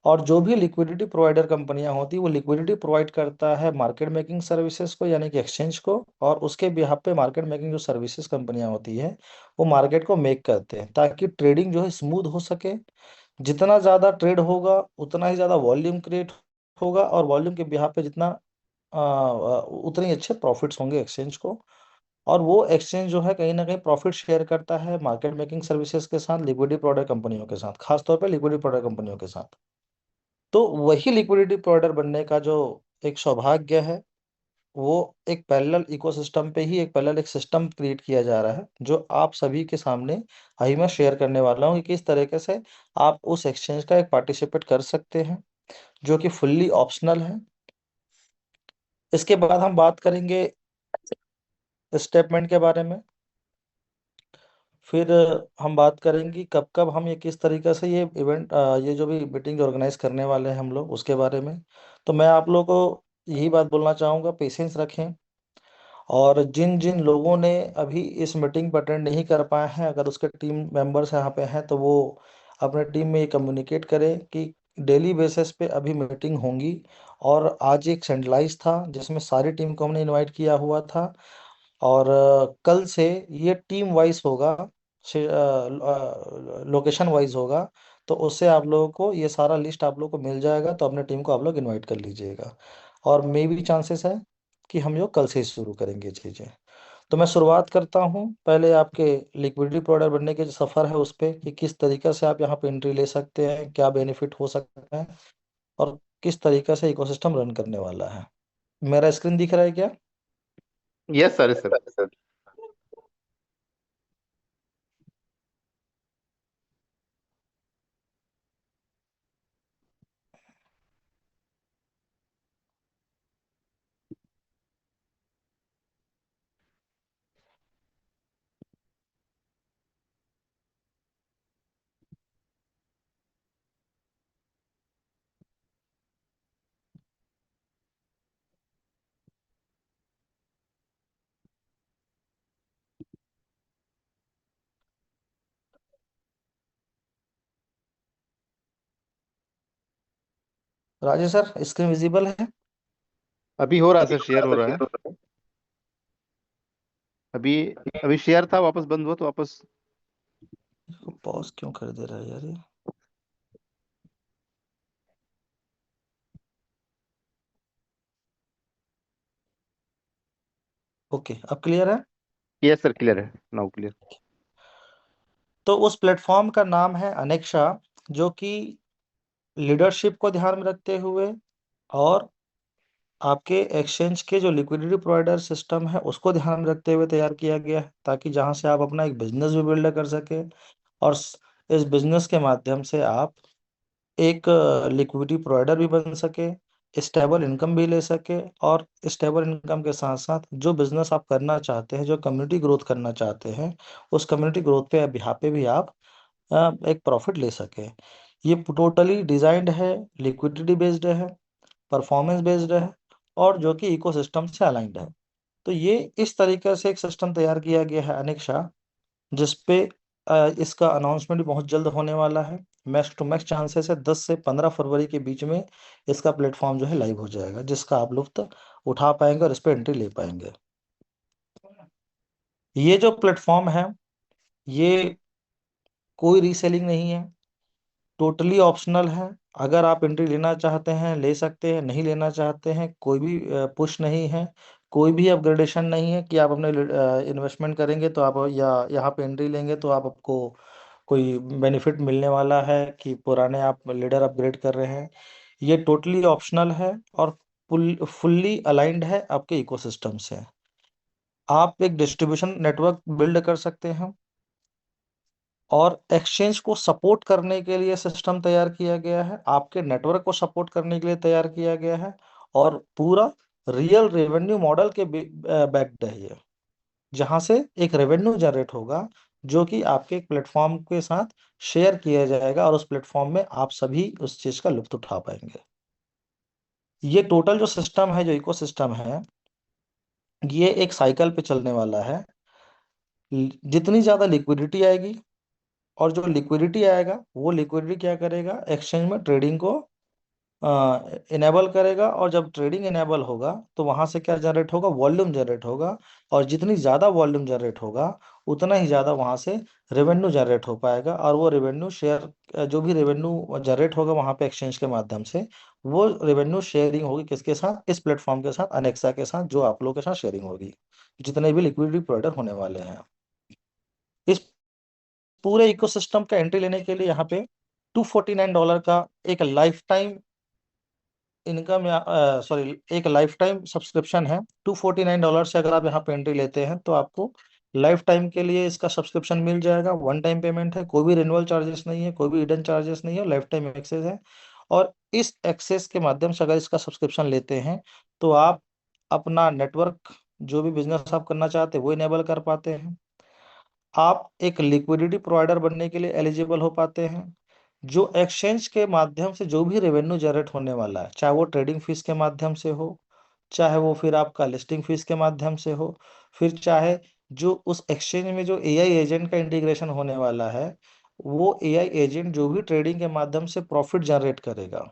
और जो भी लिक्विडिटी प्रोवाइडर कंपनियां होती है वो लिक्विडिटी प्रोवाइड करता है मार्केट मेकिंग सर्विसेज को, यानी कि एक्सचेंज को। और उसके बिहाफ पे मार्केट मेकिंग जो सर्विसेज कंपनियां होती है वो मार्केट को मेक करते हैं, ताकि ट्रेडिंग जो है स्मूथ हो सके। जितना ज़्यादा ट्रेड होगा उतना ही ज़्यादा वॉल्यूम क्रिएट होगा, और वॉल्यूम के बिहाफ पे उतने ही अच्छे प्रॉफिट्स होंगे एक्सचेंज को। और वो एक्सचेंज जो है कहीं ना कहीं प्रॉफिट शेयर करता है मार्केट मेकिंग सर्विसेज के साथ, लिक्विडिटी प्रोवाइडर कंपनियों के साथ, खासतौर पे लिक्विडिटी प्रोवाइडर कंपनियों के साथ। तो वही लिक्विडिटी प्रोवाइडर बनने का जो एक सौभाग्य है, वो एक पैरेलल इकोसिस्टम पे ही एक पैरेलल एक सिस्टम क्रिएट किया जा रहा है, जो आप सभी के सामने अभी मैं शेयर करने वाला हूँ कि किस तरीके से आप उस एक्सचेंज का एक पार्टिसिपेट कर सकते हैं, जो कि फुल्ली ऑप्शनल है। इसके बाद हम बात करेंगे स्टेटमेंट के बारे में। फिर हम बात करेंगे कब कब हम ये किस तरीके से ये इवेंट, ये जो भी मीटिंग ऑर्गेनाइज करने वाले हैं हम लोग, उसके बारे में। तो मैं आप लोगों को यही बात बोलना चाहूँगा, पेशेंस रखें। और जिन जिन लोगों ने अभी इस मीटिंग पर अटेंड नहीं कर पाए हैं, अगर उसके टीम मेंबर्स यहाँ पे हैं तो वो अपने टीम में ये कम्युनिकेट करें कि डेली बेसिस पे अभी मीटिंग होंगी। और आज एक सेंट्रलाइज था जिसमें सारी टीम को हमने इनवाइट किया हुआ था। और कल से ये टीम वाइज होगा, लोकेशन वाइज होगा। तो उससे आप लोगों को ये सारा लिस्ट आप लोगों को मिल जाएगा, तो अपने टीम को आप लोग इनवाइट कर लीजिएगा। और मे भी चांसेस है कि हम लोग कल से ही शुरू करेंगे चीज़ें। तो मैं शुरुआत करता हूँ पहले आपके लिक्विडिटी प्रोवाइडर बनने के जो सफ़र है उस पर, कि किस तरीके से आप यहाँ पे एंट्री ले सकते हैं, क्या बेनिफिट हो सकता है, और किस तरीके से इकोसिस्टम रन करने वाला है। मेरा स्क्रीन दिख रहा है क्या? Yes sir, sir. Rajesh sir, screen visible है? अभी हो रहा है सर, शेयर हो रहा है अभी। अभी शेयर था, वापस बंद हुआ तो वापस। पॉज क्यों कर दे रहा है यार ये? ओके, अब क्लियर है? यस सर, क्लियर है, नाउ क्लियर। तो उस प्लेटफॉर्म का नाम है अनेक्षा, जो कि लीडरशिप को ध्यान में रखते हुए और आपके एक्सचेंज के जो लिक्विडिटी प्रोवाइडर सिस्टम है उसको ध्यान में रखते हुए तैयार किया गया है, ताकि जहां से आप अपना एक बिजनेस भी बिल्ड कर सके। और इस बिजनेस के माध्यम से आप एक लिक्विडिटी प्रोवाइडर भी बन सके, स्टेबल इनकम भी ले सके। और स्टेबल इनकम के साथ साथ जो बिजनेस आप करना चाहते हैं, जो कम्युनिटी ग्रोथ करना चाहते हैं, उस कम्युनिटी ग्रोथ पे यहाँ पे भी आप एक प्रॉफिट ले सके। ये टोटली डिजाइंड है, लिक्विडिटी बेस्ड है, परफॉर्मेंस बेस्ड है, और जो कि इकोसिस्टम से अलाइंड है। तो ये इस तरीके से एक सिस्टम तैयार किया गया है अनेक्षा, जिसपे इसका अनाउंसमेंट भी बहुत जल्द होने वाला है। मैक्स टू मैक्स चांसेस है 10 से 15 फरवरी के बीच में इसका प्लेटफॉर्म जो है लाइव हो जाएगा, जिसका आप लुत्फ उठा पाएंगे और इस पर एंट्री ले पाएंगे। ये जो प्लेटफॉर्म है ये कोई रीसेलिंग नहीं है, टोटली ऑप्शनल है। अगर आप एंट्री लेना चाहते हैं ले सकते हैं, नहीं लेना चाहते हैं कोई भी पुश नहीं है, कोई भी अपग्रेडेशन नहीं है कि आप अपने इन्वेस्टमेंट करेंगे तो आप या यहाँ पे एंट्री लेंगे तो आपको कोई बेनिफिट मिलने वाला है कि पुराने आप लीडर अपग्रेड कर रहे हैं। ये टोटली ऑप्शनल है और फुल्ली अलाइंड है आपके इकोसिस्टम से। आप एक डिस्ट्रीब्यूशन नेटवर्क बिल्ड कर सकते हैं और एक्सचेंज को सपोर्ट करने के लिए सिस्टम तैयार किया गया है, आपके नेटवर्क को सपोर्ट करने के लिए तैयार किया गया है, और पूरा रियल रेवेन्यू मॉडल के बैक्ड है ये, जहां से एक रेवेन्यू जनरेट होगा जो कि आपके प्लेटफॉर्म के साथ शेयर किया जाएगा और उस प्लेटफॉर्म में आप सभी उस चीज का लुत्फ उठा पाएंगे। ये टोटल जो सिस्टम है, जो इकोसिस्टम है, ये एक साइकिल पे चलने वाला है। जितनी ज्यादा लिक्विडिटी आएगी और जो लिक्विडिटी आएगा वो लिक्विडिटी क्या करेगा, एक्सचेंज में ट्रेडिंग को इनेबल करेगा, और जब ट्रेडिंग इनेबल होगा तो वहां से क्या जनरेट होगा, वॉल्यूम जनरेट होगा, और जितनी ज़्यादा वॉल्यूम जनरेट होगा उतना ही ज़्यादा वहां से रेवेन्यू जनरेट हो पाएगा, और वो रेवेन्यू शेयर, जो भी रेवेन्यू जनरेट होगा वहां पे एक्सचेंज के माध्यम से, वो रेवेन्यू शेयरिंग होगी किसके साथ, इस प्लेटफॉर्म के साथ, अनेक्सा के साथ, जो आप लोगों के साथ शेयरिंग होगी, जितने भी लिक्विडिटी प्रोवाइडर होने वाले हैं। इस पूरे इकोसिस्टम का एंट्री लेने के लिए यहाँ पे $249 का एक लाइफ टाइम इनकम या सॉरी एक लाइफ टाइम सब्सक्रिप्शन है। $249 से अगर आप यहाँ पे एंट्री लेते हैं तो आपको लाइफ टाइम के लिए इसका सब्सक्रिप्शन मिल जाएगा। वन टाइम पेमेंट है, कोई भी रिन्यूअल चार्जेस नहीं है, कोई भी हिडन चार्जेस नहीं है, लाइफ टाइम एक्सेस है। और इस एक्सेस के माध्यम से अगर इसका सब्सक्रिप्शन लेते हैं तो आप अपना नेटवर्क, जो भी बिजनेस आप करना चाहते हैं वो इनेबल कर पाते हैं। आप एक लिक्विडिटी प्रोवाइडर बनने के लिए एलिजिबल हो पाते हैं। जो एक्सचेंज के माध्यम से जो भी रेवेन्यू जनरेट होने वाला है, चाहे वो ट्रेडिंग फीस के माध्यम से हो, चाहे वो फिर आपका लिस्टिंग फीस के माध्यम से हो, फिर चाहे जो उस एक्सचेंज में जो एआई एजेंट का इंटीग्रेशन होने वाला है, वो एआई एजेंट जो भी ट्रेडिंग के माध्यम से प्रॉफिट जनरेट करेगा,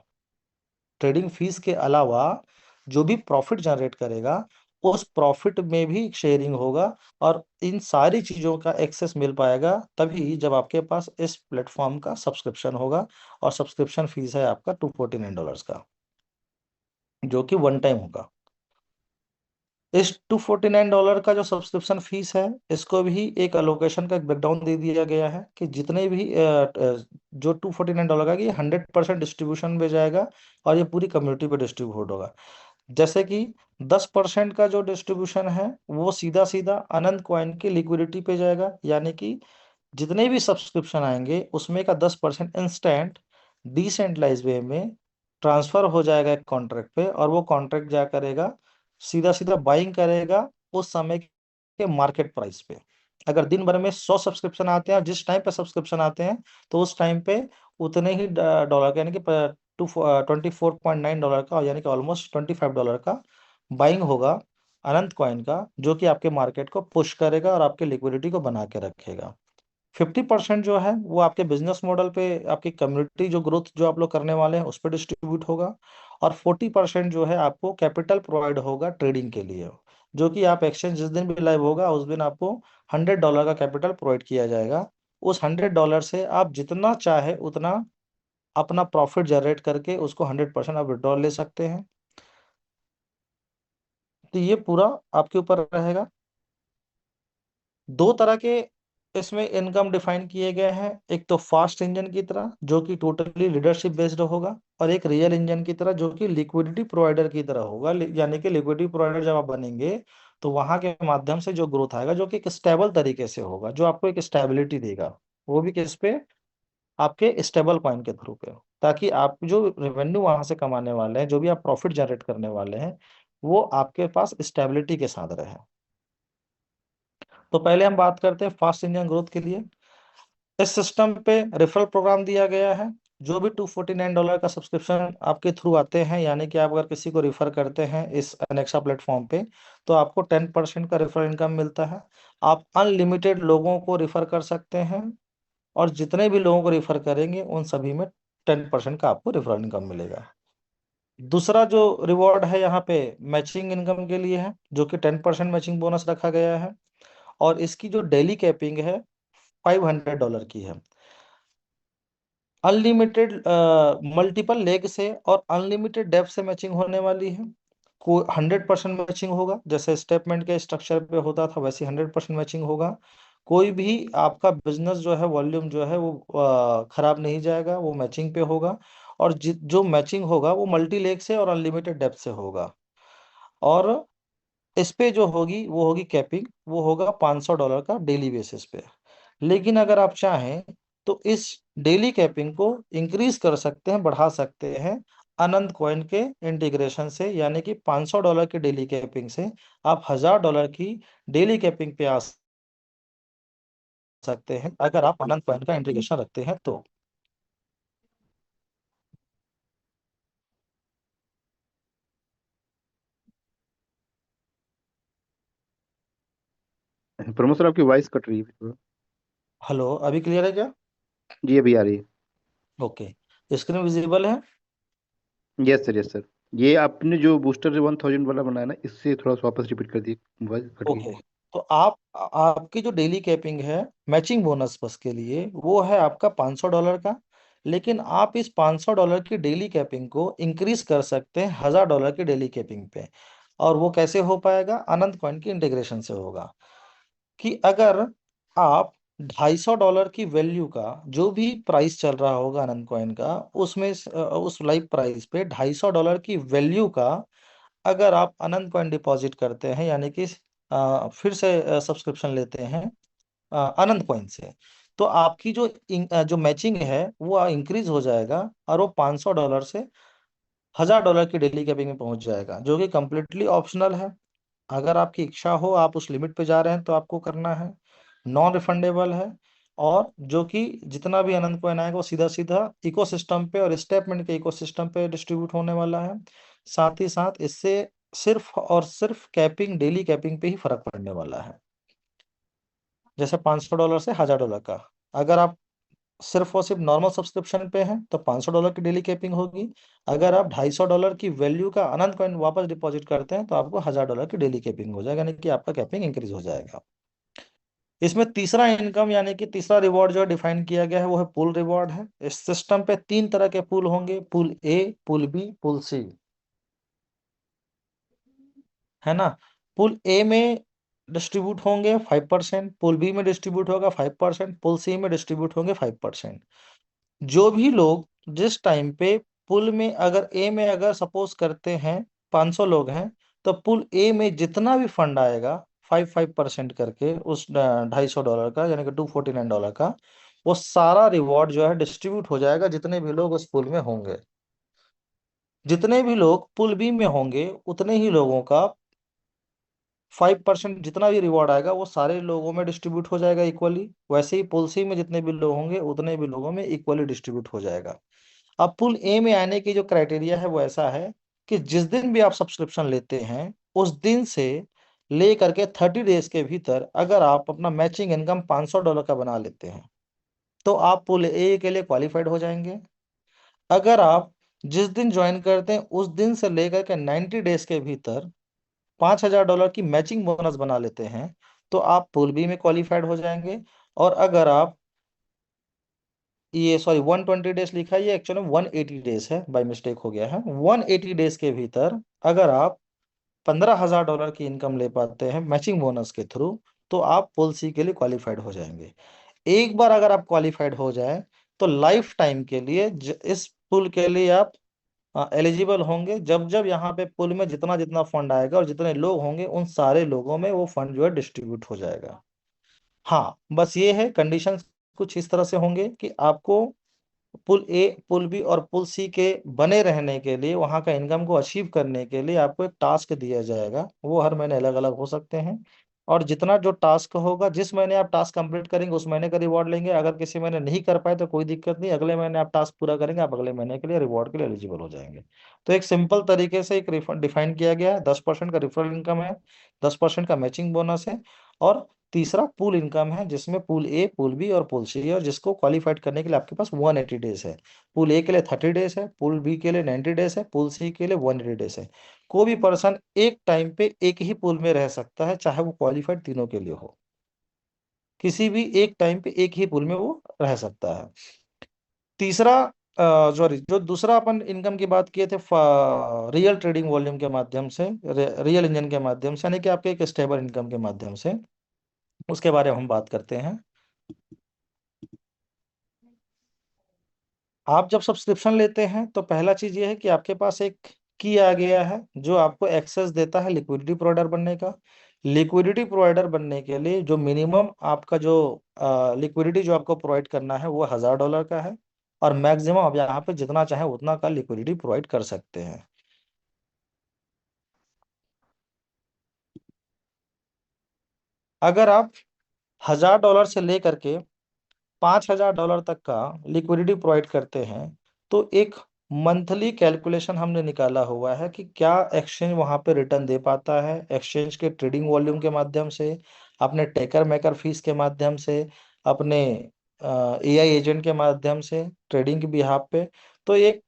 ट्रेडिंग फीस के अलावा जो भी प्रॉफिट जनरेट करेगा उस प्रॉफिट में भी शेयरिंग होगा, और इन सारी चीजों का एक्सेस मिल पाएगा तभी जब आपके पास इस प्लेटफॉर्म का सब्सक्रिप्शन होगा। और सब्सक्रिप्शन फीस है आपका $249 का, जो कि वन टाइम होगा। इस $249 का जो सब्सक्रिप्शन फीस है, इसको भी एक अलोकेशन का एक ब्रेकडाउन दे दिया गया है कि जितने भी जो $249 का, ये 100% डिस्ट्रीब्यूशन में जाएगा और ये पूरी कम्युनिटी पे डिस्ट्रीब्यूट होगा। जैसे कि 10% का जो डिस्ट्रीब्यूशन है वो सीधा सीधा अनंत कॉइन की लिक्विडिटी पे जाएगा, यानी कि जितने भी सब्सक्रिप्शन आएंगे उसमें का 10% इंस्टेंट डिसेंट्रलाइज वे में ट्रांसफर हो जाएगा एक कॉन्ट्रैक्ट पे, और वो कॉन्ट्रैक्ट क्या करेगा, सीधा सीधा बाइंग करेगा उस समय के मार्केट प्राइस पे। अगर दिन भर में 100 सब्सक्रिप्शन आते हैं और जिस टाइम पे सब्सक्रिप्शन आते हैं तो उस टाइम पे उतने ही डॉलर का, यानी कि $24.9 का, यानी कि ऑलमोस्ट $25 का बाइंग होगा अनंत कॉइन का, जो कि आपके मार्केट को पुश करेगा और आपके लिक्विडिटी को बना के रखेगा। 50% जो है वो आपके बिजनेस मॉडल पे, आपकी कम्युनिटी जो ग्रोथ जो आप लोग करने वाले हैं उस पर डिस्ट्रीब्यूट होगा, और 40% जो है आपको कैपिटल प्रोवाइड होगा ट्रेडिंग के लिए, जो कि आप एक्सचेंज जिस दिन भी लाइव होगा उस दिन आपको $100 का कैपिटल प्रोवाइड किया जाएगा। उस $100 से आप जितना चाहे उतना अपना प्रॉफिट जनरेट करके उसको 100% आप विड्रॉल ले सकते हैं। तो ये पूरा आपके ऊपर रहेगा। दो तरह के इसमें इनकम डिफाइन किए गए हैं, एक तो फास्ट इंजन की तरह जो कि टोटली लीडरशिप बेस्ड होगा, और एक रियल इंजन की तरह जो कि लिक्विडिटी प्रोवाइडर की तरह होगा। यानी कि लिक्विडिटी प्रोवाइडर जब आप बनेंगे तो वहां के माध्यम से जो ग्रोथ आएगा, जो कि एक स्टेबल तरीके से होगा, जो आपको एक स्टेबिलिटी देगा, वो भी किस पे, आपके स्टेबल कॉइन के थ्रू पे, ताकि आप जो रेवेन्यू वहां से कमाने वाले हैं, जो भी आप प्रॉफिट जनरेट करने वाले हैं, वो आपके पास स्टेबिलिटी के साथ रहे। तो पहले हम बात करते हैं फास्ट इंजन ग्रोथ के लिए। इस सिस्टम पे रेफरल प्रोग्राम दिया गया है। जो भी $249 का सब्सक्रिप्शन आपके थ्रू आते हैं, यानी कि आप अगर किसी को रिफर करते हैं इस अनेक्सा प्लेटफॉर्म पे, तो आपको 10% का रेफरल इनकम मिलता है। आप अनलिमिटेड लोगों को रिफर कर सकते हैं, और जितने भी लोगों को रिफर करेंगे उन सभी में 10% का आपको रेफरल इनकम मिलेगा। दूसरा जो रिवॉर्ड है यहाँ पे मैचिंग इनकम के लिए है, जो कि 10% मैचिंग बोनस रखा गया है, और इसकी जो डेली कैपिंग है $500 की है। अनलिमिटेड मल्टीपल लेग से और अनलिमिटेड डेप्थ से मैचिंग होने वाली है। को 100% मैचिंग होगा, जैसे स्टेटमेंट के स्ट्रक्चर पे होता था वैसे 100% मैचिंग होगा। कोई भी आपका बिजनेस जो है, वॉल्यूम जो है वो खराब नहीं जाएगा, वो मैचिंग पे होगा। और जो मैचिंग होगा वो मल्टी लेग से और अनलिमिटेड डेप्थ से होगा। और इस पे जो होगी वो होगी कैपिंग, वो होगा $500 का डेली बेसिस पे। लेकिन अगर आप चाहें तो इस डेली कैपिंग को इंक्रीज कर सकते हैं, बढ़ा सकते हैं अनंत कॉइन के इंटीग्रेशन से, यानी कि $500 की डेली कैपिंग से आप $1000 की डेली कैपिंग पे आ सकते हैं, अगर आप अनंत कॉइन का इंटीग्रेशन रखते हैं तो। प्रमोद सर, आपकी वॉइस कट रही है थोड़ा। हेलो, अभी क्लियर है क्या? जी अभी आ रही है। ओके, स्क्रीन विजिबल है? Yes sir, yes sir. ये आपने जो बूस्टर 1000 वाला बनाया ना, इससे थोड़ा सा वापस रिपीट कर दिए, वॉइस कट गई। ओके, तो आपकी जो डेली कैपिंग है मैचिंग बोनस बस के लिए, वो है आपका $500 का। लेकिन आप इस $500 की डेली कैपिंग को इंक्रीज कर सकते हैं $1000 की डेली कैपिंग पे। और वो कैसे हो पाएगा? अनंत कॉइन की इंटीग्रेशन से होगा। कि अगर आप $250 की वैल्यू का जो भी प्राइस चल रहा होगा अनंत कॉइन का, उसमें उस लाइव प्राइस पे $250 की वैल्यू का अगर आप अनंत कॉइन डिपॉजिट करते हैं, यानी कि फिर से सब्सक्रिप्शन लेते हैं अनंत कॉइन से, तो आपकी जो मैचिंग है वो इंक्रीज हो जाएगा, और वो $500 से $1000 की डेली कैपिंग में पहुंच जाएगा, जो कि कंप्लीटली ऑप्शनल है। अगर आपकी इच्छा हो, आप उस लिमिट पे जा रहे हैं तो आपको करना है, नॉन रिफंडेबल है। और जो कि जितना भी अनंत कॉइन आएगा वो सीधा सीधा इकोसिस्टम पे और स्टेटमेंट के इकोसिस्टम पे डिस्ट्रीब्यूट होने वाला है। साथ ही साथ इससे सिर्फ और सिर्फ कैपिंग, डेली कैपिंग पे ही फर्क पड़ने वाला है। जैसे $500 से $1000 का, अगर आप सिर्फ और सिर्फ नॉर्मल सब्सक्रिप्शन पे हैं तो $500 की डेली कैपिंग होगी। अगर आप $250 की वैल्यू का अनंत कॉइन वापस डिपॉजिट करते हैं तो आपको $1000 की डेली कैपिंग हो जाएगा, यानी कि आपका कैपिंग इंक्रीज हो जाएगा। इसमें तीसरा इनकम यानी कि तीसरा रिवॉर्ड जो डिफाइन किया गया है वो है पूल रिवॉर्ड है। इस सिस्टम पे 3 तरह के पूल होंगे, pool A, pool B, pool C, है ना। पूल ए में डिस्ट्रीब्यूट होंगे 5%, पूल बी में डिस्ट्रीब्यूट होगा 5%, पूल सी में डिस्ट्रीब्यूट होंगे 5%। जो भी लोग जिस टाइम पे पुल में, अगर ए में अगर सपोज करते हैं 500 लोग हैं, तो पुल ए में जितना भी फंड आएगा 5% करके उस $250 का, यानी कि $249 का, वो सारा रिवॉर्ड जो है डिस्ट्रीब्यूट हो जाएगा जितने भी लोग उस पुल में होंगे। जितने भी लोग पुल बी में होंगे उतने ही लोगों का 5% जितना भी रिवॉर्ड आएगा वो सारे लोगों में डिस्ट्रीब्यूट हो जाएगा इक्वली। वैसे ही पुल सी में जितने भी लोग होंगे उतने भी लोगों में इक्वली डिस्ट्रीब्यूट हो जाएगा। अब पुल ए में आने की जो क्राइटेरिया है वो ऐसा है कि जिस दिन भी आप सब्सक्रिप्शन लेते हैं उस दिन से ले करके 30 डेज के भीतर अगर आप अपना मैचिंग इनकम $500 का बना लेते हैं तो आप पुल ए के लिए क्वालिफाइड हो जाएंगे। अगर आप जिस दिन ज्वाइन करते हैं उस दिन से लेकर के 90 डेज के भीतर $5000 की मैचिंग बोनस बना लेते हैं तो आप पुल बी में क्वालिफाइड हो जाएंगे। और अगर आप ये सॉरी 120 डेज लिखा है, ये एक्चुअली 180 डेज है, बाय मिस्टेक हो गया है। 180 डेज के भीतर अगर आप $15,000 की इनकम ले पाते हैं मैचिंग बोनस के थ्रू तो आप पुल सी के लिए क्वालिफाइड हो जाएंगे। एक बार अगर आप क्वालिफाइड हो जाए तो लाइफ टाइम के लिए इस पुल के लिए आप एलिजिबल होंगे। जब जब यहाँ पे पुल में जितना जितना फंड आएगा और जितने लोग होंगे उन सारे लोगों में वो फंड जो है डिस्ट्रीब्यूट हो जाएगा। हाँ, बस ये है, कंडीशन कुछ इस तरह से होंगे कि आपको पुल ए, पुल बी और पुल सी के बने रहने के लिए, वहां का इनकम को अचीव करने के लिए आपको एक टास्क दिया जाएगा। वो हर महीने अलग अलग हो सकते हैं। और जितना जो टास्क होगा, जिस महीने आप टास्क कंप्लीट करेंगे उस महीने का रिवॉर्ड लेंगे। अगर किसी महीने नहीं कर पाए तो कोई दिक्कत नहीं, अगले महीने आप टास्क पूरा करेंगे, आप अगले महीने के लिए रिवॉर्ड के लिए एलिजिबल हो जाएंगे। तो एक सिंपल तरीके से एक रिफंड डिफाइन किया गया है। 10% का रेफरल इनकम है, 10% का मैचिंग बोनस है, और तीसरा पूल इनकम है, जिसमें पूल ए, पूल बी और पूल सी है, और जिसको क्वालिफाइड करने के लिए आपके पास 180 डेज है। पूल ए के लिए 30 डेज है, पूल बी के लिए 90 डेज है, पूल सी के लिए 180 डेज है। कोई भी पर्सन एक टाइम पे एक ही पूल में रह सकता है, चाहे वो क्वालिफाइड तीनों के लिए हो। किसी भी एक टाइम पे एक ही पूल में वो रह सकता है। तीसरा सॉरी, जो दूसरा अपन इनकम की बात किए थे, रियल ट्रेडिंग वॉल्यूम के माध्यम से, रियल इंजन के माध्यम से, यानी कि आपके एक स्टेबल इनकम के माध्यम से, उसके बारे में हम बात करते हैं। आप जब सब्सक्रिप्शन लेते हैं तो पहला चीज ये है कि आपके पास एक की आ गया है जो आपको एक्सेस देता है लिक्विडिटी प्रोवाइडर बनने का। लिक्विडिटी प्रोवाइडर बनने के लिए जो मिनिमम आपका जो लिक्विडिटी जो आपको प्रोवाइड करना है वो $1000 का है, और मैक्सिमम आप यहाँ पे जितना चाहे उतना का लिक्विडिटी प्रोवाइड कर सकते हैं। अगर आप $1000 से लेकर के $5000 तक का लिक्विडिटी प्रोवाइड करते हैं, तो एक मंथली कैलकुलेशन हमने निकाला हुआ है कि क्या एक्सचेंज वहां पे रिटर्न दे पाता है, एक्सचेंज के ट्रेडिंग वॉल्यूम के माध्यम से, अपने टेकर मेकर फीस के माध्यम से, अपने एआई एजेंट के माध्यम से, ट्रेडिंग के बिहाफ पे। तो एक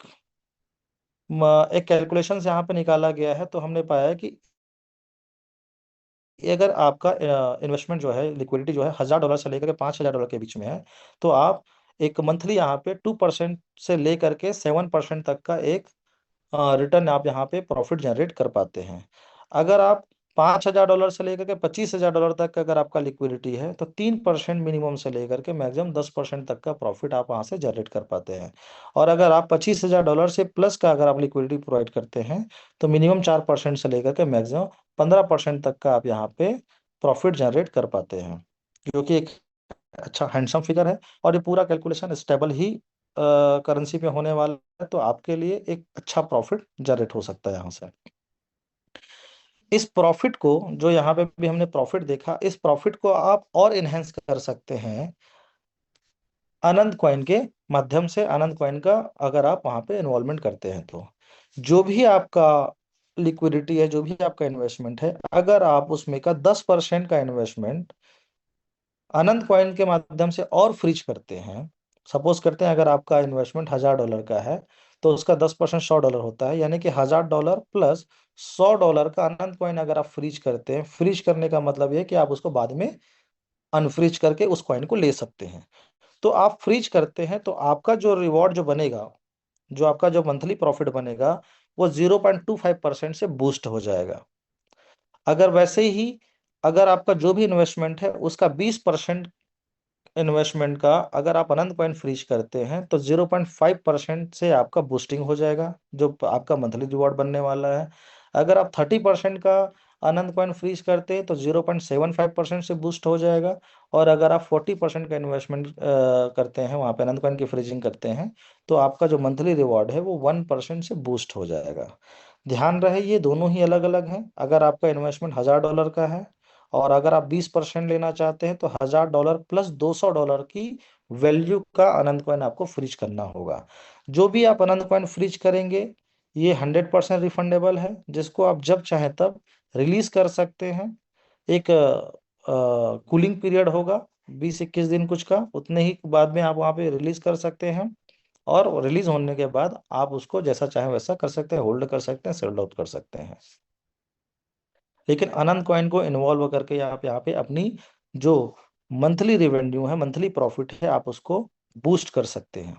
कैलकुलेशन यहाँ पे निकाला गया है, तो हमने पाया है कि अगर आपका इन्वेस्टमेंट जो है, लिक्विडिटी जो है $1000 से लेकर के $5000 के बीच में है, तो आप एक मंथली यहाँ पे 2% से लेकर के 7% तक का एक रिटर्न आप यहाँ पे प्रॉफिट जनरेट कर पाते हैं। अगर आप $5000 से लेकर के $25000 तक का अगर आपका लिक्विडिटी है, तो 3% मिनिमम से लेकर के मैक्सिमम 10% तक का प्रॉफिट आप वहाँ से जनरेट कर पाते हैं। और अगर आप $25000 से प्लस का अगर आप लिक्विडिटी प्रोवाइड करते हैं, तो मिनिमम 4% से लेकर के मैक्सिमम 15% तक का आप यहाँ पे प्रॉफिट जनरेट कर पाते हैं, जो कि एक अच्छा हैंडसम फिगर है। और ये पूरा कैलकुलेशन स्टेबल ही करेंसी पे होने वाला है, तो आपके लिए एक अच्छा प्रॉफिट जनरेट हो सकता है यहाँ से। इस प्रॉफिट को, जो यहाँ पे भी हमने प्रॉफिट देखा, इस प्रॉफिट को आप और इनहेंस कर सकते हैं आनंद कॉइन के माध्यम से। आनंद कॉइन का अगर आप वहां पे इन्वॉल्वमेंट करते हैं, तो जो भी आपका लिक्विडिटी है, जो भी आपका इन्वेस्टमेंट है, अगर आप उसमें का 10% का इन्वेस्टमेंट आनंद कॉइन के माध्यम से और फ्रीज करते हैं, सपोज करते हैं अगर आपका इन्वेस्टमेंट $1000 का है, तो उसका 10% $100 होता है, यानी कि $1000 प्लस $100 का आनंद कॉइन अगर आप फ्रीज करते हैं। फ्रीज करने का मतलब ये है कि आप उसको बाद में अनफ्रीज करके उस कॉइन को ले सकते हैं। तो आप फ्रीज करते हैं, तो आपका जो रिवॉर्ड जो बनेगा, जो आपका जो मंथली प्रॉफिट बनेगा, वो 0.25% से बूस्ट हो जाएगा। अगर वैसे ही अगर आपका जो भी इन्वेस्टमेंट है उसका 20% इन्वेस्टमेंट का अगर आप अनंत कॉइन फ्रीज करते हैं, तो 0.5% से आपका बूस्टिंग हो जाएगा, जो आपका मंथली रिवॉर्ड बनने वाला है। अगर आप 30% का अनंत कॉइन फ्रीज करते हैं, तो 0.75% से बूस्ट हो जाएगा। और अगर आप 40% का इन्वेस्टमेंट करते हैं, वहाँ पे अनंत कॉइन की फ्रीजिंग करते हैं, तो आपका जो मंथली रिवॉर्ड है वो 1% से बूस्ट हो जाएगा। ध्यान रहे ये दोनों ही अलग अलग हैं। अगर आपका इन्वेस्टमेंट $1000 का है, और अगर आप 20% लेना चाहते हैं, तो $1000 प्लस $200 की वैल्यू का आनंद कॉइन आपको फ्रीज करना होगा। जो भी आप आनंद कॉइन फ्रीज करेंगे, ये 100% रिफंडेबल है, जिसको आप जब चाहें तब रिलीज कर सकते हैं। एक कूलिंग पीरियड होगा 20-21 दिन कुछ का, उतने ही बाद में आप वहाँ पे रिलीज कर सकते हैं। और रिलीज होने के बाद आप उसको जैसा चाहें वैसा कर सकते हैं, होल्ड कर सकते हैं, सेल आउट कर सकते हैं। लेकिन अनंत कॉइन को इन्वॉल्व करके आप यहाँ पे अपनी जो मंथली रेवेन्यू है, मंथली प्रॉफिट है, आप उसको बूस्ट कर सकते हैं।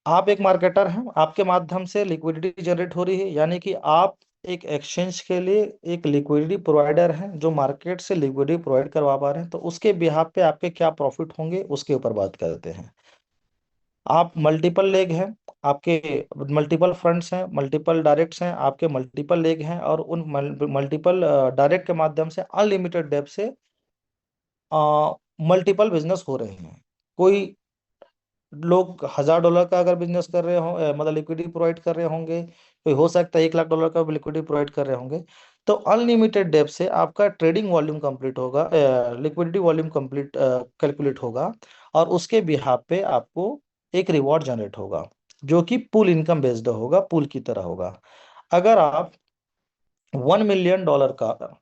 आप एक मार्केटर हैं, आपके माध्यम से लिक्विडिटी जनरेट हो रही है, यानी कि आप एक एक्सचेंज के लिए एक लिक्विडिटी प्रोवाइडर हैं, जो मार्केट से लिक्विडिटी प्रोवाइड करवा पा रहे हैं। तो उसके बिहाफ पे आपके क्या प्रॉफिट होंगे उसके ऊपर बात करते हैं। आप मल्टीपल लेग हैं, आपके मल्टीपल फ्रंट्स हैं, मल्टीपल डायरेक्ट्स हैं, आपके मल्टीपल लेग हैं, और उन मल्टीपल डायरेक्ट के माध्यम से अनलिमिटेड डेप्थ से मल्टीपल बिजनेस हो रहे हैं। कोई लोग $1000 का अगर बिजनेस कर रहे हो, मतलब लिक्विडिटी प्रोवाइड कर रहे होंगे, कोई हो सकता है $1 लाख का लिक्विडिटी प्रोवाइड कर रहे होंगे। तो अनलिमिटेड डेप्थ से आपका ट्रेडिंग वॉल्यूम कंप्लीट होगा, लिक्विडिटी वॉल्यूम कंप्लीट कैलकुलेट होगा, और उसके बिहाफ पे आपको एक रिवॉर्ड जनरेट होगा जो कि पूल इनकम बेस्ड होगा, पूल की तरह होगा। अगर आप $1 मिलियन का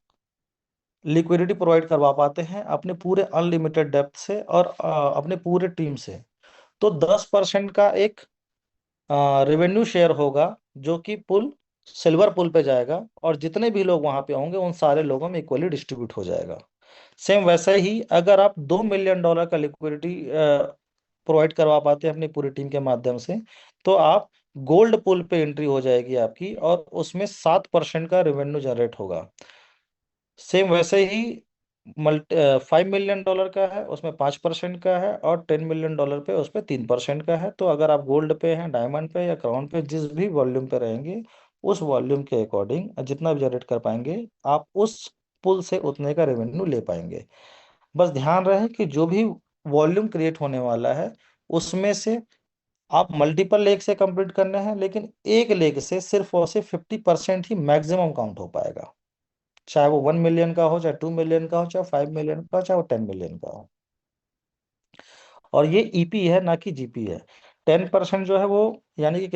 लिक्विडिटी प्रोवाइड करवा पाते हैं अपने पूरे अनलिमिटेड डेप्थ से और अपने पूरे टीम से, तो 10% का एक रेवेन्यू शेयर होगा जो कि पुल सिल्वर पुल पे जाएगा, और जितने भी लोग वहां पे होंगे उन सारे लोगों में इक्वली डिस्ट्रीब्यूट हो जाएगा। सेम वैसे ही अगर आप $2 मिलियन का लिक्विडिटी प्रोवाइड करवा पाते हैं अपनी पूरी टीम के माध्यम से, तो आप गोल्ड पुल पे एंट्री हो जाएगी आपकी, और उसमें 7% का रेवेन्यू जनरेट होगा। सेम वैसे ही $5 मिलियन का है, उसमें 5% का है, और $10 मिलियन पे उस पर 3% का है। तो अगर आप गोल्ड पे हैं, डायमंड पे या क्राउन पे, जिस भी वॉल्यूम पे रहेंगे, उस वॉल्यूम के अकॉर्डिंग जितना भी जनरेट कर पाएंगे आप उस पुल से उतने का रेवेन्यू ले पाएंगे। बस ध्यान रहे कि जो भी वॉल्यूम क्रिएट होने वाला है उसमें से आप मल्टीपल लेग से कंप्लीट करने हैं, लेकिन एक लेग से सिर्फ और सिर्फ 50% ही मैक्सिमम काउंट हो पाएगा, चाहे वो 1 मिलियन का हो, चाहे 2 मिलियन का हो, चाहे 5 मिलियन का हो, चाहे वो 10 मिलियन का हो। और ये ईपी है ना कि जीपी है। 10% जो है वो यानी कि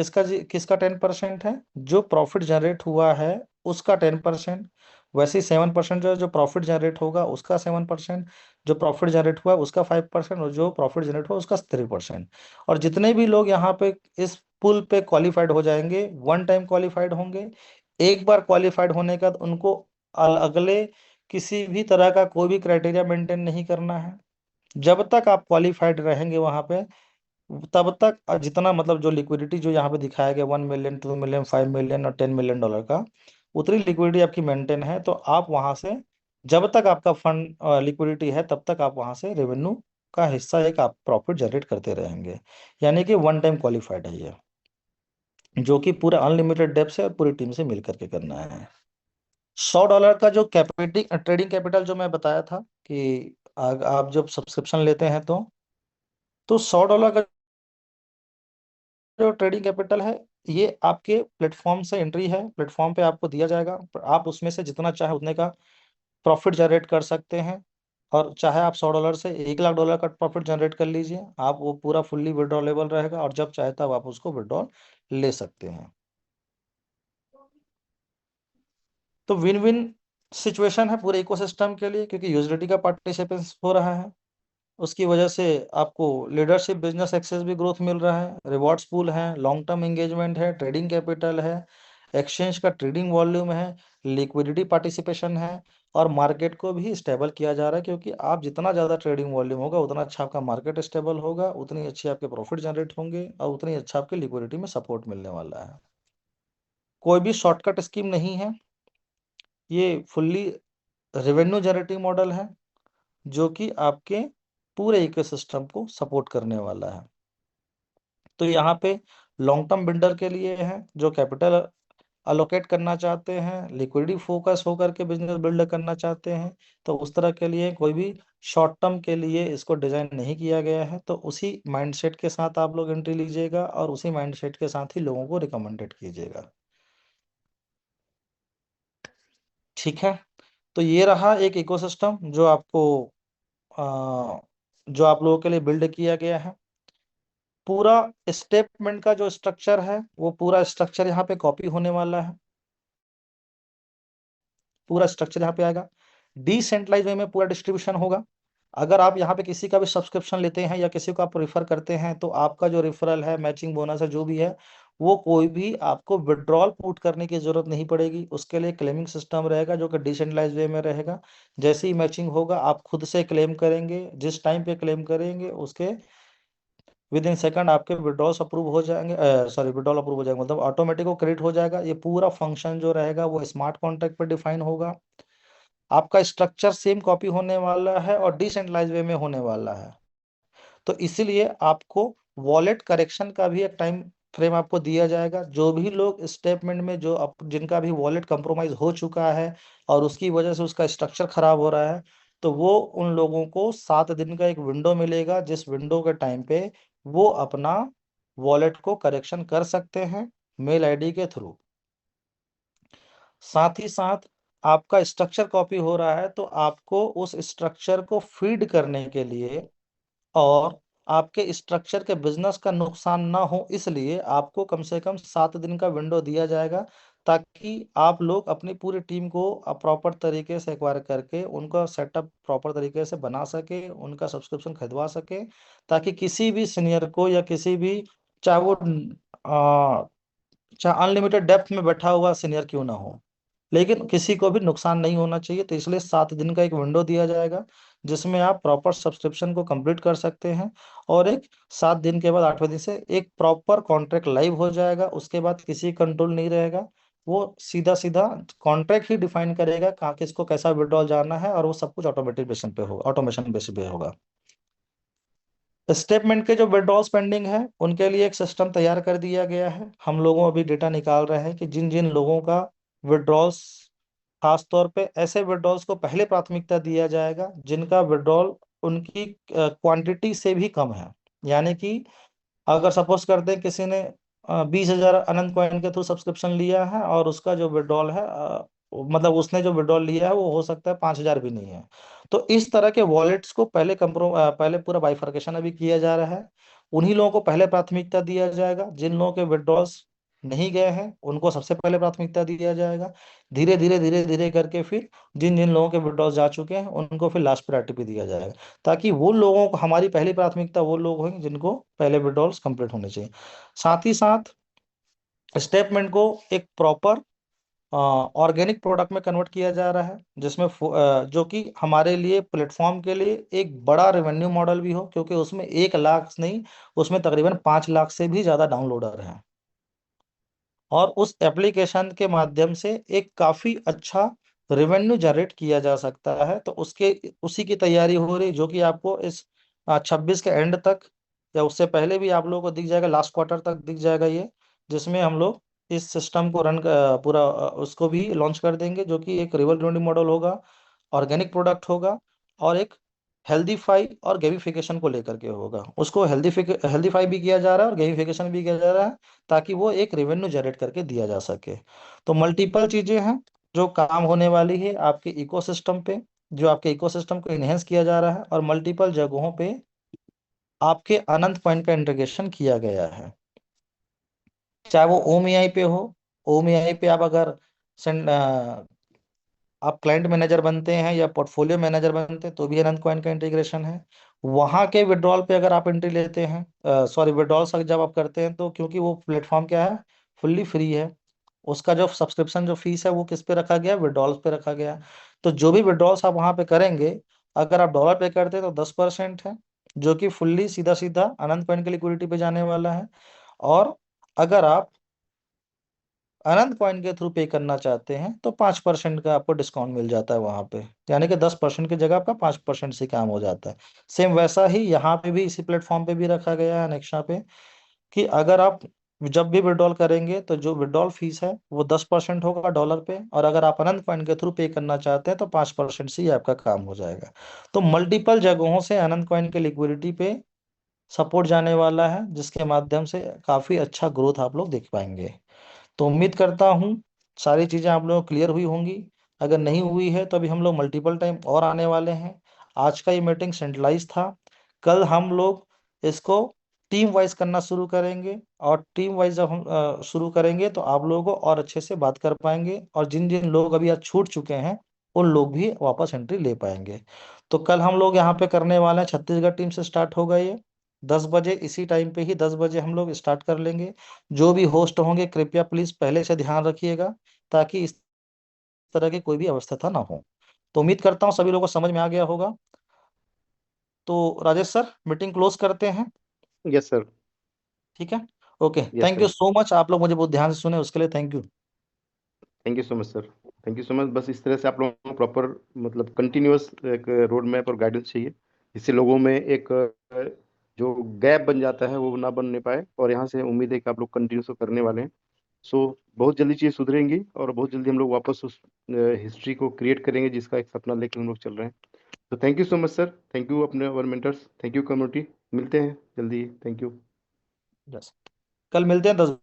किसका 10% है, जो प्रॉफिट जनरेट हुआ है उसका 10%। वैसे ही 7% जो है जो प्रॉफिट जनरेट होगा उसका 7%, जो प्रॉफिट जनरेट हुआ है उसका 5%, और जो प्रॉफिट जनरेट हुआ उसका 3%। और जितने भी लोग यहाँ पे इस पुल पे क्वालिफाइड हो जाएंगे, वन टाइम क्वालिफाइड होंगे। एक बार क्वालिफाइड होने के बाद उनको अगले किसी भी तरह का कोई भी क्राइटेरिया मेंटेन नहीं करना है। जब तक आप क्वालिफाइड रहेंगे वहां पे, तब तक जितना मतलब जो लिक्विडिटी जो यहाँ पे दिखाया गया 1 मिलियन, 2 मिलियन, 5 मिलियन और $10 मिलियन का, उतनी लिक्विडिटी आपकी मेंटेन है, तो आप वहां से जब तक आपका फंड लिक्विडिटी है तब तक आप वहां से रेवेन्यू का हिस्सा एक आप प्रॉफिट जनरेट करते रहेंगे। यानी कि वन टाइम क्वालिफाइड है ये, जो कि पूरा अनलिमिटेड डेप्थ से और पूरी टीम से मिल करके करना है। $100 का जो कैपिटल ट्रेडिंग कैपिटल जो मैं बताया था कि आप जब सब्सक्रिप्शन लेते हैं तो $100 का जो ट्रेडिंग कैपिटल है ये आपके प्लेटफॉर्म से एंट्री है, प्लेटफॉर्म पे आपको दिया जाएगा, आप उसमें से जितना चाहे उतने का प्रॉफिट जनरेट कर सकते हैं। और चाहे आप $100 से $1,00,000 का प्रॉफिट जनरेट कर लीजिए, आप वो पूरा फुल्ली विड्रॉलेबल रहेगा, और जब चाहे तब आप उसको विड्रॉल ले सकते हैं। तो विन विन सिचुएशन है पूरे इकोसिस्टम के लिए, क्योंकि यूजिलिटी का पार्टिसिपेंस हो रहा है, उसकी वजह से आपको लीडरशिप बिजनेस एक्सेस भी ग्रोथ मिल रहा है, रिवॉर्ड्स पूल है, लॉन्ग टर्म एंगेजमेंट है, ट्रेडिंग कैपिटल है, एक्सचेंज का ट्रेडिंग वॉल्यूम है, लिक्विडिटी पार्टिसिपेशन है, और मार्केट को भी स्टेबल किया जा रहा है, क्योंकि आप जितना ज़्यादा ट्रेडिंग वॉल्यूम होगा उतना अच्छा आपका मार्केट स्टेबल होगा, उतनी अच्छी आपके प्रॉफिट जनरेट होंगे, और उतनी अच्छा आपके लिक्विडिटी में सपोर्ट मिलने वाला है। कोई भी शॉर्टकट स्कीम नहीं है, ये फुल्ली रेवेन्यू जनरेटिंग मॉडल है जो कि आपके पूरे इकोसिस्टम को सपोर्ट करने वाला है। तो यहाँ पे लॉन्ग टर्म बिल्डर के लिए है जो कैपिटल अलोकेट करना चाहते हैं, लिक्विडिटी फोकस होकर के बिजनेस बिल्ड करना चाहते हैं, तो उस तरह के लिए कोई भी शॉर्ट टर्म के लिए इसको डिजाइन नहीं किया गया है। तो उसी माइंडसेट के साथ आप लोग एंट्री लीजिएगा, और उसी माइंडसेट के साथ ही लोगों को रिकमेंडेड कीजिएगा। ठीक है, तो ये रहा एक इकोसिस्टम जो आपको जो आप लोगों के लिए बिल्ड किया गया है। पूरा स्टेटमेंट का जो स्ट्रक्चर है वो पूरा स्ट्रक्चर यहाँ पे कॉपी होने वाला है, पूरा स्ट्रक्चर यहाँ पे आएगा। डिसेंट्रलाइज वे में पूरा डिस्ट्रीब्यूशन होगा। अगर आप यहाँ पे किसी का भी सब्सक्रिप्शन लेते हैं या किसी को आप रेफर करते हैं, तो आपका जो रेफरल है, मैचिंग बोनस है, जो भी है, वो कोई भी आपको विड्रॉल पुट करने की जरूरत नहीं पड़ेगी। उसके लिए क्लेमिंग सिस्टम रहेगा जो कि डिसेंट्रलाइज वे में रहेगा। जैसे ही मैचिंग होगा आप खुद से क्लेम करेंगे, जिस टाइम पे क्लेम करेंगे उसके विद इन सेकंड आपके विड्रॉल्स अप्रूव हो जाएंगे, सॉरी विड्रॉल अप्रूव हो जाएंगे, मतलब ऑटोमेटिक वो क्रेडिट हो जाएगा। ये पूरा फंक्शन जो रहेगा वो स्मार्ट कॉन्ट्रैक्ट पर डिफाइन होगा। आपका स्ट्रक्चर सेम कॉपी होने वाला है और डिसेंट्रलाइज वे में होने वाला है। तो इसीलिए आपको वॉलेट करेक्शन का भी एक टाइम फ्रेम आपको दिया जाएगा। जो भी लोग स्टेटमेंट में जो जिनका भी वॉलेट कंप्रोमाइज हो चुका है और उसकी वजह से उसका स्ट्रक्चर खराब हो रहा है, तो वो उन लोगों को 7 दिन का एक विंडो मिलेगा, जिस विंडो के टाइम पे वो अपना वॉलेट को करेक्शन कर सकते हैं मेल आईडी के थ्रू। साथ ही साथ आपका स्ट्रक्चर कॉपी हो रहा है तो आपको उस स्ट्रक्चर को फीड करने के लिए और आपके स्ट्रक्चर के बिजनेस का नुकसान ना हो, इसलिए आपको कम से कम 7 दिन का विंडो दिया जाएगा, ताकि आप लोग अपनी पूरी टीम को प्रॉपर तरीके से एक्वायर करके उनका सेटअप प्रॉपर तरीके से बना सके, उनका सब्सक्रिप्शन खरीदवा सके, ताकि किसी भी सीनियर को या किसी भी, चाहे वो चाहे अनलिमिटेड डेप्थ में बैठा हुआ सीनियर क्यों ना हो, लेकिन किसी को भी नुकसान नहीं होना चाहिए। तो इसलिए 7 दिन का एक विंडो दिया जाएगा जिसमें आप प्रॉपर सब्सक्रिप्शन को कंप्लीट कर सकते हैं, और एक 7 दिन के बाद 8वें दिन से एक प्रॉपर कॉन्ट्रैक्ट लाइव हो जाएगा। उसके बाद किसी कंट्रोल नहीं रहेगा, वो सीधा सीधा कॉन्ट्रैक्ट ही डिफाइन करेगा कहाँ किसको कैसा विड्रॉल जाना है, और वो सब कुछ ऑटोमेटिक बेसिस पे होगा, ऑटोमेशन बेसिस पे होगा। स्टेटमेंट के जो विड्रॉल्स पेंडिंग है उनके लिए एक सिस्टम तैयार कर दिया गया है। हम लोगों अभी डेटा निकाल रहे हैं कि जिन जिन लोगों का विड्रॉल्स, खास तौर पे ऐसे विड्रॉल्स को पहले प्राथमिकता दिया जाएगा जिनका विड्रॉल उनकी क्वांटिटी से भी कम है। यानी कि अगर सपोज करते हैं किसी ने 20,000 अनंत कॉइन के थ्रू सब्सक्रिप्शन लिया है और उसका जो विड्रॉल है, मतलब उसने जो विड्रॉल लिया है वो हो सकता है 5,000 भी नहीं है, तो इस तरह के वॉलेट्स को पहले पूरा बाइफर्केशन अभी किया जा रहा है। उन्हीं लोगों को पहले प्राथमिकता दिया जाएगा। जिन लोगों के विड्रॉल्स नहीं गए हैं उनको सबसे पहले प्राथमिकता दिया जाएगा। धीरे धीरे धीरे धीरे करके फिर जिन जिन लोगों के विड्रॉल्स जा चुके हैं उनको फिर लास्ट प्रायोरिटी पे दिया जाएगा, ताकि वो लोगों को, हमारी पहली प्राथमिकता वो लोग होंगे जिनको पहले विड्रॉल्स कंप्लीट होने चाहिए। साथ ही साथ स्टेटमेंट को एक प्रॉपर ऑर्गेनिक प्रोडक्ट में कन्वर्ट किया जा रहा है, जिसमें जो कि हमारे लिए प्लेटफॉर्म के लिए एक बड़ा रेवेन्यू मॉडल भी हो, क्योंकि उसमें 1 लाख नहीं, उसमें तकरीबन 5 लाख से भी ज्यादा डाउनलोडर हैं, और उस एप्लीकेशन के माध्यम से एक काफी अच्छा रेवेन्यू जनरेट किया जा सकता है। तो उसके उसी की तैयारी हो रही, जो कि आपको इस 26 के एंड तक या उससे पहले भी आप लोगों को दिख जाएगा, लास्ट क्वार्टर तक दिख जाएगा ये, जिसमें हम लोग इस सिस्टम को पूरा उसको भी लॉन्च कर देंगे, जो कि एक रिवर रेवेन्यू मॉडल होगा, ऑर्गेनिक प्रोडक्ट होगा, और एक हेल्दीफाई और गेमिफिकेशन को लेकर के होगा। उसको हेल्दीफाई भी किया जा रहा है और गेमिफिकेशन भी किया जा रहा है, ताकि वो एक रेवेन्यू जनरेट करके दिया जा सके। तो मल्टीपल चीजें हैं जो काम होने वाली है आपके इकोसिस्टम पे, जो आपके इकोसिस्टम को इनहेंस किया जा रहा है, और मल्टीपल जगहों पे आपके अनंत पॉइंट का इंटीग्रेशन किया गया है। चाहे वो ओमईआई पे हो, ओमईआई पे आप अगर आप क्लाइंट मैनेजर बनते हैं या पोर्टफोलियो मैनेजर बनते हैं तो भी अनंत कॉइन का इंटीग्रेशन है। वहां के विड्रॉल पे अगर आप एंट्री लेते हैं, सॉरी विड्रॉल जब आप करते हैं, तो क्योंकि वो प्लेटफॉर्म क्या है, फुल्ली फ्री है, उसका जो सब्सक्रिप्शन जो फीस है वो किस पे रखा गया, विड्रॉल्स पे रखा गया। तो जो भी विड्रॉल्स आप वहां पे करेंगे, अगर आप डॉलर पे करते हैं तो 10% है, जो कि फुल्ली सीधा सीधा अनंत कॉइन की लिक्विडिटी पे जाने वाला है। और अगर आप अनंत कॉइन के थ्रू पे करना चाहते हैं तो 5% का आपको डिस्काउंट मिल जाता है वहां पे, यानी कि 10% की जगह आपका 5% से काम हो जाता है। सेम वैसा ही यहाँ पे भी, इसी प्लेटफॉर्म पे भी रखा गया है नेक्शा पे, कि अगर आप जब भी विड्रॉल करेंगे तो जो विड्रॉल फीस है वो 10% होगा डॉलर पे, और अगर आप अनंत कॉइन के थ्रू पे करना चाहते हैं तो 5% से ही आपका काम हो जाएगा। तो मल्टीपल जगहों से अनंत कॉइन के लिक्विडिटी पे सपोर्ट जाने वाला है, जिसके माध्यम से काफी अच्छा ग्रोथ आप लोग देख पाएंगे। तो उम्मीद करता हूँ सारी चीज़ें आप लोगों को क्लियर हुई होंगी। अगर नहीं हुई है तो अभी हम लोग मल्टीपल टाइम और आने वाले हैं। आज का ये मीटिंग सेंट्रलाइज था, कल हम लोग इसको टीम वाइज करना शुरू करेंगे, और टीम वाइज जब हम शुरू करेंगे तो आप लोगों को और अच्छे से बात कर पाएंगे, और जिन जिन लोग अभी आज छूट चुके हैं उन लोग भी वापस एंट्री ले पाएंगे। तो कल हम लोग यहाँ पे करने वाले हैं, छत्तीसगढ़ टीम से स्टार्ट होगा ये 10 बजे, इसी टाइम पे ही 10 बजे हम लोग स्टार्ट कर लेंगे। जो भी होस्ट होंगे कृपया प्लीज पहले से ध्यान रखिएगा, ताकि इस तरह की कोई भी अवस्था ना हो। तो उम्मीद करता हूँ सभी लोगों को समझ में आ गया होगा। तो राजेश सर, मीटिंग क्लोज करते हैं। Yes sir. ठीक है, okay, yes thank you sir. So much. आप लोग मुझे बहुत ध्यान से सुने, उसके लिए thank you. Thank you so much sir. Thank you so much. बस इस तरह से आप लोगों को प्रॉपर मतलब कंटिन्यूअस एक रोड मैप और गाइडेंस चाहिए, जिससे लोगों में एक जो गैप बन जाता है वो ना बनने पाए, और यहाँ से उम्मीद है कि आप लोग कंटिन्यूस करने वाले हैं। सो बहुत जल्दी चीज़ें सुधरेंगी, और बहुत जल्दी हम लोग वापस उस हिस्ट्री को क्रिएट करेंगे जिसका एक सपना लेकर हम लोग चल रहे हैं। तो thank you so much sir. Thank you अपने अवर मेंटर्स। Thank you community. मिलते हैं जल्दी। Thank you. यस, कल मिलते हैं 10।